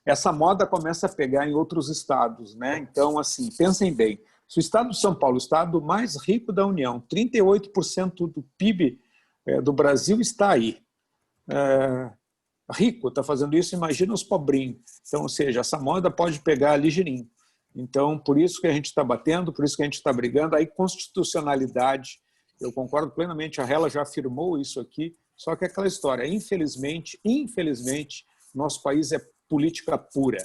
essa moda começa a pegar em outros estados, né? Então, assim, pensem bem, se o estado de São Paulo, o estado mais rico da União, 38% do PIB do Brasil está aí. Rico está fazendo isso, imagina os pobrinhos. Então, ou seja, essa moda pode pegar ligeirinho. Então, por isso que a gente está batendo, por isso que a gente está brigando. Aí, constitucionalidade, eu concordo plenamente, a Hela já afirmou isso aqui, só que é aquela história, infelizmente, nosso país é política pura.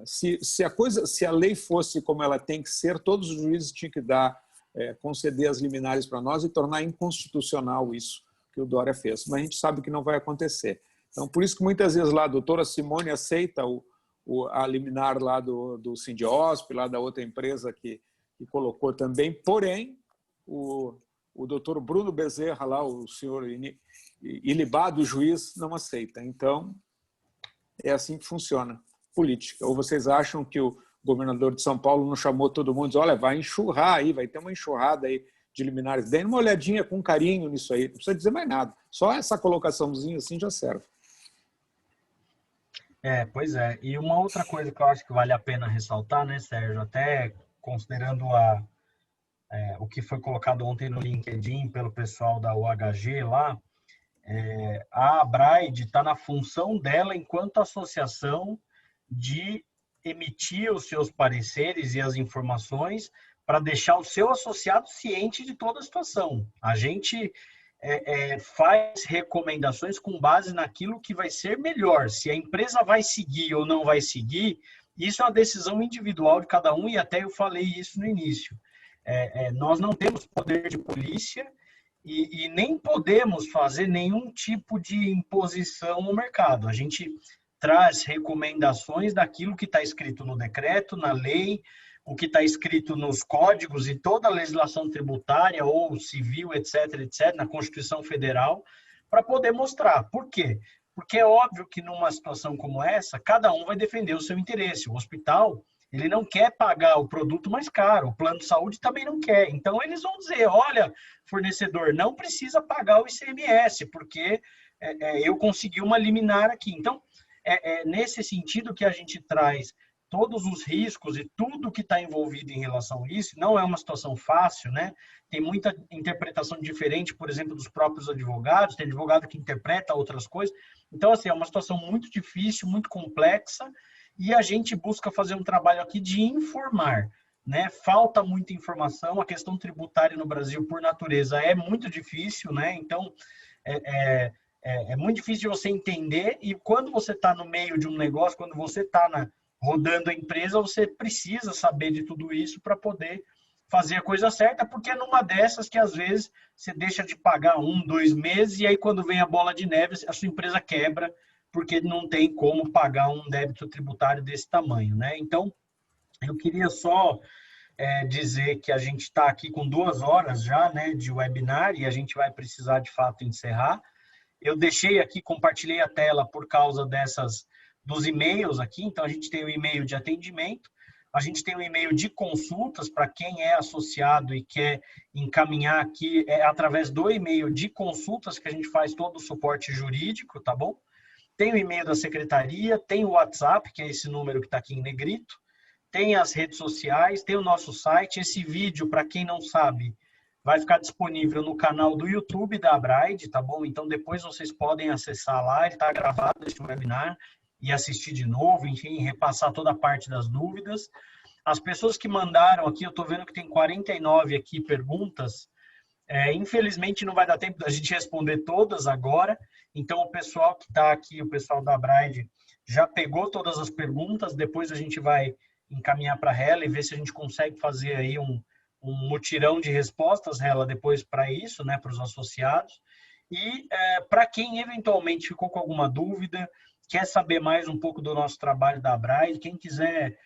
Se a lei fosse como ela tem que ser, todos os juízes tinham que conceder as liminares para nós e tornar inconstitucional isso que o Dória fez. Mas a gente sabe que não vai acontecer. Então, por isso que muitas vezes lá a doutora Simone aceita a liminar lá do Sindiosp, lá da outra empresa que colocou também, porém, o doutor Bruno Bezerra, lá, o senhor ilibado juiz, não aceita. Então, é assim que funciona política. Ou vocês acham que o governador de São Paulo não chamou todo mundo e disse, olha, vai enxurrar aí, vai ter uma enxurrada aí de liminares. Deem uma olhadinha com carinho nisso aí, não precisa dizer mais nada. Só essa colocaçãozinha assim já serve. Pois é. E uma outra coisa que eu acho que vale a pena ressaltar, né, Sérgio, até considerando o que foi colocado ontem no LinkedIn pelo pessoal da UHG lá, a Abraid está na função dela enquanto associação de emitir os seus pareceres e as informações para deixar o seu associado ciente de toda a situação. A gente faz recomendações com base naquilo que vai ser melhor. Se a empresa vai seguir ou não vai seguir, isso é uma decisão individual de cada um, e até eu falei isso no início. Nós não temos poder de polícia e nem podemos fazer nenhum tipo de imposição no mercado. A gente traz recomendações daquilo que está escrito no decreto, na lei, o que está escrito nos códigos e toda a legislação tributária ou civil, etc., na Constituição Federal, para poder mostrar. Por quê? Porque é óbvio que numa situação como essa, cada um vai defender o seu interesse. O hospital, ele não quer pagar o produto mais caro, o plano de saúde também não quer. Então, eles vão dizer, olha, fornecedor, não precisa pagar o ICMS, porque eu consegui uma liminar aqui. Então, nesse sentido que a gente traz todos os riscos e tudo que está envolvido em relação a isso. Não é uma situação fácil, né? Tem muita interpretação diferente, por exemplo, dos próprios advogados, tem advogado que interpreta outras coisas. Então, assim, é uma situação muito difícil, muito complexa, e a gente busca fazer um trabalho aqui de informar, né? Falta muita informação, a questão tributária no Brasil, por natureza, é muito difícil, né? Então, é muito difícil de você entender, e quando você está no meio de um negócio, quando você está rodando a empresa, você precisa saber de tudo isso para poder fazer a coisa certa, porque é numa dessas que, às vezes, você deixa de pagar 1, 2 meses, e aí, quando vem a bola de neve, a sua empresa quebra, porque não tem como pagar um débito tributário desse tamanho, né? Então, eu queria só dizer que a gente está aqui com 2 horas já, né, de webinar, e a gente vai precisar, de fato, encerrar. Eu deixei aqui, compartilhei a tela por causa dos e-mails aqui. Então, a gente tem o e-mail de atendimento, a gente tem o e-mail de consultas para quem é associado e quer encaminhar aqui, através do e-mail de consultas que a gente faz todo o suporte jurídico, tá bom? Tem o e-mail da secretaria, tem o WhatsApp, que é esse número que está aqui em negrito, tem as redes sociais, tem o nosso site. Esse vídeo, para quem não sabe, vai ficar disponível no canal do YouTube da Abraid, tá bom? Então, depois vocês podem acessar lá, ele está gravado, esse webinar, e assistir de novo, enfim, repassar toda a parte das dúvidas. As pessoas que mandaram aqui, eu estou vendo que tem 49 aqui perguntas, infelizmente não vai dar tempo da gente responder todas agora, então o pessoal que está aqui, o pessoal da Abraid, já pegou todas as perguntas, depois a gente vai encaminhar para a Hela e ver se a gente consegue fazer aí um mutirão de respostas, Hela, depois para isso, né, para os associados. E para quem eventualmente ficou com alguma dúvida, quer saber mais um pouco do nosso trabalho da Abraid, quem quiser,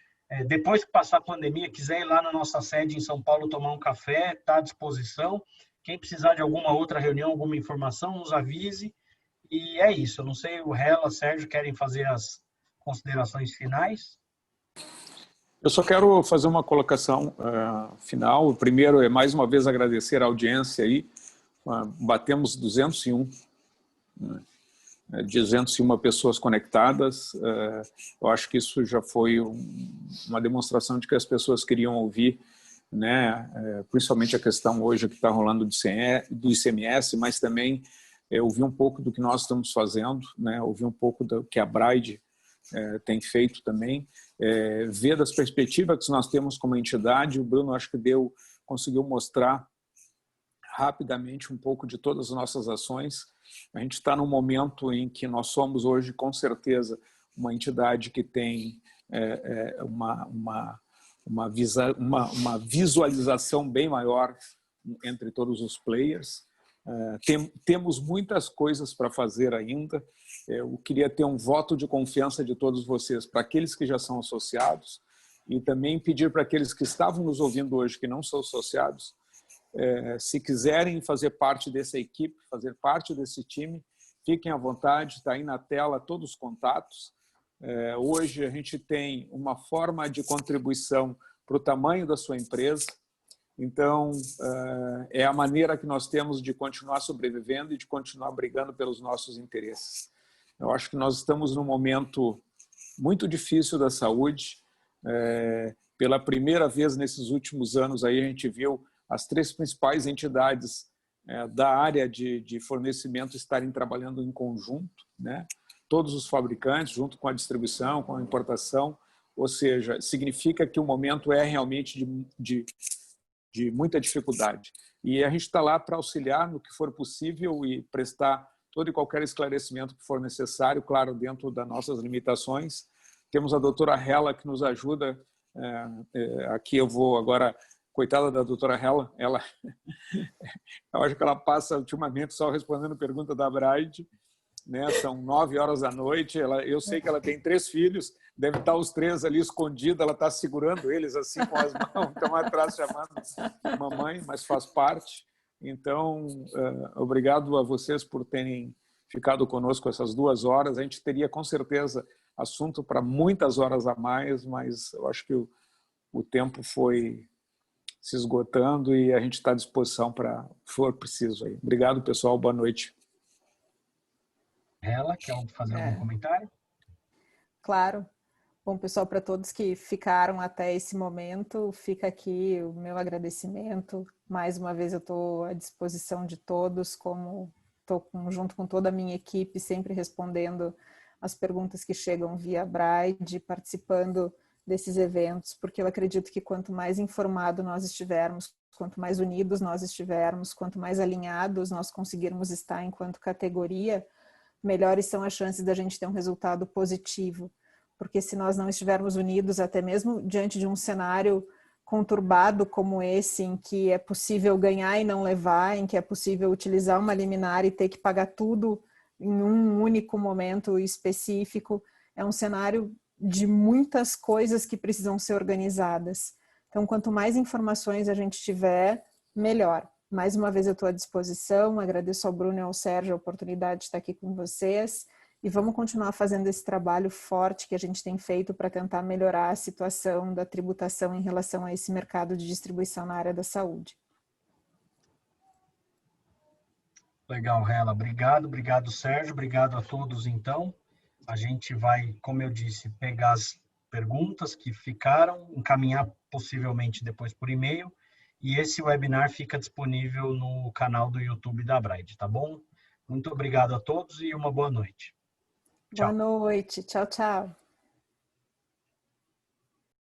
depois que passar a pandemia, quiser ir lá na nossa sede em São Paulo tomar um café, está à disposição. Quem precisar de alguma outra reunião, alguma informação, nos avise. E é isso. Eu não sei, o Hella, Sérgio, querem fazer as considerações finais? Eu só quero fazer uma colocação final. O primeiro é, mais uma vez, agradecer a audiência aí. Batemos 201, né? 201 pessoas conectadas. Eu acho que isso já foi uma demonstração de que as pessoas queriam ouvir, né? Principalmente a questão hoje que está rolando do ICMS, mas também ouvir um pouco do que nós estamos fazendo, né? Ouvir um pouco do que a Abraid tem feito também, ver das perspectivas que nós temos como entidade. O Bruno acho que conseguiu mostrar rapidamente um pouco de todas as nossas ações. A gente está num momento em que nós somos hoje, com certeza, uma entidade que tem uma visualização bem maior entre todos os players. Temos muitas coisas para fazer ainda. Eu queria ter um voto de confiança de todos vocês, para aqueles que já são associados, e também pedir para aqueles que estavam nos ouvindo hoje, que não são associados, se quiserem fazer parte dessa equipe, fazer parte desse time, fiquem à vontade, está aí na tela todos os contatos. Hoje a gente tem uma forma de contribuição para o tamanho da sua empresa, então é a maneira que nós temos de continuar sobrevivendo e de continuar brigando pelos nossos interesses. Eu acho que nós estamos num momento muito difícil da saúde. Pela primeira vez nesses últimos anos aí a gente viu as 3 principais entidades da área de fornecimento estarem trabalhando em conjunto, né? Todos os fabricantes, junto com a distribuição, com a importação, ou seja, significa que o momento é realmente de muita dificuldade. E a gente está lá para auxiliar no que for possível e prestar todo e qualquer esclarecimento que for necessário, claro, dentro das nossas limitações. Temos a doutora Hella, que nos ajuda. Aqui eu vou agora... Coitada da doutora Hella, eu acho que ela passa ultimamente só respondendo pergunta da Abraid, né? São 9h da noite, eu sei que ela tem 3 filhos, deve estar os 3 ali escondidos, ela está segurando eles assim com as mãos, estão atrás chamando mamãe, mas faz parte. Então, obrigado a vocês por terem ficado conosco essas 2 horas. A gente teria com certeza assunto para muitas horas a mais, mas eu acho que o tempo foi se esgotando e a gente está à disposição para o que for preciso aí. Obrigado, pessoal. Boa noite. Ela quer fazer algum comentário? Claro. Bom, pessoal, para todos que ficaram até esse momento, fica aqui o meu agradecimento. Mais uma vez eu estou à disposição de todos, como estou junto com toda a minha equipe, sempre respondendo as perguntas que chegam via Abraid, participando desses eventos, porque eu acredito que quanto mais informado nós estivermos, quanto mais unidos nós estivermos, quanto mais alinhados nós conseguirmos estar enquanto categoria, melhores são as chances da gente ter um resultado positivo. Porque se nós não estivermos unidos, até mesmo diante de um cenário conturbado como esse, em que é possível ganhar e não levar, em que é possível utilizar uma liminar e ter que pagar tudo em um único momento específico, é um cenário de muitas coisas que precisam ser organizadas. Então, quanto mais informações a gente tiver, melhor. Mais uma vez eu estou à disposição, agradeço ao Bruno e ao Sérgio a oportunidade de estar aqui com vocês e vamos continuar fazendo esse trabalho forte que a gente tem feito para tentar melhorar a situação da tributação em relação a esse mercado de distribuição na área da saúde. Legal, Hella. Obrigado, Sérgio. Obrigado a todos, então. A gente vai, como eu disse, pegar as perguntas que ficaram, encaminhar possivelmente depois por e-mail, e esse webinar fica disponível no canal do YouTube da Abraid, tá bom? Muito obrigado a todos e uma boa noite. Tchau. Boa noite. Tchau, tchau.